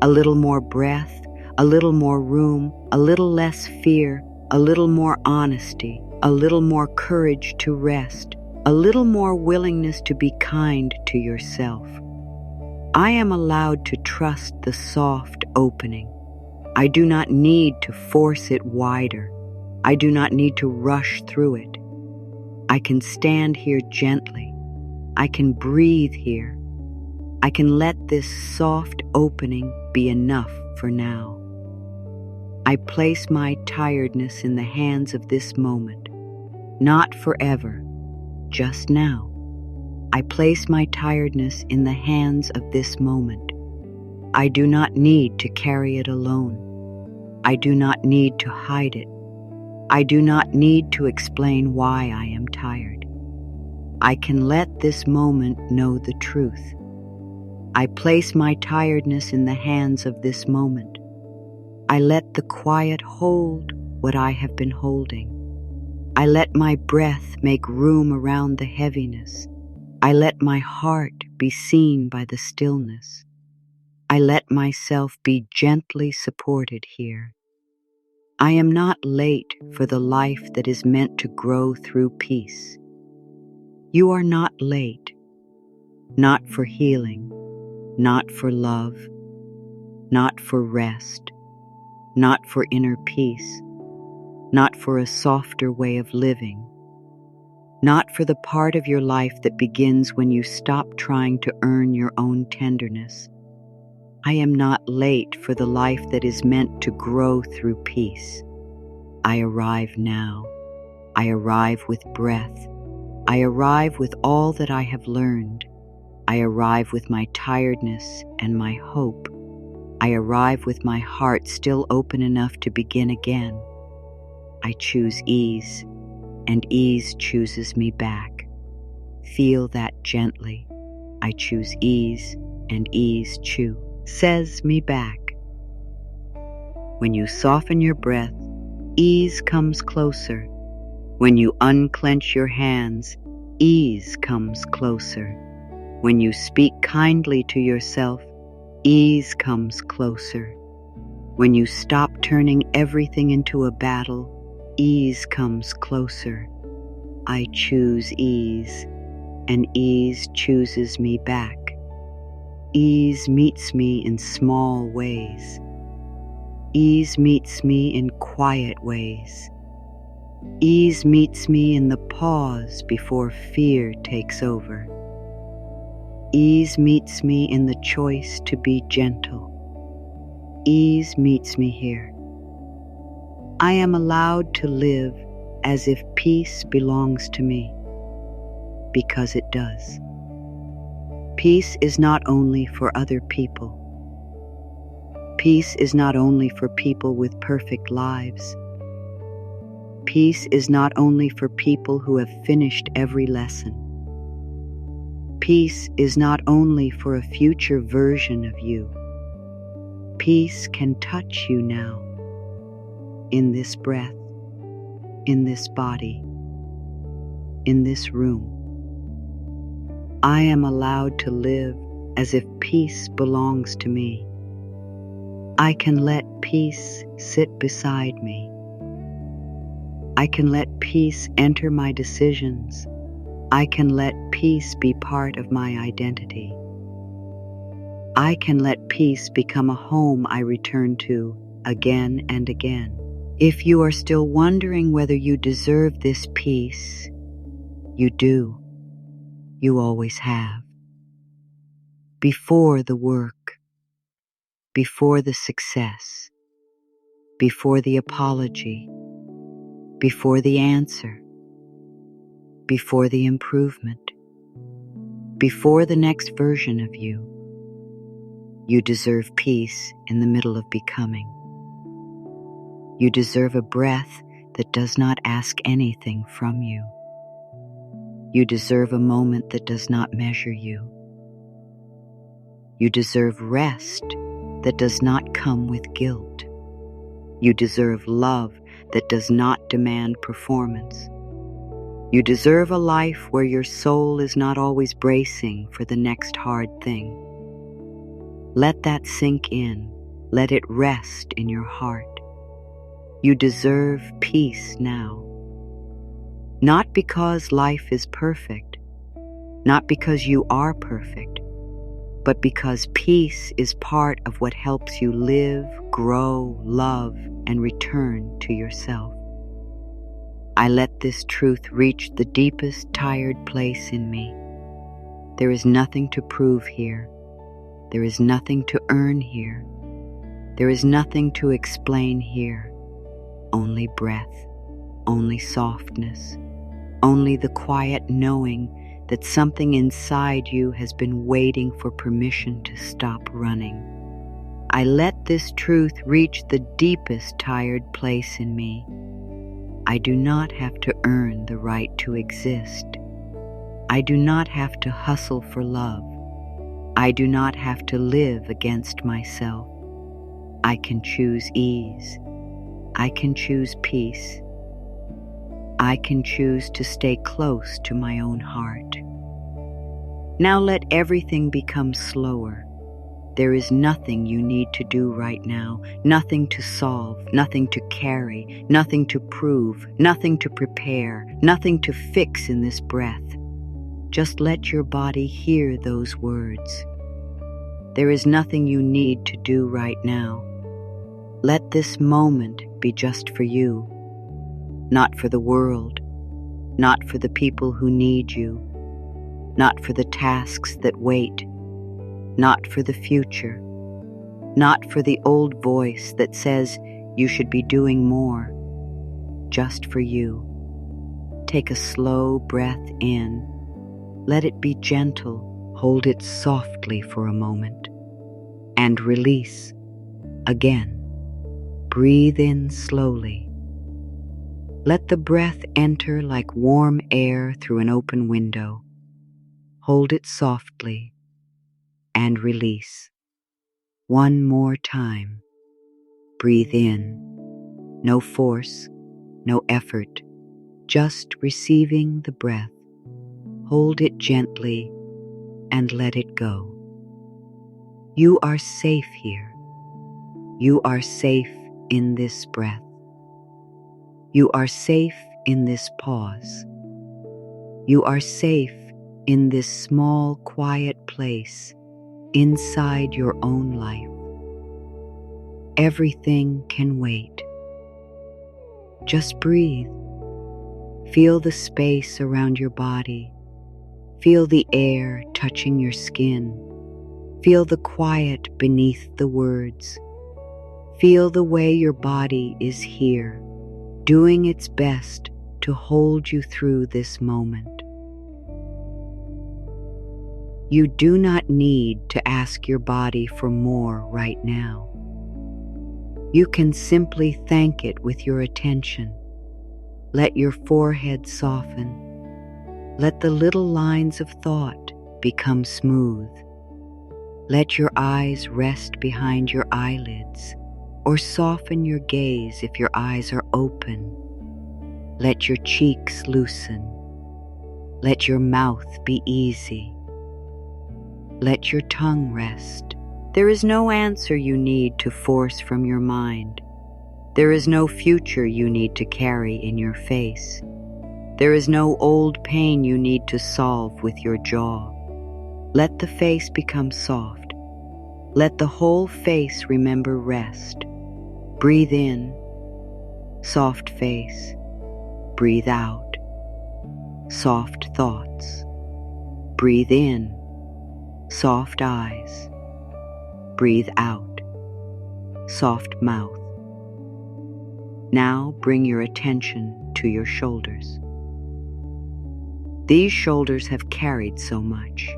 A little more breath, a little more room, a little less fear, a little more honesty, a little more courage to rest, a little more willingness to be kind to yourself. I am allowed to trust the soft opening. I do not need to force it wider. I do not need to rush through it. I can stand here gently. I can breathe here. I can let this soft opening be enough for now. I place my tiredness in the hands of this moment, not forever, just now. I place my tiredness in the hands of this moment. I do not need to carry it alone. I do not need to hide it. I do not need to explain why I am tired. I can let this moment know the truth. I place my tiredness in the hands of this moment. I let the quiet hold what I have been holding. I let my breath make room around the heaviness. I let my heart be seen by the stillness. I let myself be gently supported here. I am not late for the life that is meant to grow through peace. You are not late, not for healing, not for love, not for rest, not for inner peace, not for a softer way of living, not for the part of your life that begins when you stop trying to earn your own tenderness. I am not late for the life that is meant to grow through peace. I arrive now. I arrive with breath. I arrive with all that I have learned. I arrive with my tiredness and my hope. I arrive with my heart still open enough to begin again. I choose ease, and ease chooses me back. Feel that gently. I choose ease, and ease says me back. When you soften your breath, ease comes closer. When you unclench your hands, ease comes closer. When you speak kindly to yourself, ease comes closer. When you stop turning everything into a battle, ease comes closer. I choose ease, and ease chooses me back. Ease meets me in small ways. Ease meets me in quiet ways. Ease meets me in the pause before fear takes over. Ease meets me in the choice to be gentle. Ease meets me here. I am allowed to live as if peace belongs to me, because it does. Peace is not only for other people. Peace is not only for people with perfect lives. Peace is not only for people who have finished every lesson. Peace is not only for a future version of you. Peace can touch you now, in this breath, in this body, in this room. I am allowed to live as if peace belongs to me. I can let peace sit beside me. I can let peace enter my decisions. I can let peace be part of my identity. I can let peace become a home I return to again and again. If you are still wondering whether you deserve this peace, you do. You always have. Before the work, before the success, before the apology, before the answer, before the improvement, before the next version of you, you deserve peace in the middle of becoming. You deserve a breath that does not ask anything from you. You deserve a moment that does not measure you. You deserve rest that does not come with guilt. You deserve love that does not demand performance. You deserve a life where your soul is not always bracing for the next hard thing. Let that sink in. Let it rest in your heart. You deserve peace now. Not because life is perfect, not because you are perfect, but because peace is part of what helps you live, grow, love, and return to yourself. I let this truth reach the deepest tired place in me. There is nothing to prove here. There is nothing to earn here. There is nothing to explain here. Only breath, only softness, only the quiet knowing that something inside you has been waiting for permission to stop running. I let this truth reach the deepest tired place in me. I do not have to earn the right to exist. I do not have to hustle for love. I do not have to live against myself. I can choose ease. I can choose peace. I can choose to stay close to my own heart. Now let everything become slower. There is nothing you need to do right now, nothing to solve, nothing to carry, nothing to prove, nothing to prepare, nothing to fix in this breath. Just let your body hear those words. There is nothing you need to do right now. Let this moment be just for you, not for the world, not for the people who need you, not for the tasks that wait, not for the future, not for the old voice that says you should be doing more, just for you. Take a slow breath in. Let it be gentle. Hold it softly for a moment. And release. Again. Breathe in slowly. Let the breath enter like warm air through an open window. Hold it softly. And release. One more time. Breathe in. No force, no effort, just receiving the breath. Hold it gently and let it go. You are safe here. You are safe in this breath. You are safe in this pause. You are safe in this small, quiet place inside your own life. Everything can wait. Just breathe. Feel the space around your body. Feel the air touching your skin. Feel the quiet beneath the words. Feel the way your body is here, doing its best to hold you through this moment. You do not need to ask your body for more right now. You can simply thank it with your attention. Let your forehead soften. Let the little lines of thought become smooth. Let your eyes rest behind your eyelids, or soften your gaze if your eyes are open. Let your cheeks loosen. Let your mouth be easy. Let your tongue rest. There is no answer you need to force from your mind. There is no future you need to carry in your face. There is no old pain you need to solve with your jaw. Let the face become soft. Let the whole face remember rest. Breathe in, soft face. Breathe out, soft thoughts. Breathe in, soft eyes. Breathe out, soft mouth. Now bring your attention to your shoulders. These shoulders have carried so much.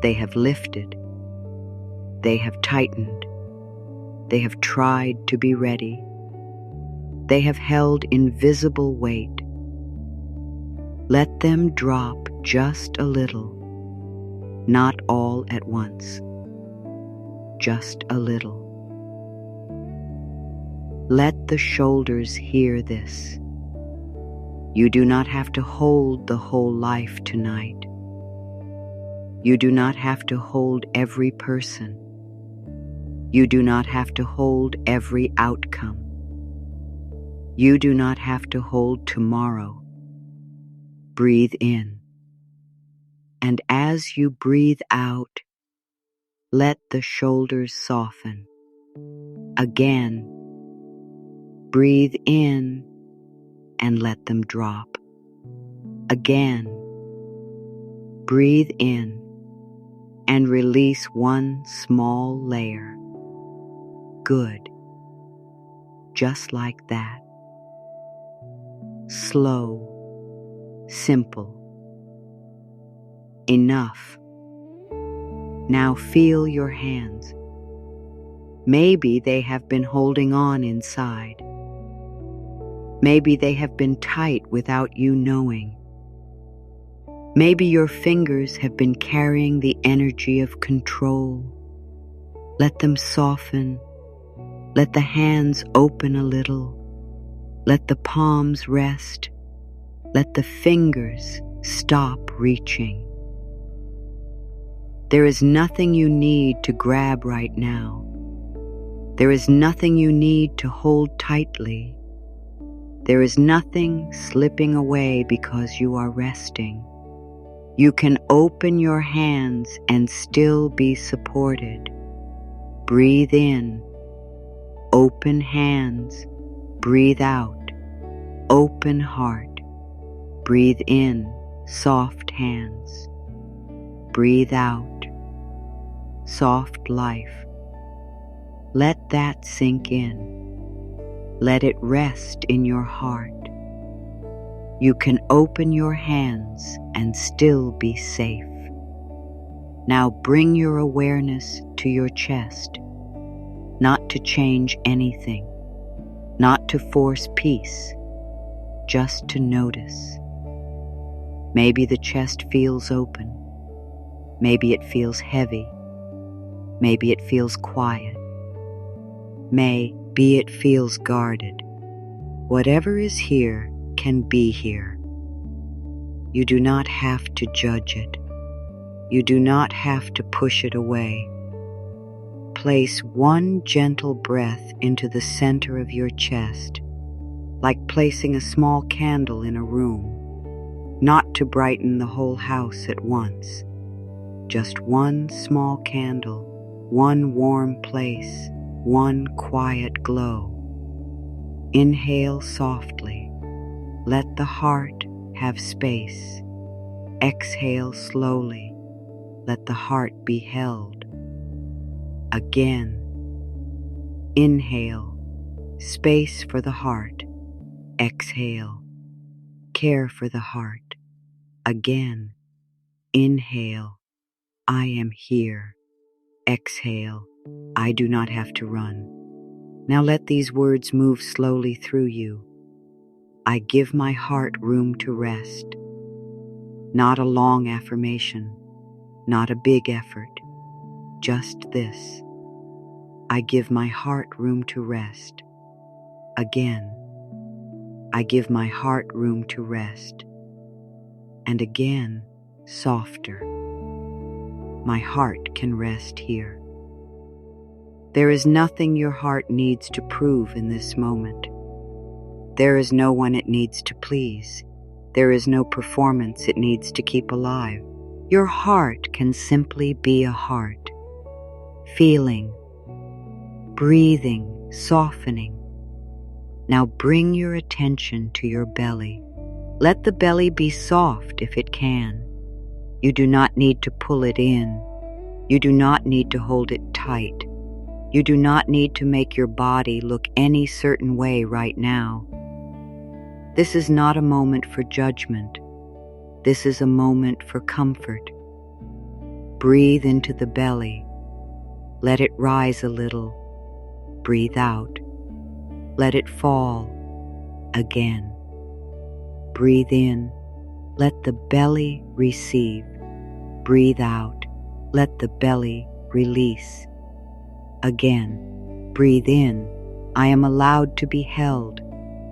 They have lifted. They have tightened. They have tried to be ready. They have held invisible weight. Let them drop just a little, not all at once, just a little. Let the shoulders hear this. You do not have to hold the whole life tonight. You do not have to hold every person. You do not have to hold every outcome. You do not have to hold tomorrow. Breathe in. And as you breathe out, let the shoulders soften. Again, breathe in and let them drop. Again, breathe in and release one small layer. Good. Just like that. Slow. Simple. Enough. Now feel your hands. Maybe they have been holding on inside. Maybe they have been tight without you knowing. Maybe your fingers have been carrying the energy of control. Let them soften. Let the hands open a little. Let the palms rest. Let the fingers stop reaching. There is nothing you need to grab right now. There is nothing you need to hold tightly. There is nothing slipping away because you are resting. You can open your hands and still be supported. Breathe in. Open hands. Breathe out. Open heart. Breathe in. Soft hands. Breathe out. Soft life. Let that sink in. Let it rest in your heart. You can open your hands and still be safe. Now bring your awareness to your chest, not to change anything, not to force peace, just to notice. Maybe the chest feels open. Maybe it feels heavy. Maybe it feels quiet. Maybe it feels guarded. Whatever is here can be here. You do not have to judge it. You do not have to push it away. Place one gentle breath into the center of your chest, like placing a small candle in a room, not to brighten the whole house at once. Just one small candle, one warm place, one quiet glow. Inhale softly. Let the heart have space. Exhale slowly. Let the heart be held. Again. Inhale. Space for the heart. Exhale. Care for the heart. Again. Inhale. I am here. Exhale. I do not have to run. Now let these words move slowly through you. I give my heart room to rest. Not a long affirmation, not a big effort, just this. I give my heart room to rest. Again. I give my heart room to rest. And again, softer. My heart can rest here. There is nothing your heart needs to prove in this moment. There is no one it needs to please. There is no performance it needs to keep alive. Your heart can simply be a heart, feeling, breathing, softening. Now bring your attention to your belly. Let the belly be soft if it can. You do not need to pull it in. You do not need to hold it tight. You do not need to make your body look any certain way right now. This is not a moment for judgment. This is a moment for comfort. Breathe into the belly. Let it rise a little. Breathe out. Let it fall. Again. Breathe in. Let the belly receive. Breathe out. Let the belly release. Again. Breathe in. I am allowed to be held.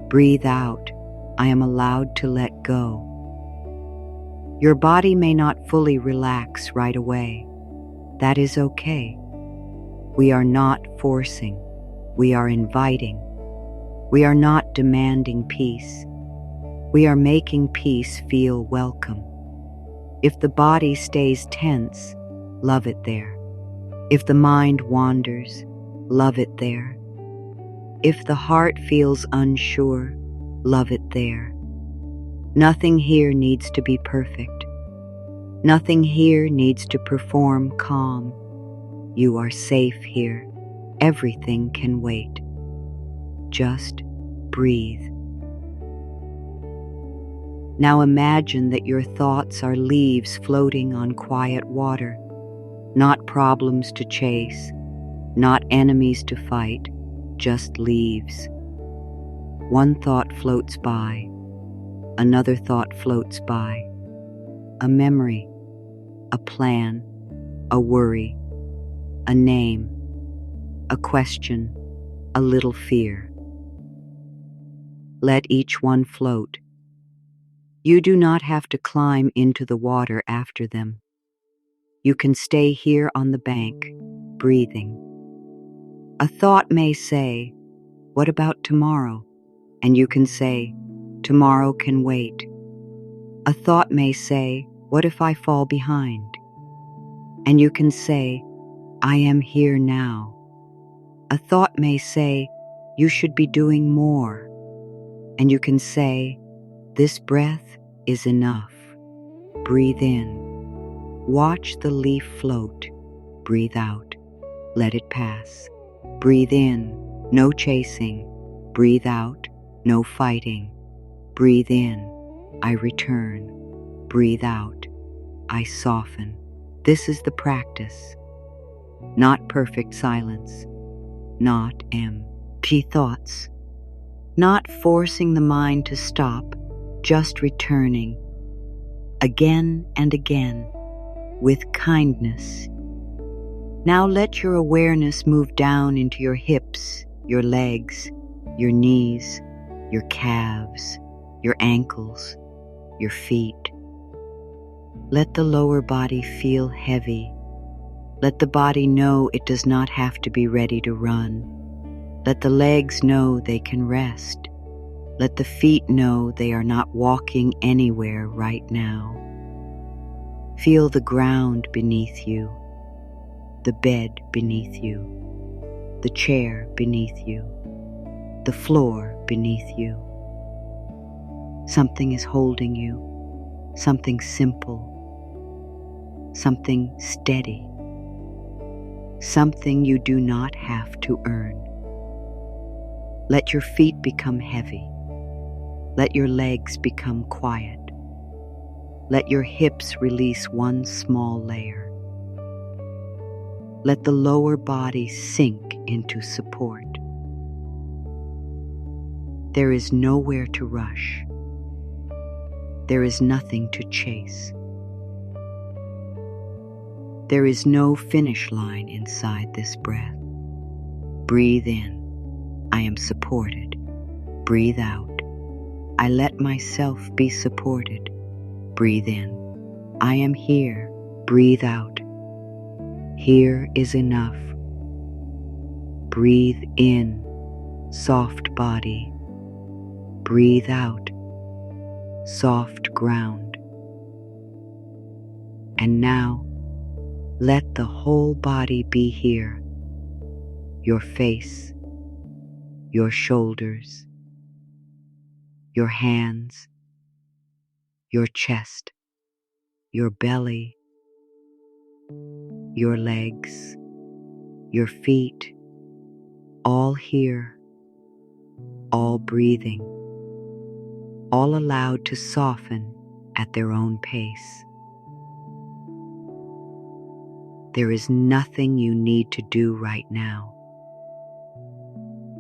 Breathe out. I am allowed to let go. Your body may not fully relax right away. That is okay. We are not forcing. We are inviting. We are not demanding peace. We are making peace feel welcome. If the body stays tense, love it there. If the mind wanders, love it there. If the heart feels unsure, love it there. Nothing here needs to be perfect. Nothing here needs to perform calm. You are safe here. Everything can wait. Just breathe. Now imagine that your thoughts are leaves floating on quiet water, not problems to chase, not enemies to fight, just leaves. One thought floats by, another thought floats by. a memory, a plan, a worry, a name, a question, a little fear. Let each one float. You do not have to climb into the water after them. You can stay here on the bank, breathing. A thought may say, "What about tomorrow?" And you can say, "Tomorrow can wait." A thought may say, "What if I fall behind?" And you can say, "I am here now." A thought may say, "You should be doing more." And you can say, "This breath is enough." Breathe in. Watch the leaf float. Breathe out. Let it pass. Breathe in. No chasing. Breathe out. No fighting. Breathe in. I return. Breathe out. I soften. This is the practice. Not perfect silence. Not empty thoughts. Not forcing the mind to stop, just returning. Again and again, with kindness. Now let your awareness move down into your hips, your legs, your knees, your calves, your ankles, your feet. Let the lower body feel heavy. Let the body know it does not have to be ready to run. Let the legs know they can rest. Let the feet know they are not walking anywhere right now. Feel the ground beneath you, the bed beneath you, the chair beneath you, the floor beneath you. Something is holding you, something simple, something steady, something you do not have to earn. Let your feet become heavy. Let your legs become quiet. Let your hips release one small layer. Let the lower body sink into support. There is nowhere to rush. There is nothing to chase. There is no finish line inside this breath. Breathe in. I am supported. Breathe out. I let myself be supported. Breathe in. I am here. Breathe out. Here is enough. Breathe in. Soft body. Breathe out. Soft ground. And now, let the whole body be here. Your face, your shoulders, your hands, your chest, your belly, your legs, your feet, all here, all breathing, all allowed to soften at their own pace. There is nothing you need to do right now.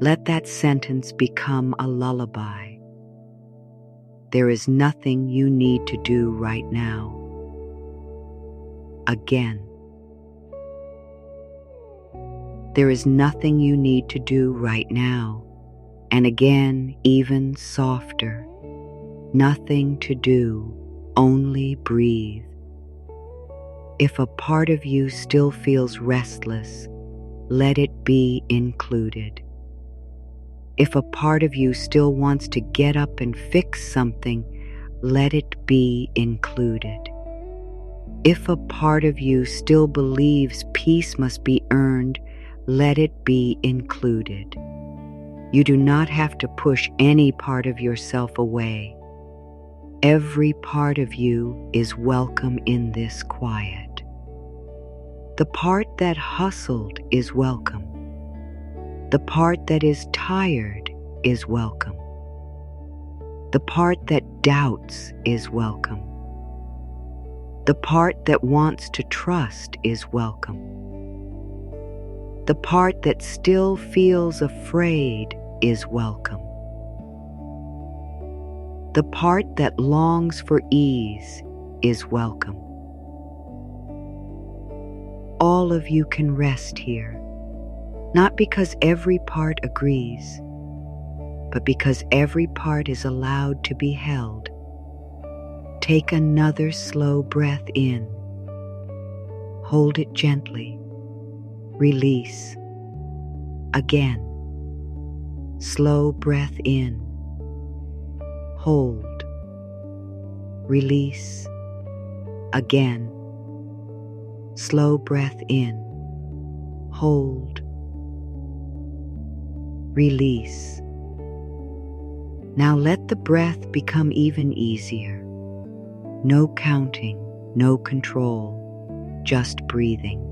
Let that sentence become a lullaby. There is nothing you need to do right now. Again. There is nothing you need to do right now. And again, even softer. Nothing to do, only breathe. If a part of you still feels restless, let it be included. If a part of you still wants to get up and fix something, let it be included. If a part of you still believes peace must be earned, let it be included. You do not have to push any part of yourself away. Every part of you is welcome in this quiet. The part that hustled is welcome. The part that is tired is welcome. The part that doubts is welcome. The part that wants to trust is welcome. The part that still feels afraid is welcome. The part that longs for ease is welcome. All of you can rest here, not because every part agrees, but because every part is allowed to be held. Take another slow breath in. Hold it gently. Release. Again. Slow breath in. Hold. Release. Again. Slow breath in. Hold. Release. Now let the breath become even easier. No counting, no control, just breathing.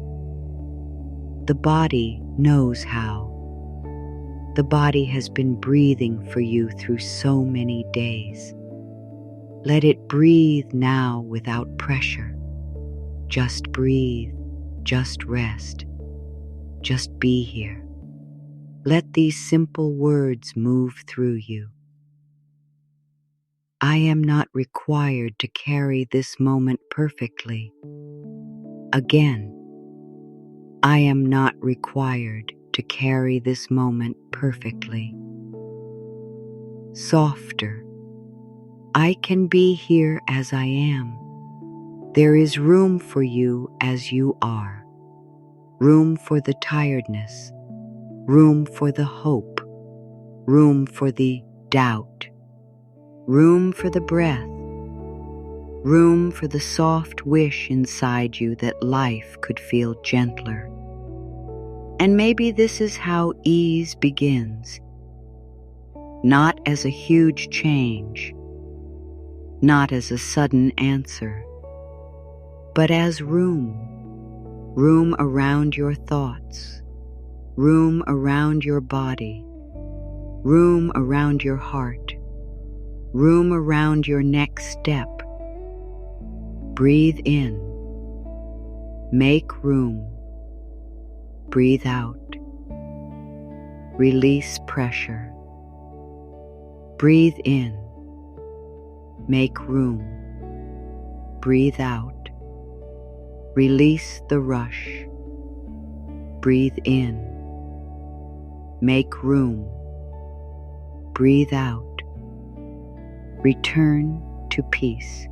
The body knows how. The body has been breathing for you through so many days. Let it breathe now without pressure. Just breathe, just rest, just be here. Let these simple words move through you. I am not required to carry this moment perfectly. Again, I am not required to carry this moment perfectly. Softer. I can be here as I am. There is room for you as you are. Room for the tiredness. Room for the hope. Room for the doubt. Room for the breath. Room for the soft wish inside you that life could feel gentler. And maybe this is how ease begins. Not as a huge change, not as a sudden answer, but as room. Room around your thoughts, room around your body, room around your heart, room around your next step. Breathe in. Make room. Breathe out. Release pressure. Breathe in. Make room. Breathe out. Release the rush. Breathe in. Make room. Breathe out. Return to peace.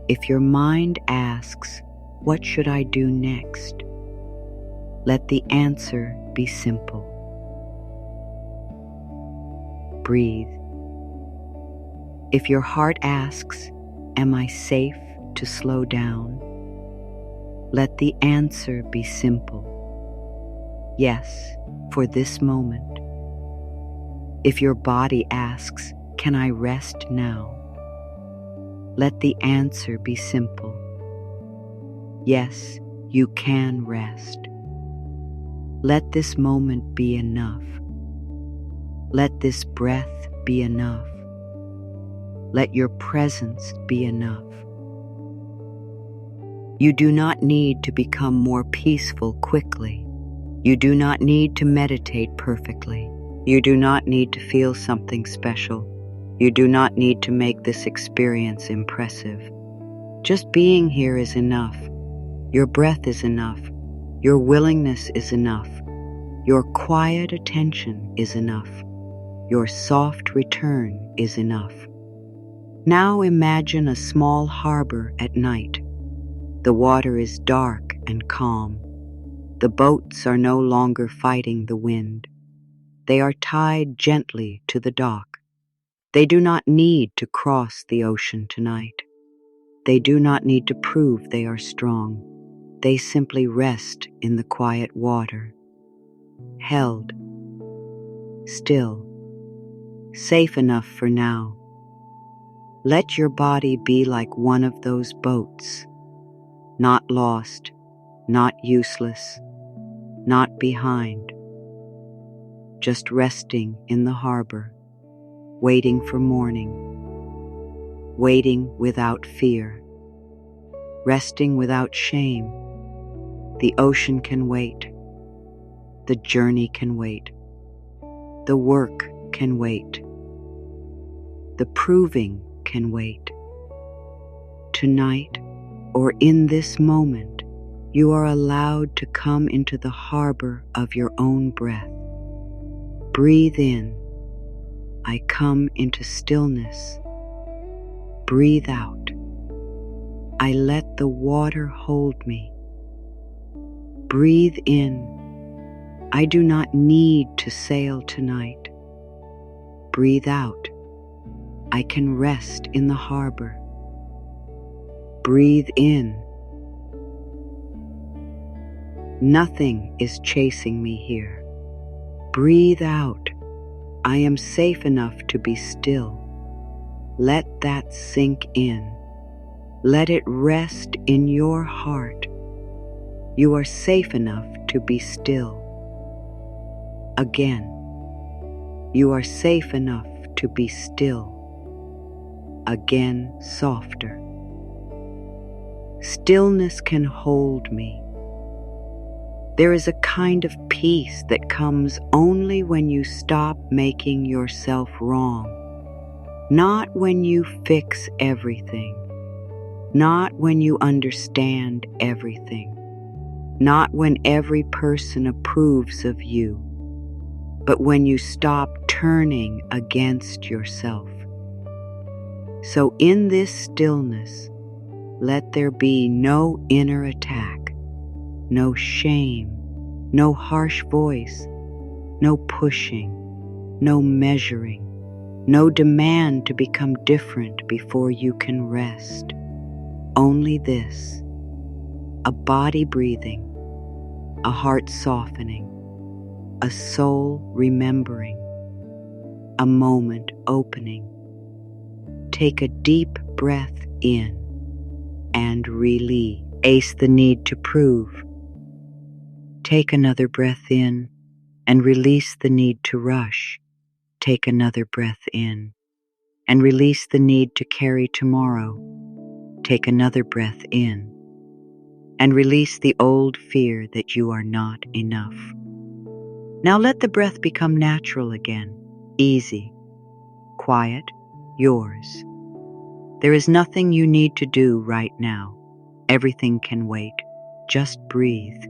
If your mind asks, "What should I do next?" let the answer be simple. Breathe. If your heart asks, "Am I safe to slow down?" let the answer be simple. Yes, for this moment. If your body asks, "Can I rest now?" let the answer be simple. Yes, you can rest. Let this moment be enough. Let this breath be enough. Let your presence be enough. You do not need to become more peaceful quickly. You do not need to meditate perfectly. You do not need to feel something special. You do not need to make this experience impressive. Just being here is enough. Your breath is enough. Your willingness is enough. Your quiet attention is enough. Your soft return is enough. Now imagine a small harbor at night. The water is dark and calm. The boats are no longer fighting the wind. They are tied gently to the dock. They do not need to cross the ocean tonight. They do not need to prove they are strong. They simply rest in the quiet water, held, still, safe enough for now. Let your body be like one of those boats, not lost, not useless, not behind, just resting in the harbor, waiting for morning, waiting without fear, resting without shame. The ocean can wait. The journey can wait. The work can wait. The proving can wait. Tonight, or in this moment, you are allowed to come into the harbor of your own breath. Breathe in. I come into stillness. Breathe out. I let the water hold me. Breathe in. I do not need to sail tonight. Breathe out. I can rest in the harbor. Breathe in. Nothing is chasing me here. Breathe out. I am safe enough to be still. Let that sink in. Let it rest in your heart. You are safe enough to be still. Again. You are safe enough to be still. Again, softer. Stillness can hold me. There is a kind of peace that comes only when you stop making yourself wrong. Not when you fix everything. Not when you understand everything. Not when every person approves of you. But when you stop turning against yourself. So in this stillness, let there be no inner attack, no shame, no harsh voice, no pushing, no measuring, no demand to become different before you can rest. Only this, a body breathing, a heart softening, a soul remembering, a moment opening. Take a deep breath in and release the need to prove. Take another breath in and release the need to rush. Take another breath in and release the need to carry tomorrow. Take another breath in and release the old fear that you are not enough. Now let the breath become natural again, easy, quiet, yours. There is nothing you need to do right now. Everything can wait. Just breathe.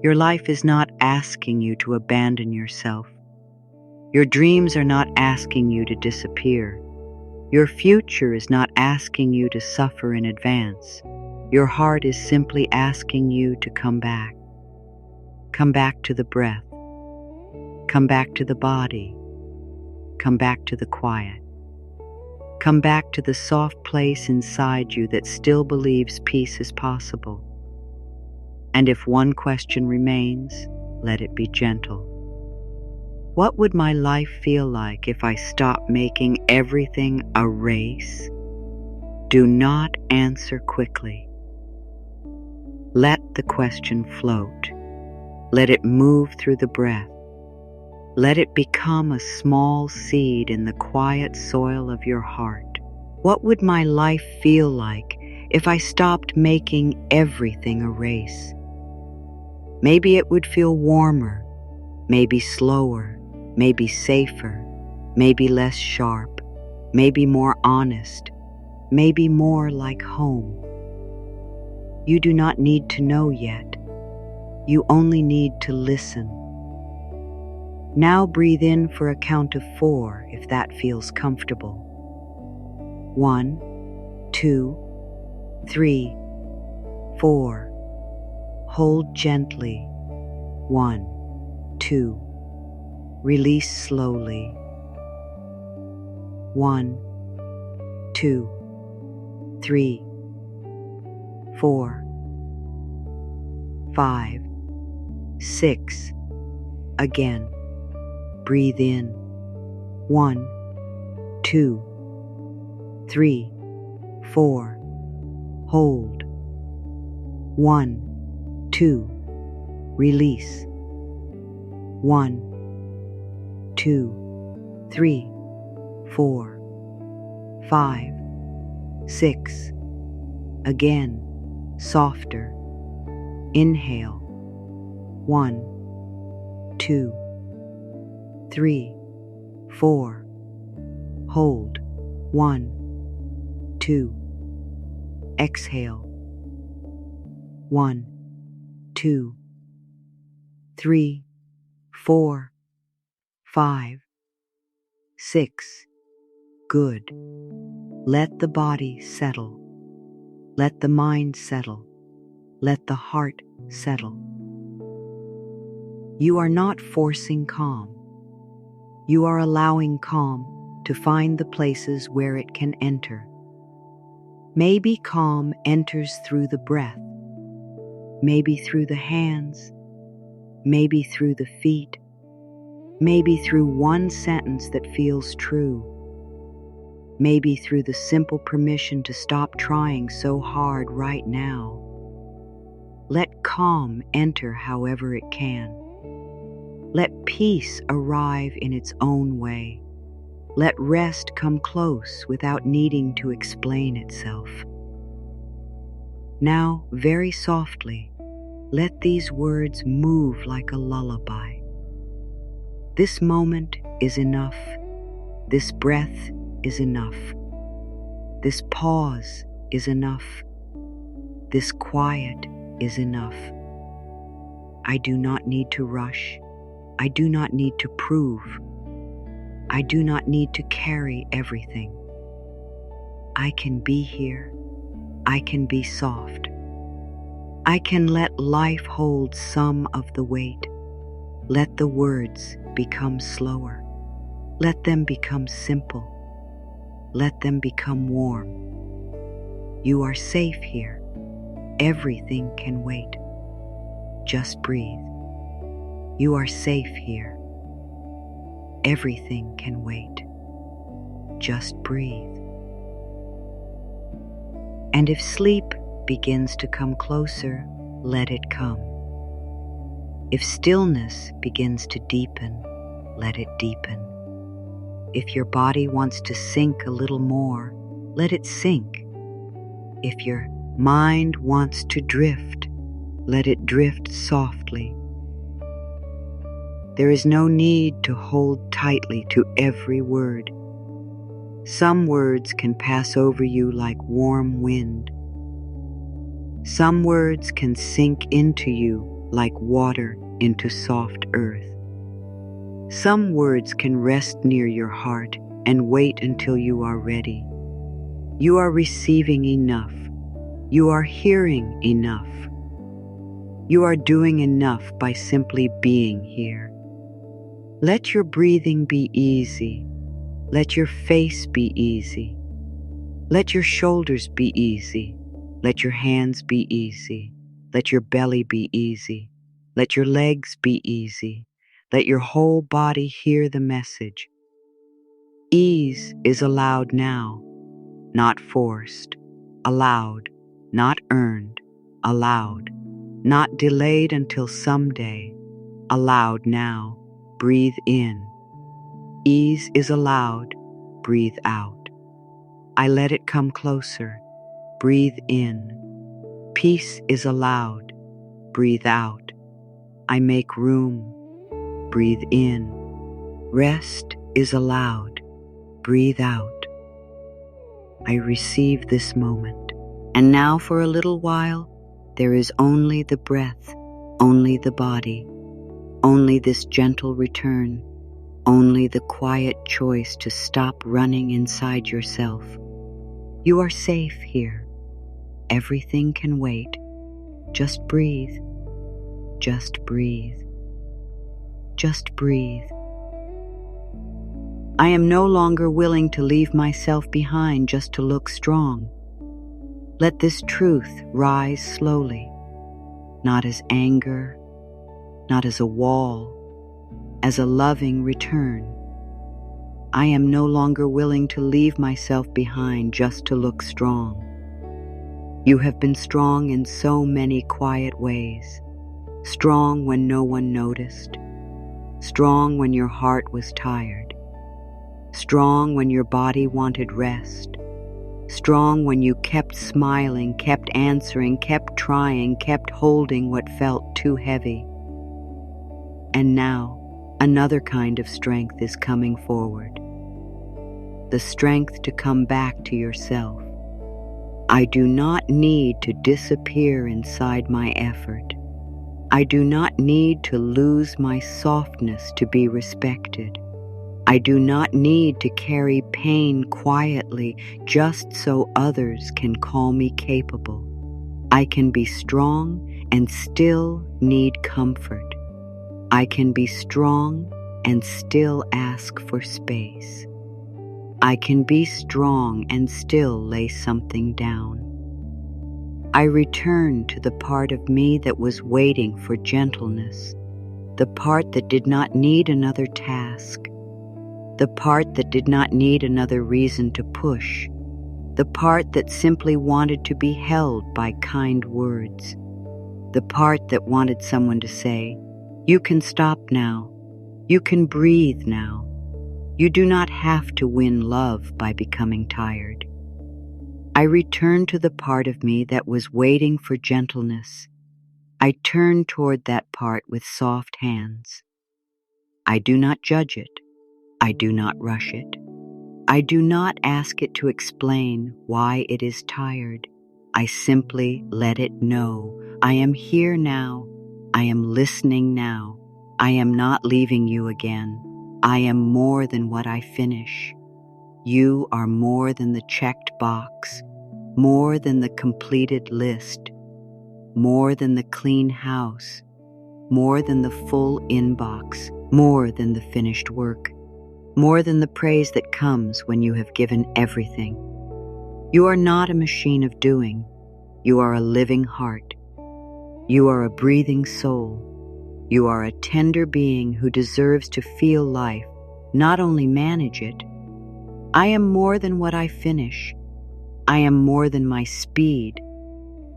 Your life is not asking you to abandon yourself. Your dreams are not asking you to disappear. Your future is not asking you to suffer in advance. Your heart is simply asking you to come back. Come back to the breath. Come back to the body. Come back to the quiet. Come back to the soft place inside you that still believes peace is possible. And if one question remains, let it be gentle. What would my life feel like if I stopped making everything a race? Do not answer quickly. Let the question float. Let it move through the breath. Let it become a small seed in the quiet soil of your heart. What would my life feel like if I stopped making everything a race? Maybe it would feel warmer, maybe slower, maybe safer, maybe less sharp, maybe more honest, maybe more like home. You do not need to know yet. You only need to listen. Now breathe in for a count of 4 if that feels comfortable. 1, 2, 3, 4. Hold gently. 1, 2. Release slowly. 1, 2, 3, 4, 5, 6. Again. Breathe in. 1, 2, 3, 4. Hold. 1, 2. Release. 1, 2, 3, 4, 5, 6. Again, softer. Inhale. 1, 2, 3, 4. Hold. 1, 2, Exhale. 1, 2, 3, 4, 5, 6. Good. Let the body settle. Let the mind settle. Let the heart settle. You are not forcing calm. You are allowing calm to find the places where it can enter. Maybe calm enters through the breath, maybe through the hands, maybe through the feet, maybe through one sentence that feels true, maybe through the simple permission to stop trying so hard right now. Let calm enter however it can. Let peace arrive in its own way. Let rest come close without needing to explain itself. Now, very softly, let these words move like a lullaby. This moment is enough. This breath is enough. This pause is enough. This quiet is enough. I do not need to rush. I do not need to prove. I do not need to carry everything. I can be here. I can be soft. I can let life hold some of the weight. Let the words become slower. Let them become simple. Let them become warm. You are safe here. Everything can wait. Just breathe. You are safe here. Everything can wait. Just breathe. And if sleep begins to come closer, let it come. If stillness begins to deepen, let it deepen. If your body wants to sink a little more, let it sink. If your mind wants to drift, let it drift softly. There is no need to hold tightly to every word. Some words can pass over you like warm wind. Some words can sink into you like water into soft earth. Some words can rest near your heart and wait until you are ready. You are receiving enough. You are hearing enough. You are doing enough by simply being here. Let your breathing be easy. Let your face be easy. Let your shoulders be easy. Let your hands be easy. Let your belly be easy. Let your legs be easy. Let your whole body hear the message. Ease is allowed now, not forced. Allowed, not earned. Allowed, not delayed until someday. Allowed now. Breathe in. Ease is allowed. Breathe out. I let it come closer. Breathe in. Peace is allowed. Breathe out. I make room. Breathe in. Rest is allowed. Breathe out. I receive this moment. And now for a little while, there is only the breath, only the body, only this gentle return, only the quiet choice to stop running inside yourself. You are safe here. Everything can wait. Just breathe. Just breathe. Just breathe. I am no longer willing to leave myself behind just to look strong. Let this truth rise slowly, not as anger, not as a wall, as a loving return. I am no longer willing to leave myself behind just to look strong. You have been strong in so many quiet ways. Strong when no one noticed. Strong when your heart was tired. Strong when your body wanted rest. Strong when you kept smiling, kept answering, kept trying, kept holding what felt too heavy. And now, another kind of strength is coming forward. The strength to come back to yourself. I do not need to disappear inside my effort. I do not need to lose my softness to be respected. I do not need to carry pain quietly just so others can call me capable. I can be strong and still need comfort. I can be strong and still ask for space. I can be strong and still lay something down. I return to the part of me that was waiting for gentleness, the part that did not need another task, the part that did not need another reason to push, the part that simply wanted to be held by kind words, the part that wanted someone to say, "You can stop now. You can breathe now. You do not have to win love by becoming tired." I return to the part of me that was waiting for gentleness. I turn toward that part with soft hands. I do not judge it. I do not rush it. I do not ask it to explain why it is tired. I simply let it know, I am here now. I am listening now. I am not leaving you again. I am more than what I finish. You are more than the checked box, more than the completed list, more than the clean house, more than the full inbox, more than the finished work, more than the praise that comes when you have given everything. You are not a machine of doing. You are a living heart. You are a breathing soul. You are a tender being who deserves to feel life, not only manage it. I am more than what I finish. I am more than my speed.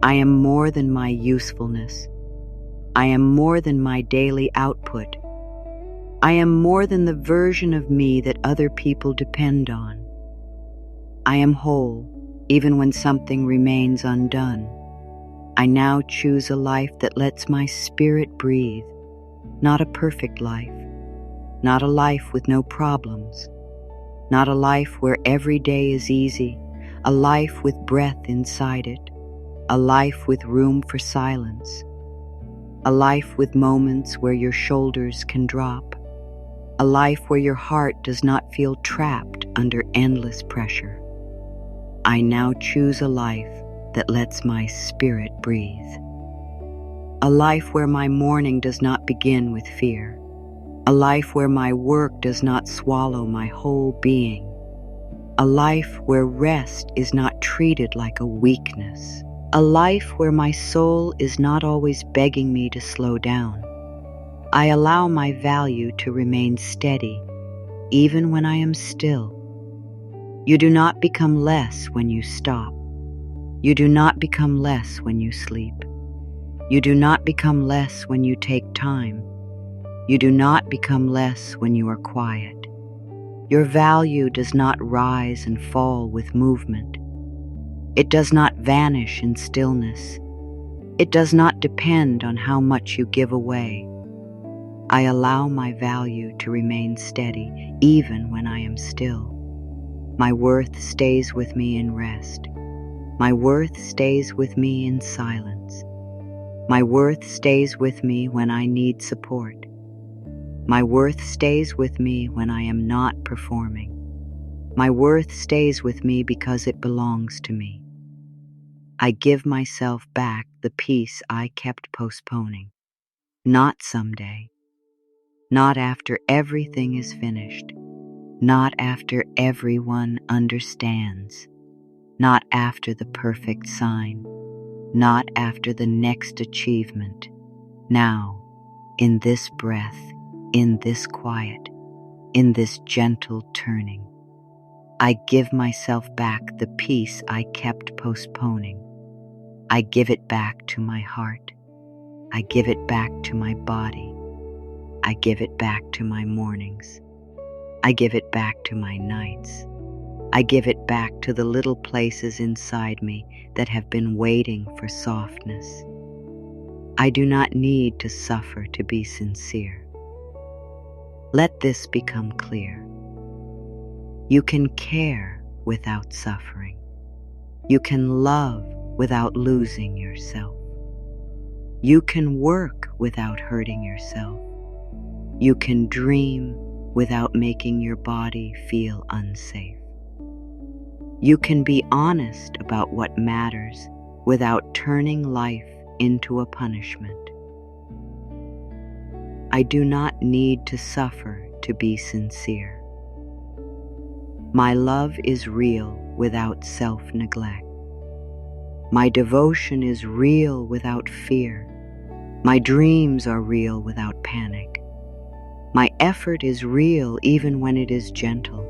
I am more than my usefulness. I am more than my daily output. I am more than the version of me that other people depend on. I am whole, even when something remains undone. I now choose a life that lets my spirit breathe, not a perfect life, not a life with no problems, not a life where every day is easy, a life with breath inside it, a life with room for silence, a life with moments where your shoulders can drop, a life where your heart does not feel trapped under endless pressure. I now choose a life that lets my spirit breathe. A life where my morning does not begin with fear. A life where my work does not swallow my whole being. A life where rest is not treated like a weakness. A life where my soul is not always begging me to slow down. I allow my value to remain steady, even when I am still. You do not become less when you stop. You do not become less when you sleep. You do not become less when you take time. You do not become less when you are quiet. Your value does not rise and fall with movement. It does not vanish in stillness. It does not depend on how much you give away. I allow my value to remain steady even when I am still. My worth stays with me in rest. My worth stays with me in silence. My worth stays with me when I need support. My worth stays with me when I am not performing. My worth stays with me because it belongs to me. I give myself back the peace I kept postponing. Not someday. Not after everything is finished. Not after everyone understands. Not after the perfect sign. Not after the next achievement. Now, in this breath, in this quiet, in this gentle turning, I give myself back the peace I kept postponing. I give it back to my heart. I give it back to my body. I give it back to my mornings. I give it back to my nights. I give it back to the little places inside me that have been waiting for softness. I do not need to suffer to be sincere. Let this become clear. You can care without suffering. You can love without losing yourself. You can work without hurting yourself. You can dream without making your body feel unsafe. You can be honest about what matters without turning life into a punishment. I do not need to suffer to be sincere. My love is real without self-neglect. My devotion is real without fear. My dreams are real without panic. My effort is real even when it is gentle.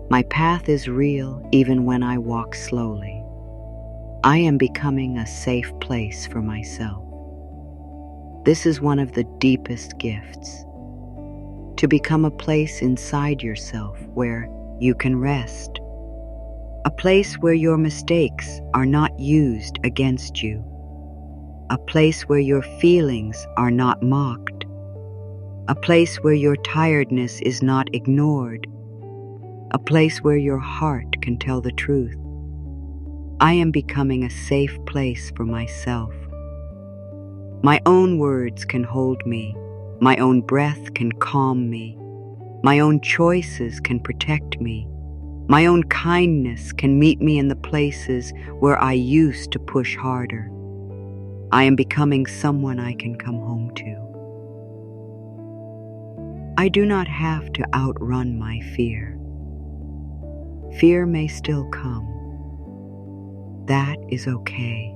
My path is real even when I walk slowly. I am becoming a safe place for myself. This is one of the deepest gifts. To become a place inside yourself where you can rest. A place where your mistakes are not used against you. A place where your feelings are not mocked. A place where your tiredness is not ignored. A place where your heart can tell the truth. I am becoming a safe place for myself. My own words can hold me. My own breath can calm me. My own choices can protect me. My own kindness can meet me in the places where I used to push harder. I am becoming someone I can come home to. I do not have to outrun my fear. Fear may still come. That is okay.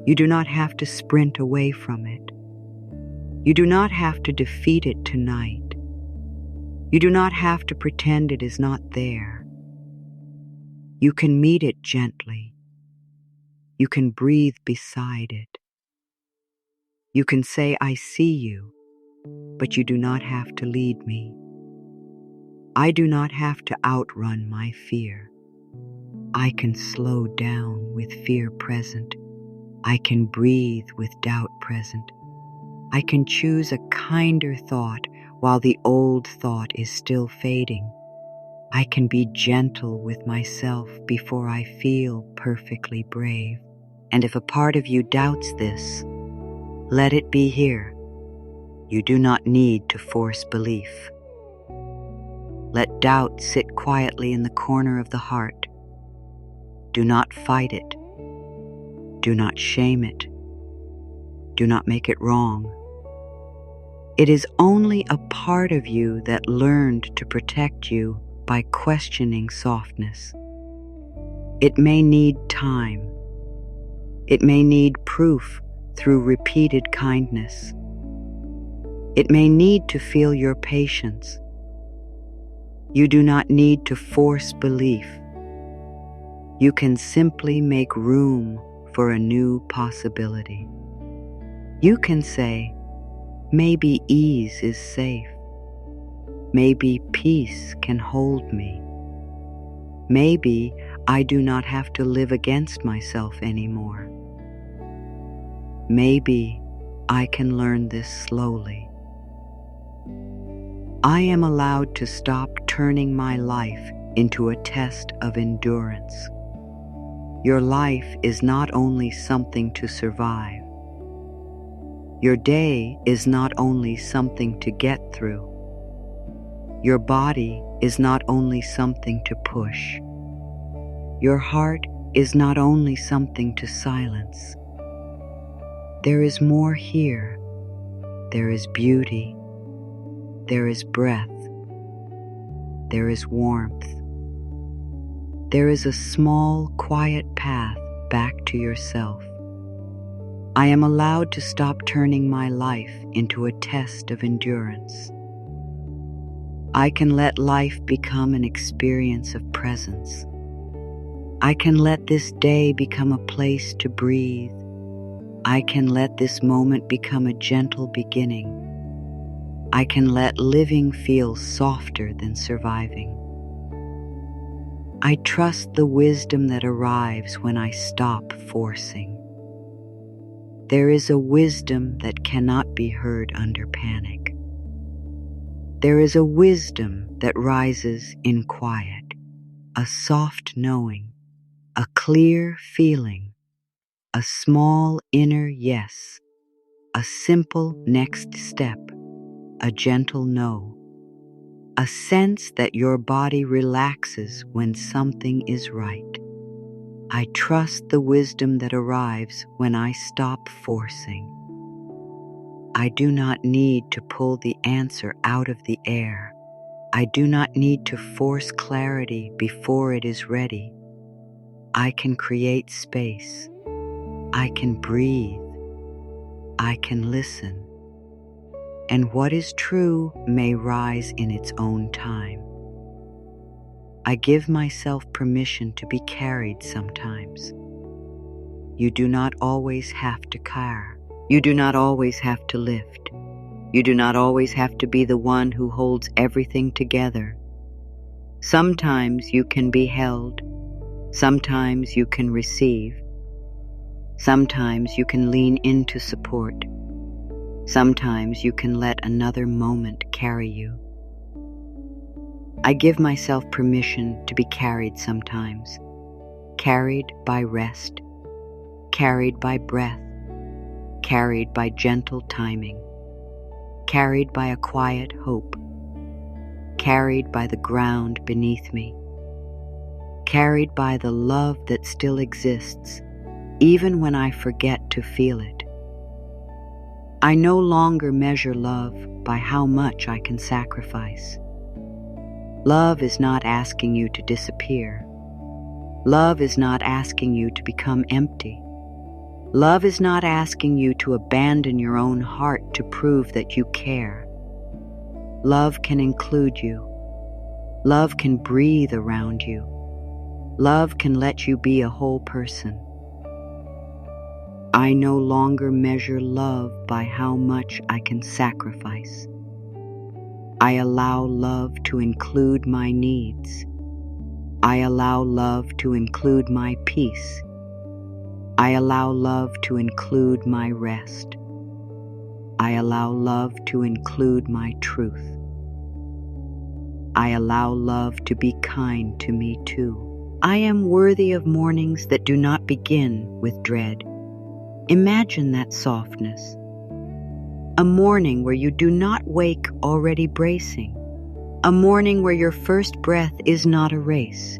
You do not have to sprint away from it. You do not have to defeat it tonight. You do not have to pretend it is not there. You can meet it gently. You can breathe beside it. You can say, I see you, but you do not have to lead me. I do not have to outrun my fear. I can slow down with fear present. I can breathe with doubt present. I can choose a kinder thought while the old thought is still fading. I can be gentle with myself before I feel perfectly brave. And if a part of you doubts this, let it be here. You do not need to force belief. Let doubt sit quietly in the corner of the heart. Do not fight it. Do not shame it. Do not make it wrong. It is only a part of you that learned to protect you by questioning softness. It may need time. It may need proof through repeated kindness. It may need to feel your patience. You do not need to force belief. You can simply make room for a new possibility. You can say, maybe ease is safe. Maybe peace can hold me. Maybe I do not have to live against myself anymore. Maybe I can learn this slowly. I am allowed to stop turning my life into a test of endurance. Your life is not only something to survive. Your day is not only something to get through. Your body is not only something to push. Your heart is not only something to silence. There is more here. There is beauty. There is breath. There is warmth. There is a small, quiet path back to yourself. I am allowed to stop turning my life into a test of endurance. I can let life become an experience of presence. I can let this day become a place to breathe. I can let this moment become a gentle beginning. I can let living feel softer than surviving. I trust the wisdom that arrives when I stop forcing. There is a wisdom that cannot be heard under panic. There is a wisdom that rises in quiet, a soft knowing, a clear feeling, a small inner yes, a simple next step, a gentle no, a sense that your body relaxes when something is right. I trust the wisdom that arrives when I stop forcing. I do not need to pull the answer out of the air. I do not need to force clarity before it is ready. I can create space. I can breathe. I can listen. And what is true may rise in its own time. I give myself permission to be carried sometimes. You do not always have to carry. You do not always have to lift. You do not always have to be the one who holds everything together. Sometimes you can be held. Sometimes you can receive. Sometimes you can lean into support. Sometimes you can let another moment carry you. I give myself permission to be carried sometimes, carried by rest, carried by breath, carried by gentle timing, carried by a quiet hope, carried by the ground beneath me, carried by the love that still exists, even when I forget to feel it. I no longer measure love by how much I can sacrifice. Love is not asking you to disappear. Love is not asking you to become empty. Love is not asking you to abandon your own heart to prove that you care. Love can include you. Love can breathe around you. Love can let you be a whole person. I no longer measure love by how much I can sacrifice. I allow love to include my needs. I allow love to include my peace. I allow love to include my rest. I allow love to include my truth. I allow love to be kind to me too. I am worthy of mornings that do not begin with dread. Imagine that softness. A morning where you do not wake already bracing. A morning where your first breath is not a race.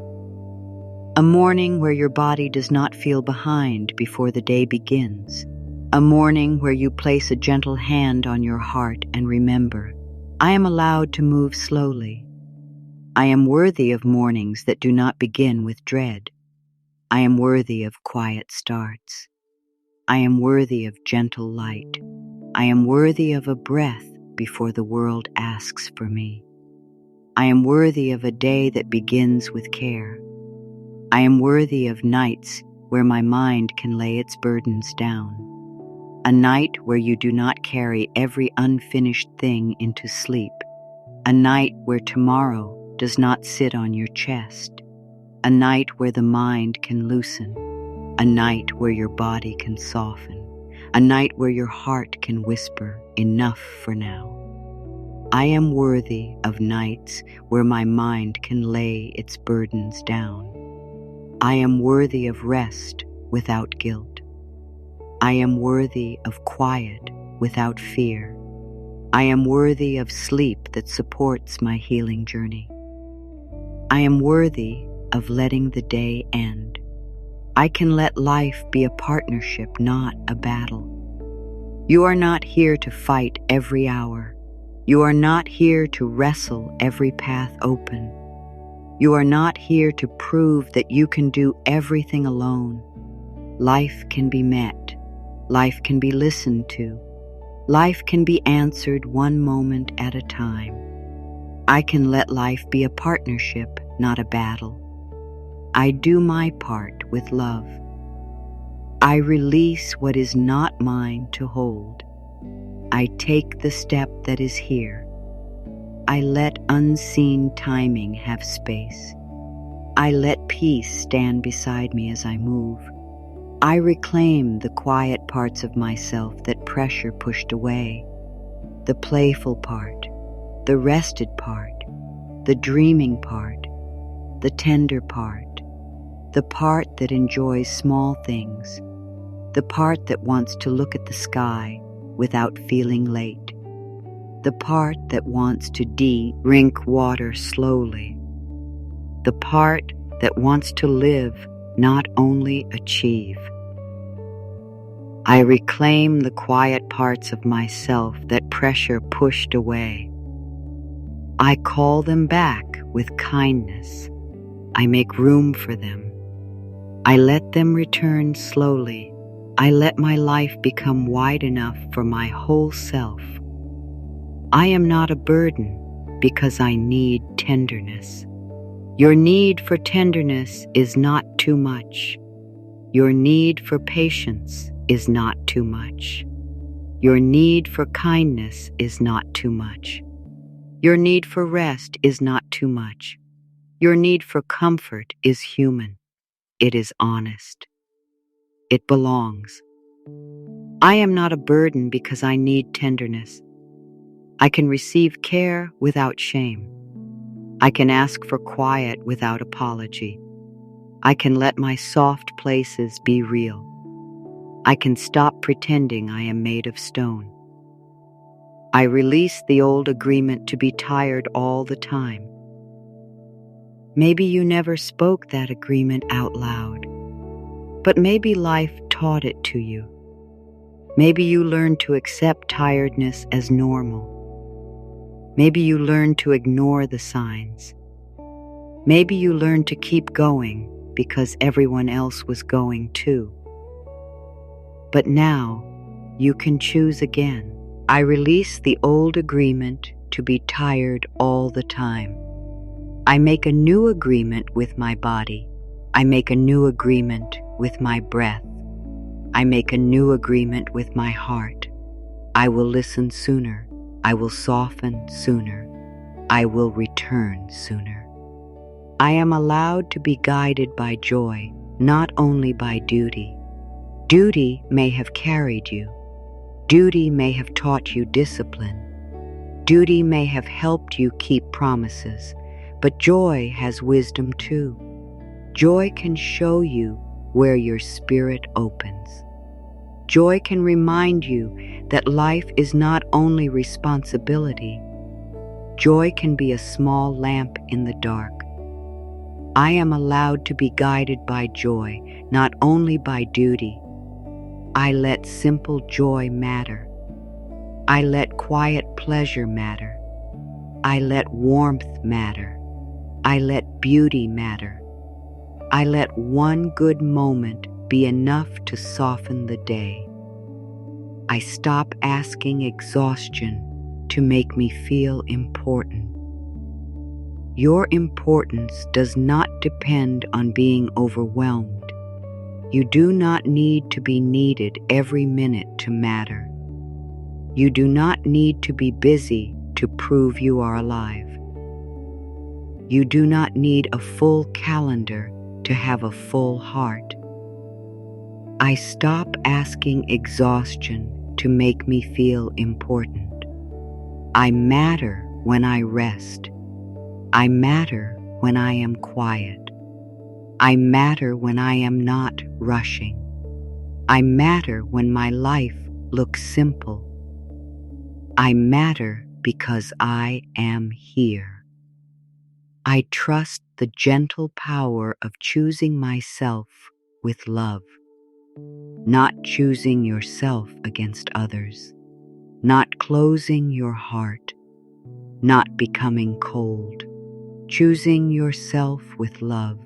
A morning where your body does not feel behind before the day begins. A morning where you place a gentle hand on your heart and remember, I am allowed to move slowly. I am worthy of mornings that do not begin with dread. I am worthy of quiet starts. I am worthy of gentle light. I am worthy of a breath before the world asks for me. I am worthy of a day that begins with care. I am worthy of nights where my mind can lay its burdens down. A night where you do not carry every unfinished thing into sleep. A night where tomorrow does not sit on your chest. A night where the mind can loosen. A night where your body can soften. A night where your heart can whisper, enough for now. I am worthy of nights where my mind can lay its burdens down. I am worthy of rest without guilt. I am worthy of quiet without fear. I am worthy of sleep that supports my healing journey. I am worthy of letting the day end. I can let life be a partnership, not a battle. You are not here to fight every hour. You are not here to wrestle every path open. You are not here to prove that you can do everything alone. Life can be met. Life can be listened to. Life can be answered one moment at a time. I can let life be a partnership, not a battle. I do my part with love. I release what is not mine to hold. I take the step that is here. I let unseen timing have space. I let peace stand beside me as I move. I reclaim the quiet parts of myself that pressure pushed away. The playful part, the rested part, the dreaming part, the tender part, the part that enjoys small things, the part that wants to look at the sky without feeling late, the part that wants to drink water slowly, the part that wants to live, not only achieve. I reclaim the quiet parts of myself that pressure pushed away. I call them back with kindness. I make room for them. I let them return slowly. I let my life become wide enough for my whole self. I am not a burden because I need tenderness. Your need for tenderness is not too much. Your need for patience is not too much. Your need for kindness is not too much. Your need for rest is not too much. Your need for comfort is human. It is honest. It belongs. I am not a burden because I need tenderness. I can receive care without shame. I can ask for quiet without apology. I can let my soft places be real. I can stop pretending I am made of stone. I release the old agreement to be tired all the time. Maybe you never spoke that agreement out loud, but maybe life taught it to you. Maybe you learned to accept tiredness as normal. Maybe you learned to ignore the signs. Maybe you learned to keep going because everyone else was going too. But now, you can choose again. I release the old agreement to be tired all the time. I make a new agreement with my body. I make a new agreement with my breath. I make a new agreement with my heart. I will listen sooner. I will soften sooner. I will return sooner. I am allowed to be guided by joy, not only by duty. Duty may have carried you. Duty may have taught you discipline. Duty may have helped you keep promises, but joy has wisdom too. Joy can show you where your spirit opens. Joy can remind you that life is not only responsibility. Joy can be a small lamp in the dark. I am allowed to be guided by joy, not only by duty. I let simple joy matter. I let quiet pleasure matter. I let warmth matter. I let beauty matter. I let one good moment be enough to soften the day. I stop asking exhaustion to make me feel important. Your importance does not depend on being overwhelmed. You do not need to be needed every minute to matter. You do not need to be busy to prove you are alive. You do not need a full calendar to have a full heart. I stop asking exhaustion to make me feel important. I matter when I rest. I matter when I am quiet. I matter when I am not rushing. I matter when my life looks simple. I matter because I am here. I trust the gentle power of choosing myself with love, not choosing yourself against others, not closing your heart, not becoming cold, choosing yourself with love,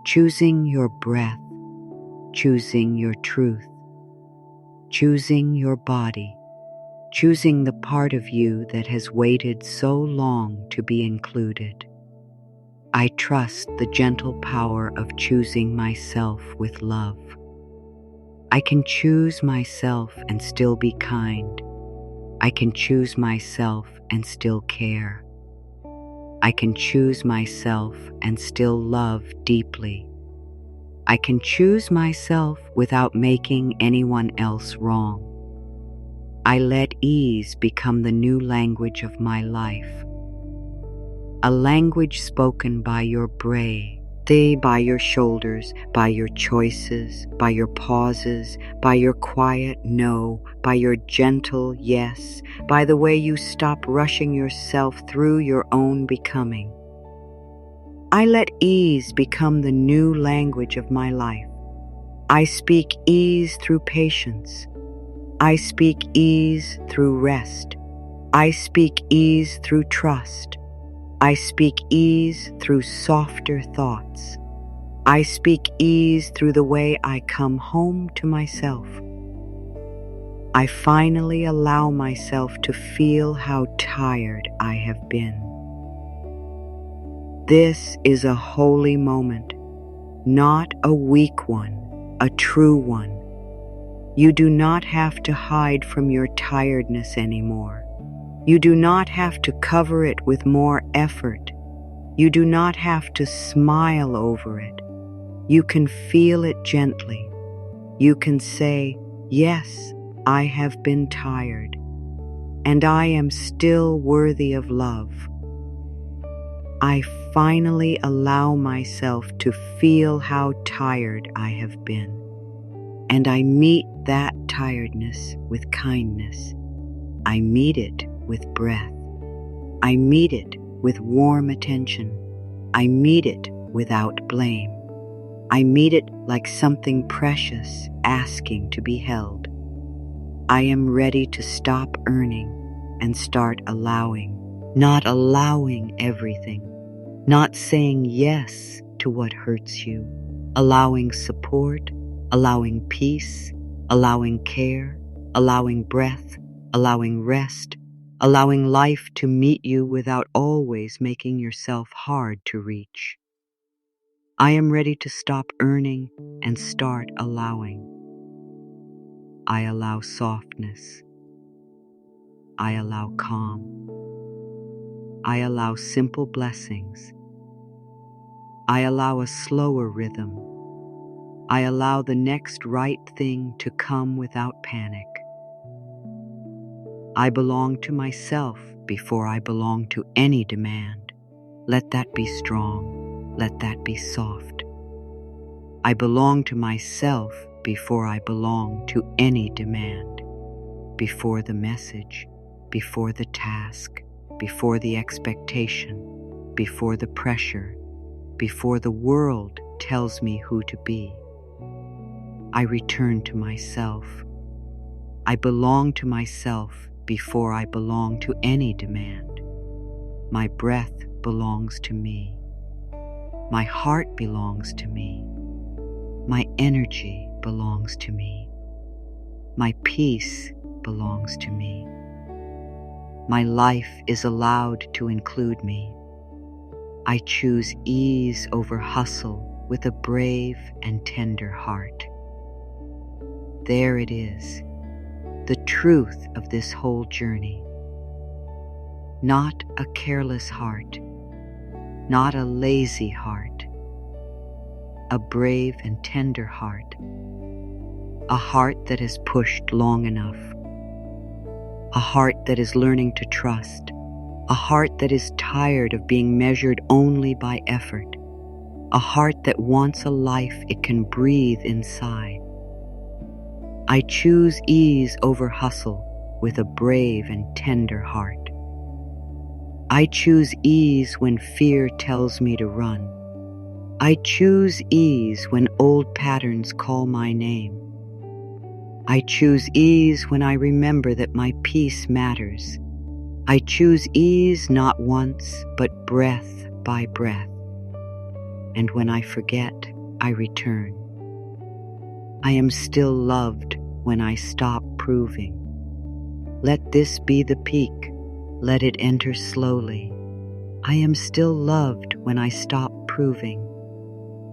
choosing your breath, choosing your truth, choosing your body, choosing the part of you that has waited so long to be included. I trust the gentle power of choosing myself with love. I can choose myself and still be kind. I can choose myself and still care. I can choose myself and still love deeply. I can choose myself without making anyone else wrong. I let ease become the new language of my life, a language spoken by your brain, Stay by your shoulders, by your choices, by your pauses, by your quiet no, by your gentle yes, by the way you stop rushing yourself through your own becoming. I let ease become the new language of my life. I speak ease through patience. I speak ease through rest. I speak ease through trust. I speak ease through softer thoughts. I speak ease through the way I come home to myself. I finally allow myself to feel how tired I have been. This is a holy moment, not a weak one, a true one. You do not have to hide from your tiredness anymore. You do not have to cover it with more effort. You do not have to smile over it. You can feel it gently. You can say, yes, I have been tired, and I am still worthy of love. I finally allow myself to feel how tired I have been, and I meet that tiredness with kindness. I meet it with breath. I meet it with warm attention. I meet it without blame. I meet it like something precious asking to be held. I am ready to stop earning and start allowing, not allowing everything, not saying yes to what hurts you, allowing support, allowing peace, allowing care, allowing breath, allowing rest, allowing life to meet you without always making yourself hard to reach. I am ready to stop earning and start allowing. I allow softness. I allow calm. I allow simple blessings. I allow a slower rhythm. I allow the next right thing to come without panic. I belong to myself before I belong to any demand. Let that be strong. Let that be soft. I belong to myself before I belong to any demand. Before the message, before the task, before the expectation, before the pressure, before the world tells me who to be. I return to myself. I belong to myself before I belong to any demand. My breath belongs to me. My heart belongs to me. My energy belongs to me. My peace belongs to me. My life is allowed to include me. I choose ease over hustle with a brave and tender heart. There it is, the truth of this whole journey. Not a careless heart, not a lazy heart, a brave and tender heart, a heart that has pushed long enough, a heart that is learning to trust, a heart that is tired of being measured only by effort, a heart that wants a life it can breathe inside. I choose ease over hustle with a brave and tender heart. I choose ease when fear tells me to run. I choose ease when old patterns call my name. I choose ease when I remember that my peace matters. I choose ease not once, but breath by breath. And when I forget, I return. I am still loved when I stop proving. Let this be the peak. Let it enter slowly. I am still loved when I stop proving.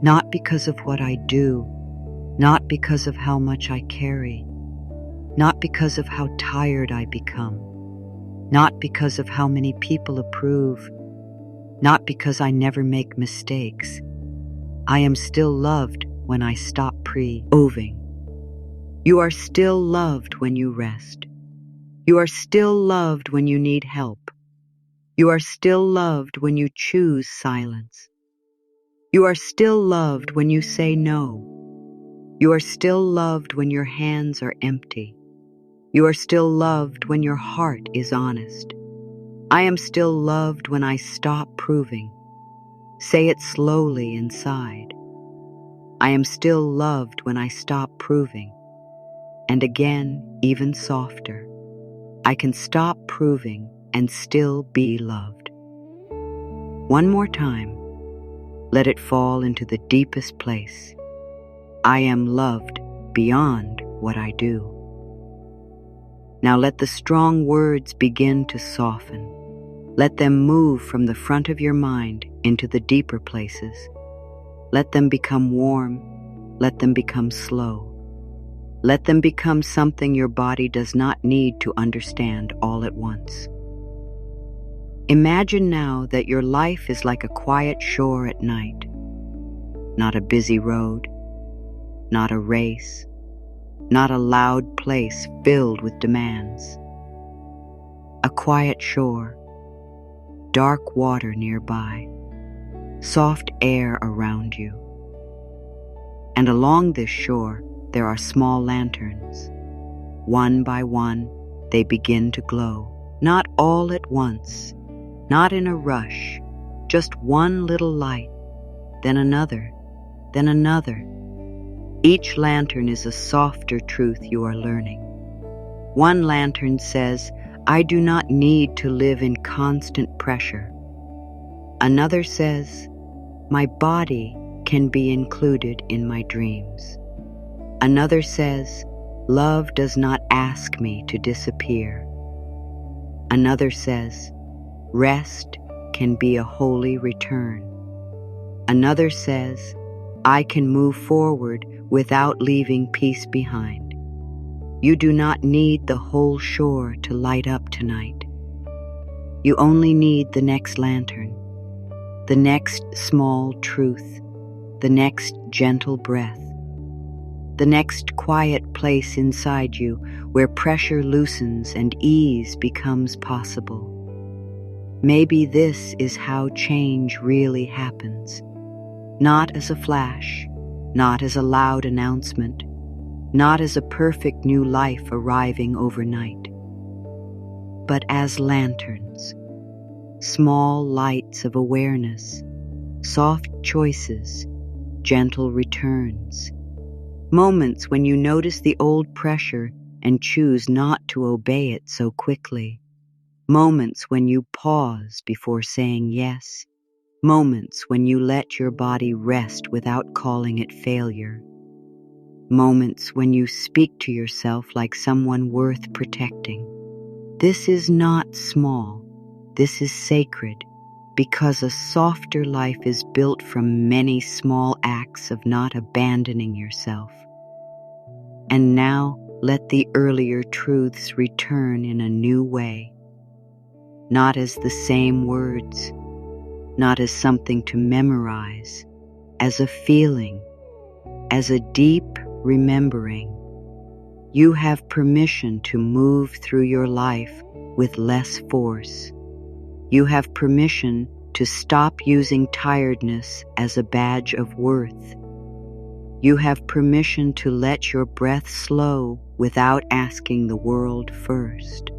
Not because of what I do, not because of how much I carry, not because of how tired I become, not because of how many people approve, not because I never make mistakes. I am still loved when I stop proving. You are still loved when you rest. You are still loved when you need help. You are still loved when you choose silence. You are still loved when you say no. You are still loved when your hands are empty. You are still loved when your heart is honest. I am still loved when I stop proving. Say it slowly inside. I am still loved when I stop proving. And again, even softer. I can stop proving and still be loved. One more time. Let it fall into the deepest place. I am loved beyond what I do. Now let the strong words begin to soften. Let them move from the front of your mind into the deeper places. Let them become warm. Let them become slow. Let them become something your body does not need to understand all at once. Imagine now that your life is like a quiet shore at night. Not a busy road, not a race, not a loud place filled with demands. A quiet shore, dark water nearby, soft air around you. And along this shore, there are small lanterns. One by one, they begin to glow, not all at once, not in a rush, just one little light, then another, then another. Each lantern is a softer truth you are learning. One lantern says, I do not need to live in constant pressure. Another says, my body can be included in my dreams. Another says, love does not ask me to disappear. Another says, rest can be a holy return. Another says, I can move forward without leaving peace behind. You do not need the whole shore to light up tonight. You only need the next lantern, the next small truth, the next gentle breath, the next quiet place inside you where pressure loosens and ease becomes possible. Maybe this is how change really happens. Not as a flash, not as a loud announcement, not as a perfect new life arriving overnight, but as lanterns, small lights of awareness, soft choices, gentle returns, moments when you notice the old pressure and choose not to obey it so quickly, moments when you pause before saying yes, moments when you let your body rest without calling it failure. Moments when you speak to yourself like someone worth protecting. This is not small. This is sacred, because a softer life is built from many small acts of not abandoning yourself. And now let the earlier truths return in a new way. Not as the same words, not as something to memorize, as a feeling, as a deep remembering. You have permission to move through your life with less force. You have permission to stop using tiredness as a badge of worth. You have permission to let your breath slow without asking the world first.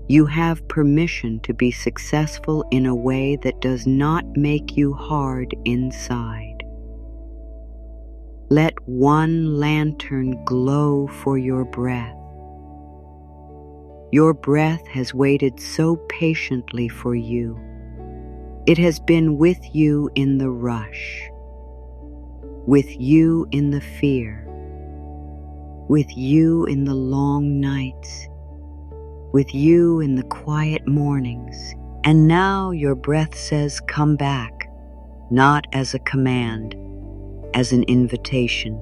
You have permission to be successful in a way that does not make you hard inside. Let one lantern glow for your breath. Your breath has waited so patiently for you. It has been with you in the rush, with you in the fear, with you in the long nights, with you in the quiet mornings. And now your breath says, come back, not as a command, as an invitation.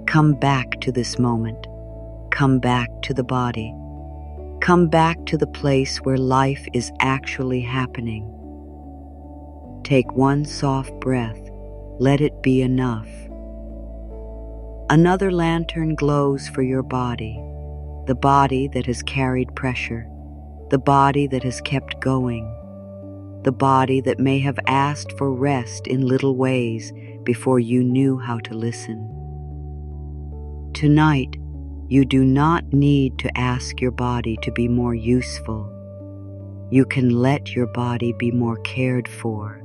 Come back to this moment. Come back to the body. Come back to the place where life is actually happening. Take one soft breath. Let it be enough. Another lantern glows for your body, the body that has carried pressure, the body that has kept going. the body that may have asked for rest in little ways before you knew how to listen. Tonight, you do not need to ask your body to be more useful. You can let your body be more cared for.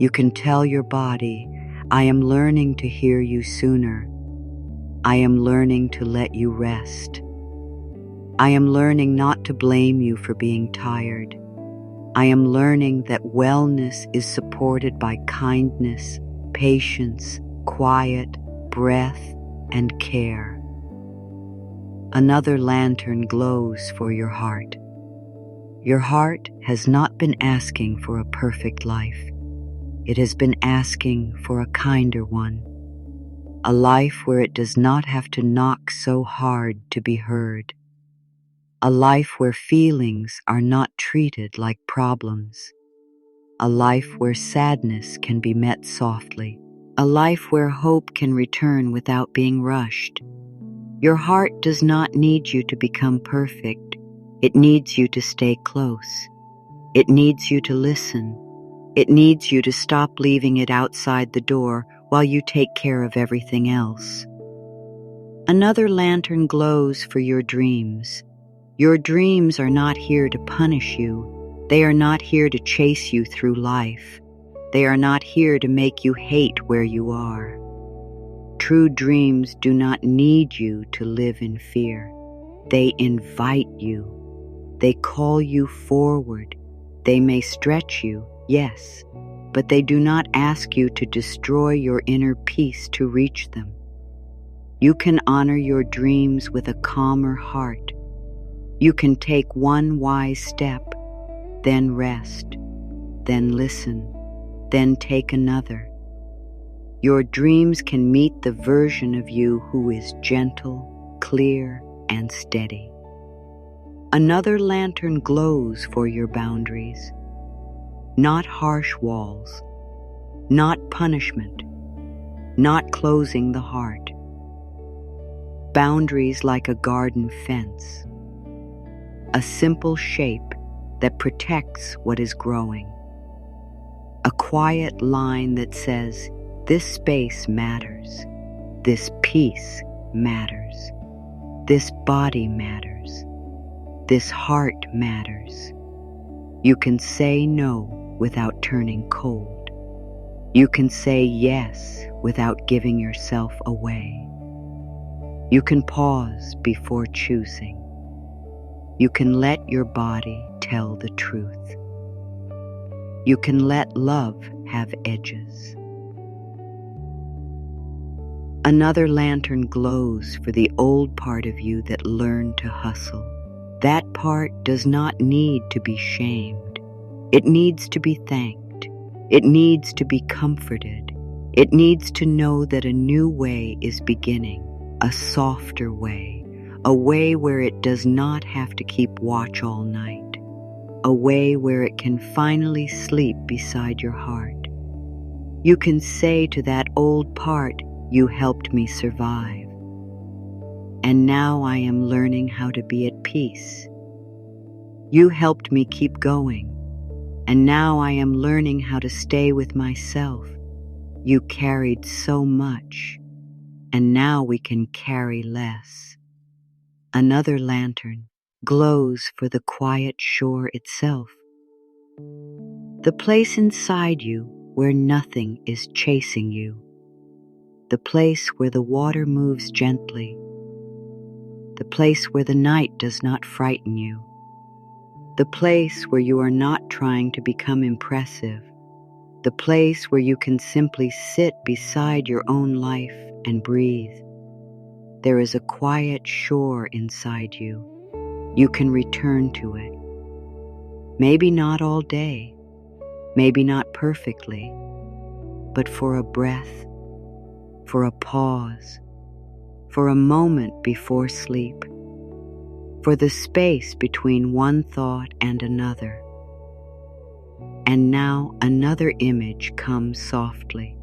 You can tell your body, I am learning to hear you sooner. I am learning to let you rest. I am learning not to blame you for being tired. I am learning that wellness is supported by kindness, patience, quiet, breath, and care. Another lantern glows for your heart. Your heart has not been asking for a perfect life. It has been asking for a kinder one. A life where it does not have to knock so hard to be heard. A life where feelings are not treated like problems. A life where sadness can be met softly. A life where hope can return without being rushed. Your heart does not need you to become perfect. It needs you to stay close. It needs you to listen. It needs you to stop leaving it outside the door while you take care of everything else. Another lantern glows for your dreams. Your dreams are not here to punish you. They are not here to chase you through life. They are not here to make you hate where you are. True dreams do not need you to live in fear. They invite you. They call you forward. They may stretch you, yes, but they do not ask you to destroy your inner peace to reach them. You can honor your dreams with a calmer heart. You can take one wise step, then rest, then listen, then take another. Your dreams can meet the version of you who is gentle, clear, and steady. Another lantern glows for your boundaries. Not harsh walls, not punishment, not closing the heart. Boundaries like a garden fence. A simple shape that protects what is growing. A quiet line that says, this space matters. This peace matters. This body matters. This heart matters. You can say no without turning cold. You can say yes without giving yourself away. You can pause before choosing. You can let your body tell the truth. You can let love have edges. Another lantern glows for the old part of you that learned to hustle. That part does not need to be shamed. It needs to be thanked. It needs to be comforted. It needs to know that a new way is beginning, a softer way, a way where it does not have to keep watch all night, a way where it can finally sleep beside your heart. You can say to that old part, you helped me survive. And now I am learning how to be at peace. You helped me keep going, and now I am learning how to stay with myself. You carried so much, and now we can carry less. Another lantern glows for the quiet shore itself. The place inside you where nothing is chasing you. The place where the water moves gently. The place where the night does not frighten you. The place where you are not trying to become impressive. The place where you can simply sit beside your own life and breathe. There is a quiet shore inside you. You can return to it. Maybe not all day, maybe not perfectly, but for a breath, for a pause, for a moment before sleep, for the space between one thought and another. And now another image comes softly.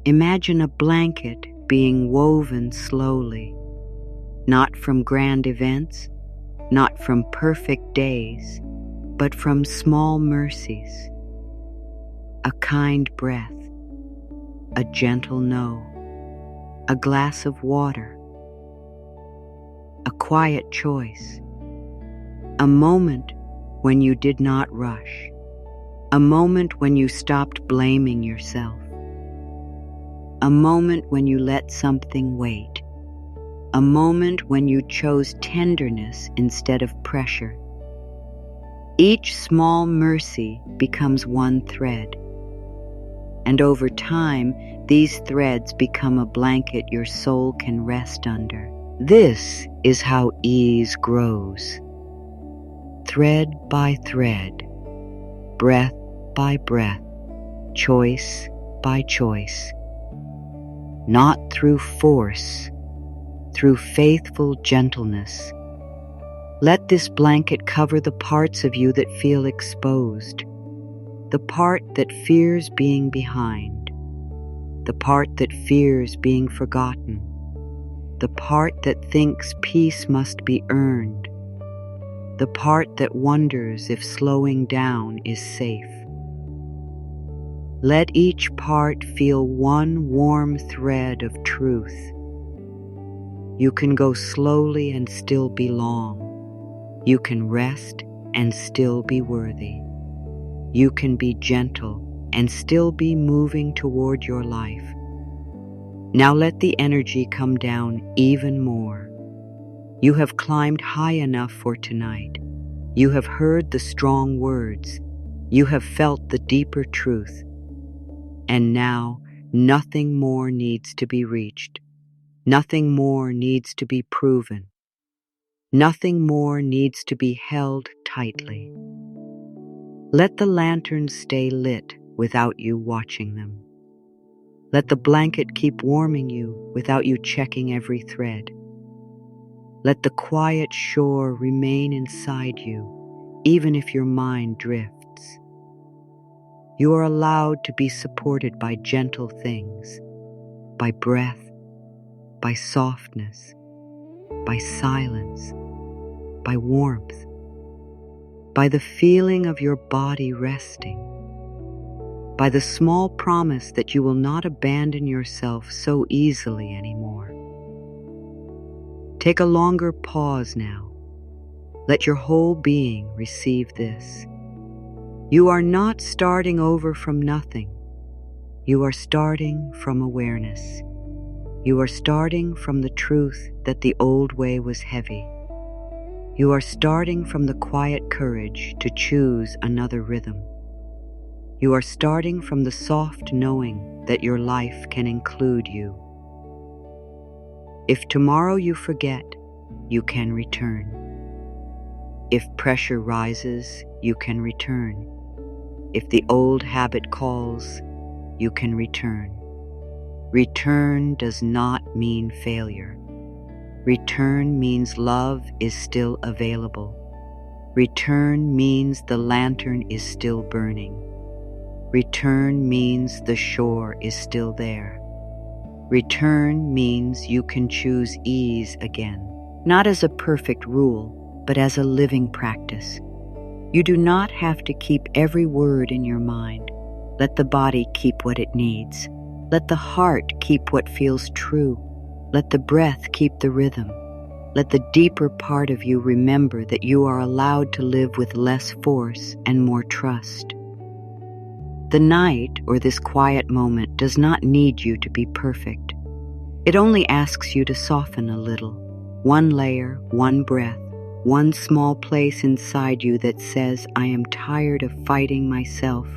Imagine a blanket being woven slowly, not from grand events, not from perfect days, but from small mercies, a kind breath, a gentle no, a glass of water, a quiet choice, a moment when you did not rush, a moment when you stopped blaming yourself, a moment when you let something wait, a moment when you chose tenderness instead of pressure. Each small mercy becomes one thread, and over time, these threads become a blanket your soul can rest under. This is how ease grows. Thread by thread, breath by breath, choice by choice. Not through force, through faithful gentleness. Let this blanket cover the parts of you that feel exposed, the part that fears being behind, the part that fears being forgotten, the part that thinks peace must be earned, the part that wonders if slowing down is safe. Let each part feel one warm thread of truth. You can go slowly and still belong. You can rest and still be worthy. You can be gentle and still be moving toward your life. Now let the energy come down even more. You have climbed high enough for tonight. You have heard the strong words. You have felt the deeper truth. And now nothing more needs to be reached. Nothing more needs to be proven. Nothing more needs to be held tightly. Let the lanterns stay lit without you watching them. Let the blanket keep warming you without you checking every thread. Let the quiet shore remain inside you, even if your mind drifts. You are allowed to be supported by gentle things, by breath, by softness, by silence, by warmth, by the feeling of your body resting, by the small promise that you will not abandon yourself so easily anymore. Take a longer pause now. Let your whole being receive this. You are not starting over from nothing. You are starting from awareness. You are starting from the truth that the old way was heavy. You are starting from the quiet courage to choose another rhythm. You are starting from the soft knowing that your life can include you. If tomorrow you forget, you can return. If pressure rises, you can return. If the old habit calls, you can return. Return does not mean failure. Return means love is still available. Return means the lantern is still burning. Return means the shore is still there. Return means you can choose ease again, not as a perfect rule, but as a living practice. You do not have to keep every word in your mind. Let the body keep what it needs. Let the heart keep what feels true. Let the breath keep the rhythm. Let the deeper part of you remember that you are allowed to live with less force and more trust. The night, or this quiet moment, does not need you to be perfect. It only asks you to soften a little. One layer, one breath, one small place inside you that says, I am tired of fighting myself,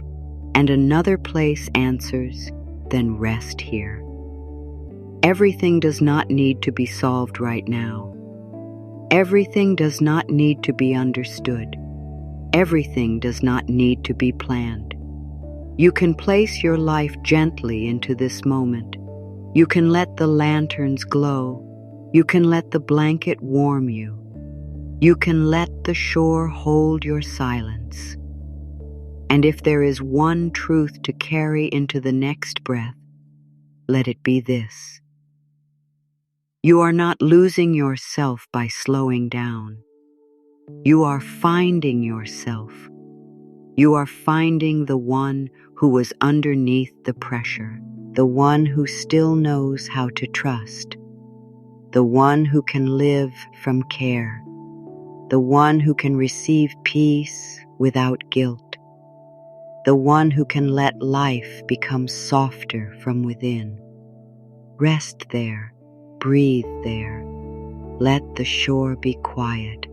and another place answers, then rest here. Everything does not need to be solved right now. Everything does not need to be understood. Everything does not need to be planned. You can place your life gently into this moment. You can let the lanterns glow. You can let the blanket warm you. You can let the shore hold your silence. And if there is one truth to carry into the next breath, let it be this. You are not losing yourself by slowing down. You are finding yourself You are finding the one who was underneath the pressure, the one who still knows how to trust, the one who can live from care, the one who can receive peace without guilt, the one who can let life become softer from within. Rest there, breathe there. Let the shore be quiet.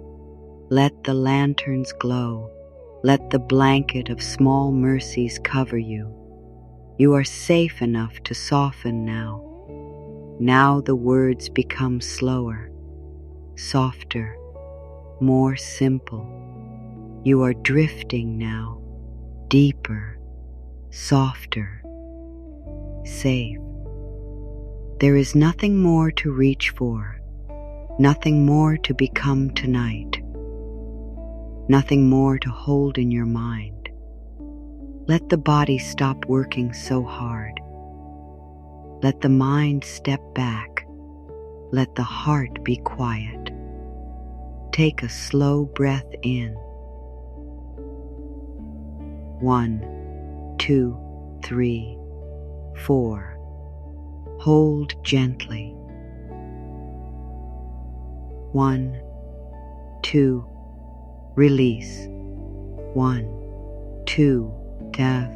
Let the lanterns glow. Let the blanket of small mercies cover you. You are safe enough to soften now. Now the words become slower, softer, more simple. You are drifting now, deeper, softer, safe. There is nothing more to reach for, nothing more to become tonight, nothing more to hold in your mind. Let the body stop working so hard. Let the mind step back. Let the heart be quiet. Take a slow breath in. 1, 2, 3, 4. Hold gently. 1, 2. Release. 1, 2,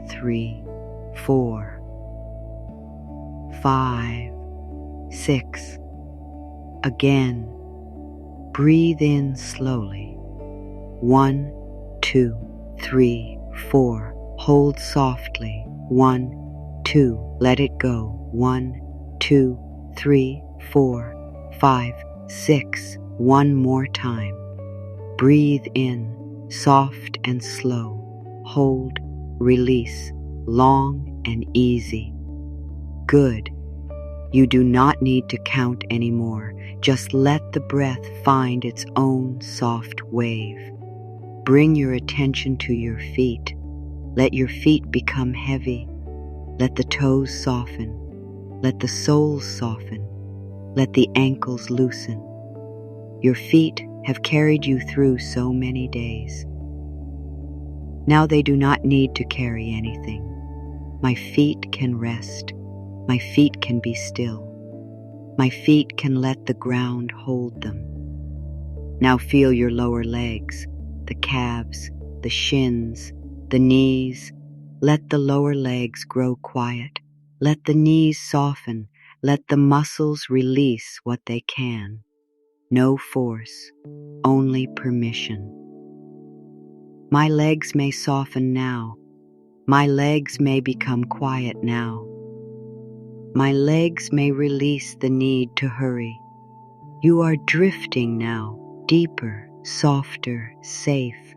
3, 4, 5, 6. Again. Breathe in slowly. 1, 2, 3, 4. Hold softly. 1, 2. Let it go. 1, 2, 3, 4, 5, 6. One more time. Breathe in, soft and slow. Hold, release, long and easy. Good. You do not need to count anymore. Just let the breath find its own soft wave. Bring your attention to your feet. Let your feet become heavy. Let the toes soften. Let the soles soften. Let the ankles loosen. Your feet have carried you through so many days. Now they do not need to carry anything. My feet can rest. My feet can be still. My feet can let the ground hold them. Now feel your lower legs, the calves, the shins, the knees. Let the lower legs grow quiet. Let the knees soften. Let the muscles release what they can. No force, only permission. My legs may soften now. My legs may become quiet now. My legs may release the need to hurry. You are drifting now, deeper, softer, safe.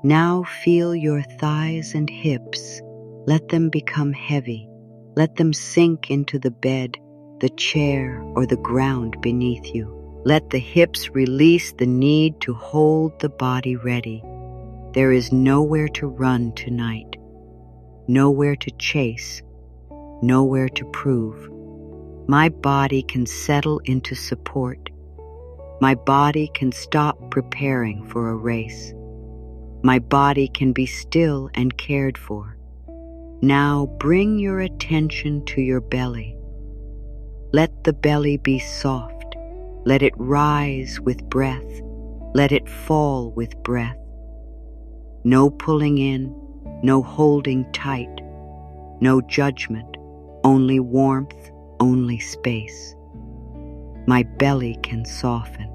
Now feel your thighs and hips. Let them become heavy. Let them sink into the bed, the chair, or the ground beneath you. Let the hips release the need to hold the body ready. There is nowhere to run tonight, nowhere to chase, nowhere to prove. My body can settle into support. My body can stop preparing for a race. My body can be still and cared for. Now bring your attention to your belly. Let the belly be soft. Let it rise with breath. Let it fall with breath. No pulling in, no holding tight, no judgment, only warmth, only space. My belly can soften.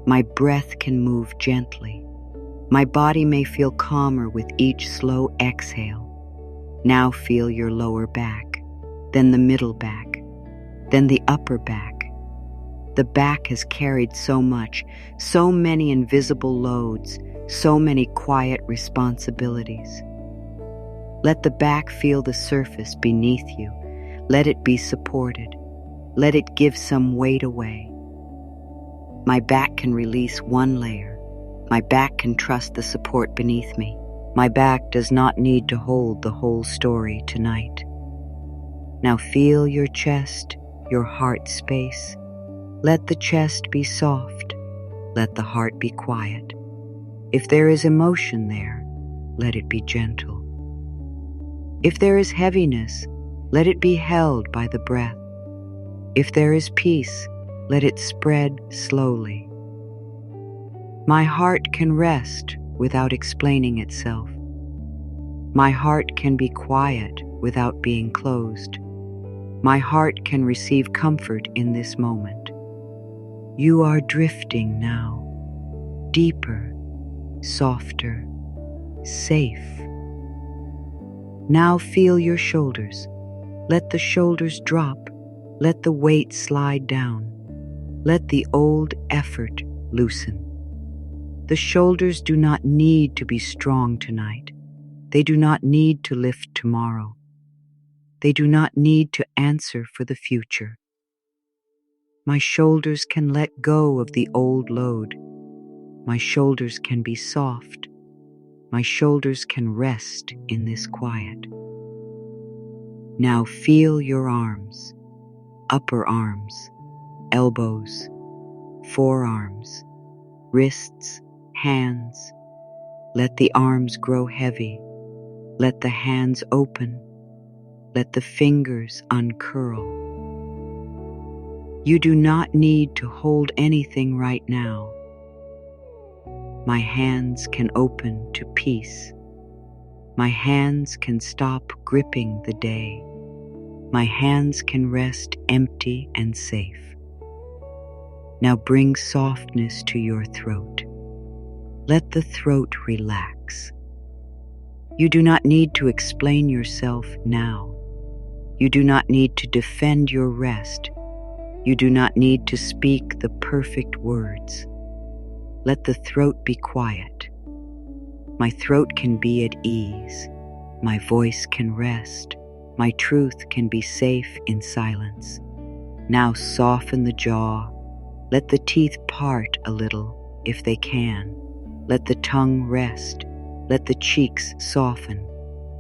My breath can move gently. My body may feel calmer with each slow exhale. Now feel your lower back, then the middle back, then the upper back. The back has carried so much, so many invisible loads, so many quiet responsibilities. Let the back feel the surface beneath you. Let it be supported. Let it give some weight away. My back can release one layer. My back can trust the support beneath me. My back does not need to hold the whole story tonight. Now feel your chest, your heart space. Let the chest be soft. Let the heart be quiet. If there is emotion there, let it be gentle. If there is heaviness, let it be held by the breath. If there is peace, let it spread slowly. My heart can rest without explaining itself. My heart can be quiet without being closed. My heart can receive comfort in this moment. You are drifting now, deeper, softer, safe. Now feel your shoulders. Let the shoulders drop. Let the weight slide down. Let the old effort loosen. The shoulders do not need to be strong tonight. They do not need to lift tomorrow. They do not need to answer for the future. My shoulders can let go of the old load. My shoulders can be soft. My shoulders can rest in this quiet. Now feel your arms, upper arms, elbows, forearms, wrists, hands. Let the arms grow heavy. Let the hands open. Let the fingers uncurl. You do not need to hold anything right now. My hands can open to peace. My hands can stop gripping the day. My hands can rest empty and safe. Now bring softness to your throat. Let the throat relax. You do not need to explain yourself now. You do not need to defend your rest. You do not need to speak the perfect words. Let the throat be quiet. My throat can be at ease. My voice can rest. My truth can be safe in silence. Now soften the jaw. Let the teeth part a little, if they can. Let the tongue rest. Let the cheeks soften.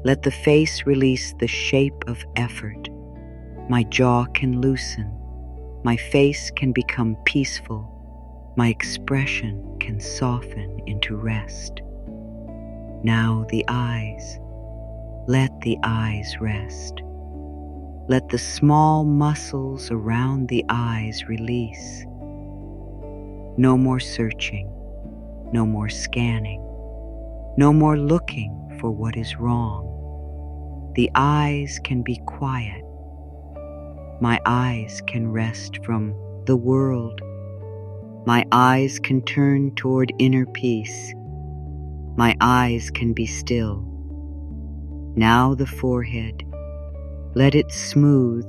Let the face release the shape of effort. My jaw can loosen. My face can become peaceful. My expression can soften into rest. Now the eyes. Let the eyes rest. Let the small muscles around the eyes release. No more searching. No more scanning. No more looking for what is wrong. The eyes can be quiet. My eyes can rest from the world. My eyes can turn toward inner peace. My eyes can be still. Now the forehead. Let it smooth.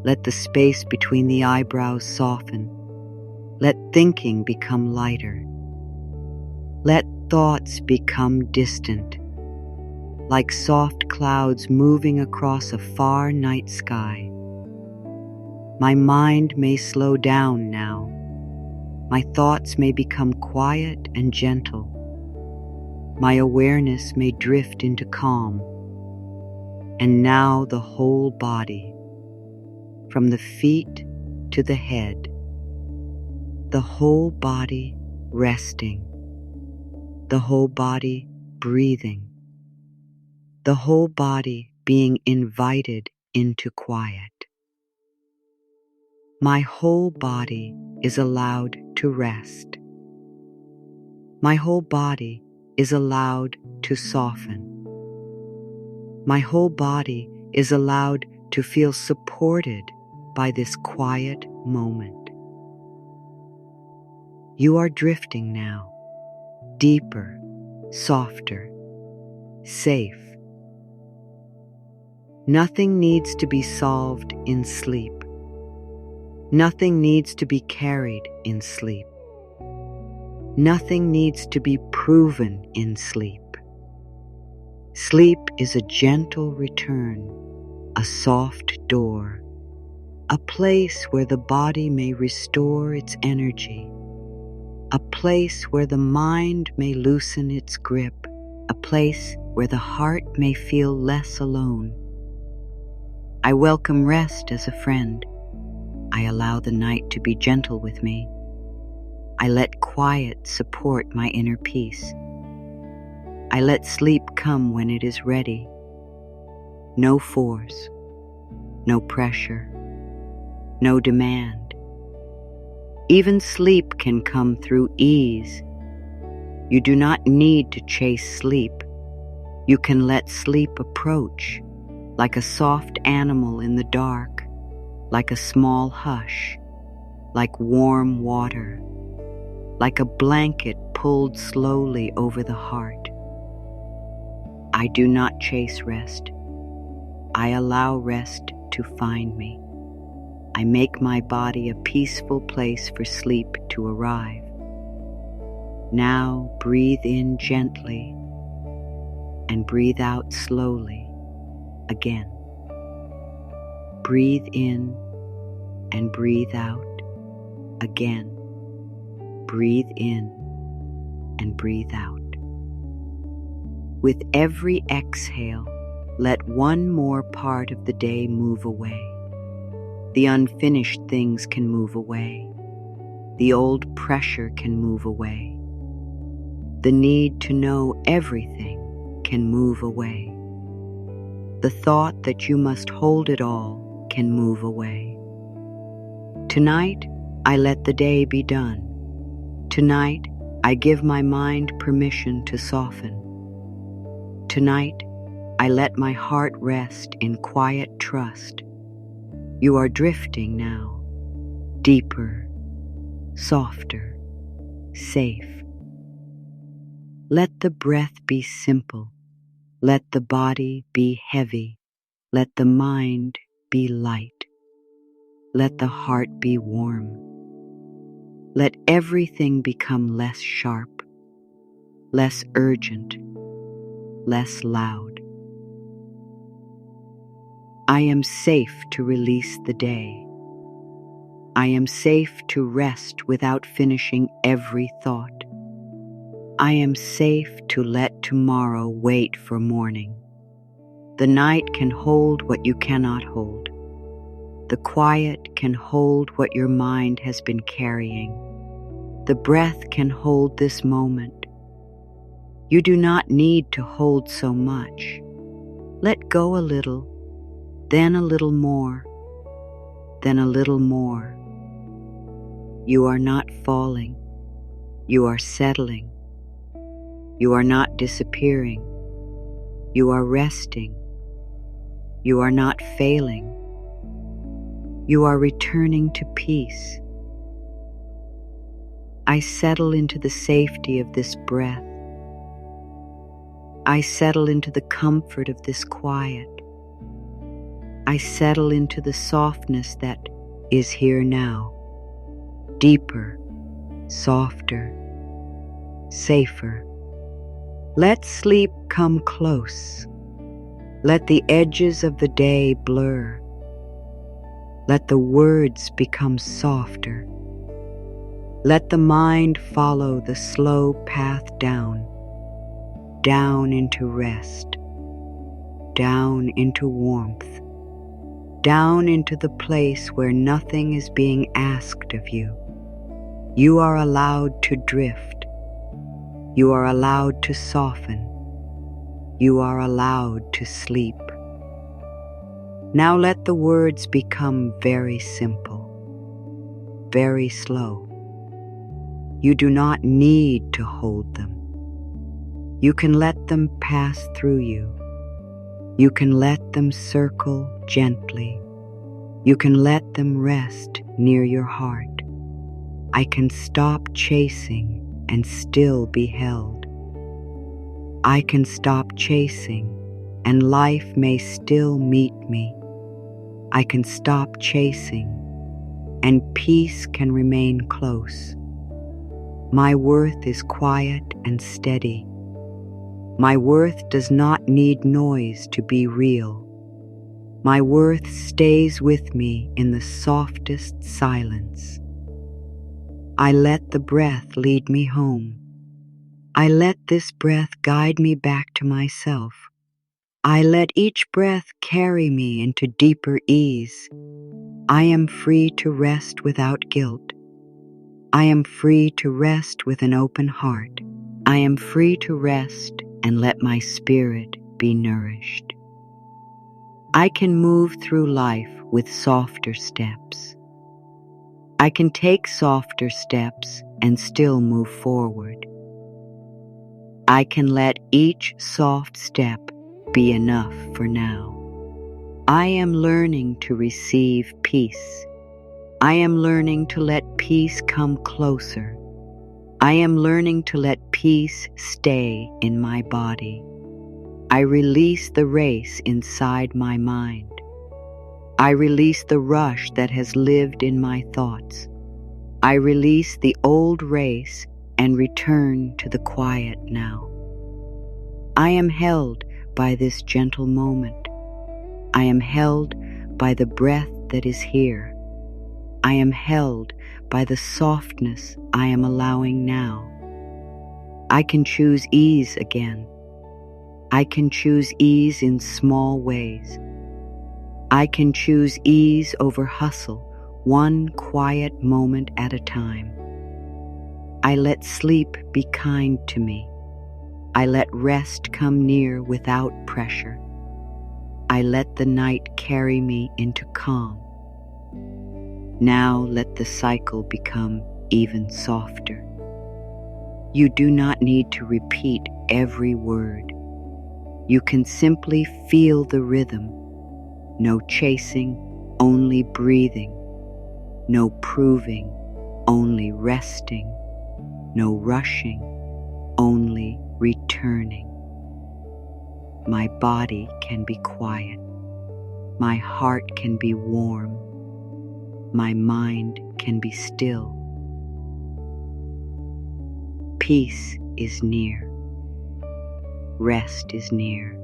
Let the space between the eyebrows soften. Let thinking become lighter. Let thoughts become distant, like soft clouds moving across a far night sky. My mind may slow down now. My thoughts may become quiet and gentle. My awareness may drift into calm. And now the whole body, from the feet to the head, the whole body resting, the whole body breathing, the whole body being invited into quiet. My whole body is allowed to rest. My whole body is allowed to soften. My whole body is allowed to feel supported by this quiet moment. You are drifting now, deeper, softer, safe. Nothing needs to be solved in sleep. Nothing needs to be carried in sleep. Nothing needs to be proven in sleep. Sleep is a gentle return, a soft door, a place where the body may restore its energy, a place where the mind may loosen its grip, a place where the heart may feel less alone. I welcome rest as a friend. I allow the night to be gentle with me. I let quiet support my inner peace. I let sleep come when it is ready. No force, no pressure, no demand. Even sleep can come through ease. You do not need to chase sleep. You can let sleep approach, like a soft animal in the dark, like a small hush, like warm water, like a blanket pulled slowly over the heart. I do not chase rest. I allow rest to find me. I make my body a peaceful place for sleep to arrive. Now breathe in gently and breathe out slowly again. Breathe in and breathe out again. Breathe in and breathe out. With every exhale, let one more part of the day move away. The unfinished things can move away. The old pressure can move away. The need to know everything can move away. The thought that you must hold it all can move away. Tonight, I let the day be done. Tonight, I give my mind permission to soften. Tonight, I let my heart rest in quiet trust. You are drifting now, deeper, softer, safe. Let the breath be simple. Let the body be heavy. Let the mind be light. Let the heart be warm. Let everything become less sharp, less urgent, less loud. I am safe to release the day. I am safe to rest without finishing every thought. I am safe to let tomorrow wait for morning. The night can hold what you cannot hold. The quiet can hold what your mind has been carrying. The breath can hold this moment. You do not need to hold so much. Let go a little, then a little more, then a little more. You are not falling. You are settling. You are not disappearing. You are resting. You are not failing. You are returning to peace. I settle into the safety of this breath. I settle into the comfort of this quiet. I settle into the softness that is here now. Deeper, softer, safer. Let sleep come close. Let the edges of the day blur. Let the words become softer. Let the mind follow the slow path down, down into rest, down into warmth, down into the place where nothing is being asked of you. You are allowed to drift. You are allowed to soften. You are allowed to sleep. Now let the words become very simple, very slow. You do not need to hold them. You can let them pass through you. You can let them circle gently. You can let them rest near your heart. I can stop chasing and still be held. I can stop chasing and life may still meet me. I can stop chasing and peace can remain close. My worth is quiet and steady. My worth does not need noise to be real. My worth stays with me in the softest silence. I let the breath lead me home. I let this breath guide me back to myself. I let each breath carry me into deeper ease. I am free to rest without guilt. I am free to rest with an open heart. I am free to rest and let my spirit be nourished. I can move through life with softer steps. I can take softer steps and still move forward. I can let each soft step be enough for now. I am learning to receive peace. I am learning to let peace come closer. I am learning to let peace stay in my body. I release the race inside my mind. I release the rush that has lived in my thoughts. I release the old race and return to the quiet now. I am held by this gentle moment. I am held by the breath that is here. I am held by the softness I am allowing now. I can choose ease again. I can choose ease in small ways. I can choose ease over hustle, one quiet moment at a time. I let sleep be kind to me. I let rest come near without pressure. I let the night carry me into calm. Now let the cycle become even softer. You do not need to repeat every word. You can simply feel the rhythm. No chasing, only breathing. No proving, only resting. No rushing, only returning. My body can be quiet. My heart can be warm. My mind can be still. Peace is near. Rest is near.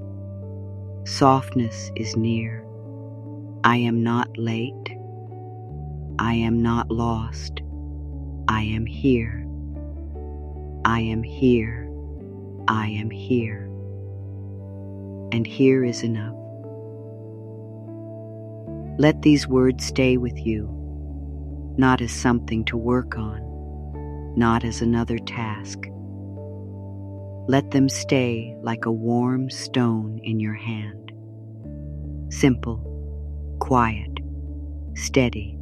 Softness is near. I am not late. I am not lost. I am here. I am here. I am here. And here is enough. Let these words stay with you, not as something to work on, not as another task. Let them stay like a warm stone in your hand. Simple, quiet, steady.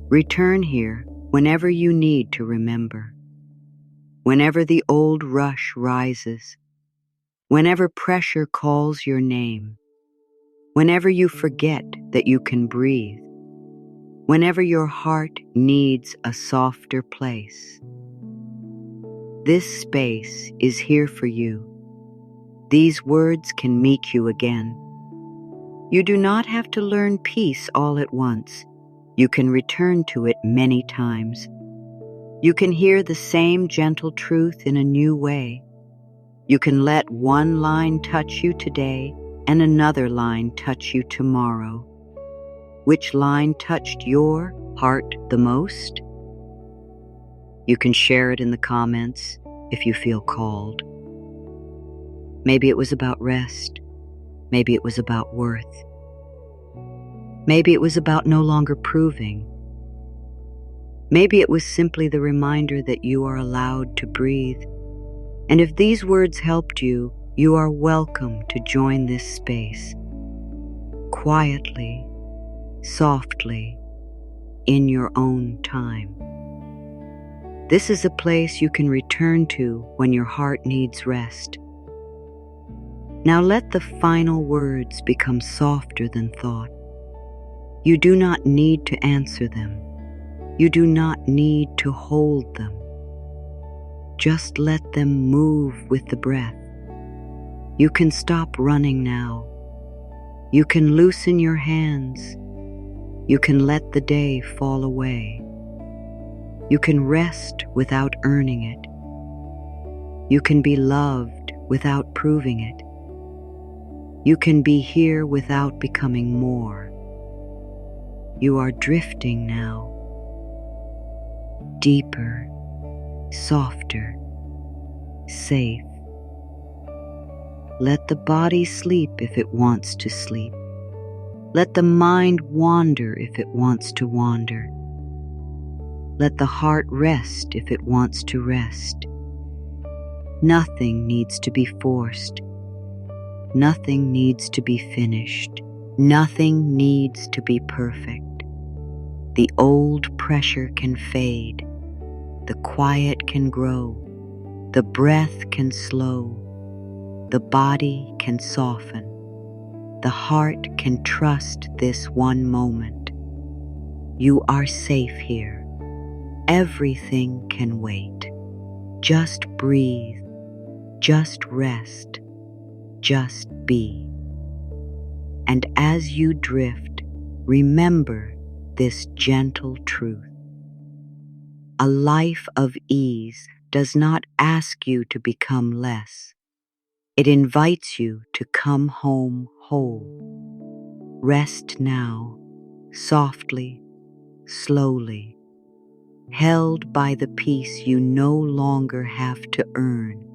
Return here whenever you need to remember. Whenever the old rush rises, whenever pressure calls your name, whenever you forget that you can breathe, whenever your heart needs a softer place. This space is here for you. These words can meet you again. You do not have to learn peace all at once. You can return to it many times. You can hear the same gentle truth in a new way. You can let one line touch you today and another line touch you tomorrow. Which line touched your heart the most? You can share it in the comments if you feel called. Maybe it was about rest. Maybe it was about worth. Maybe it was about no longer proving. Maybe it was simply the reminder that you are allowed to breathe. And if these words helped you, you are welcome to join this space. Quietly, softly, in your own time. This is a place you can return to when your heart needs rest. Now let the final words become softer than thought. You do not need to answer them. You do not need to hold them. Just let them move with the breath. You can stop running now. You can loosen your hands. You can let the day fall away. You can rest without earning it. You can be loved without proving it. You can be here without becoming more. You are drifting now. Deeper, softer, safe. Let the body sleep if it wants to sleep. Let the mind wander if it wants to wander. Let the heart rest if it wants to rest. Nothing needs to be forced. Nothing needs to be finished. Nothing needs to be perfect. The old pressure can fade. The quiet can grow. The breath can slow. The body can soften. The heart can trust this one moment. You are safe here. Everything can wait. Just breathe. Just rest. Just be. And as you drift, remember this gentle truth. A life of ease does not ask you to become less. It invites you to come home whole. Rest now, softly, slowly, held by the peace you no longer have to earn.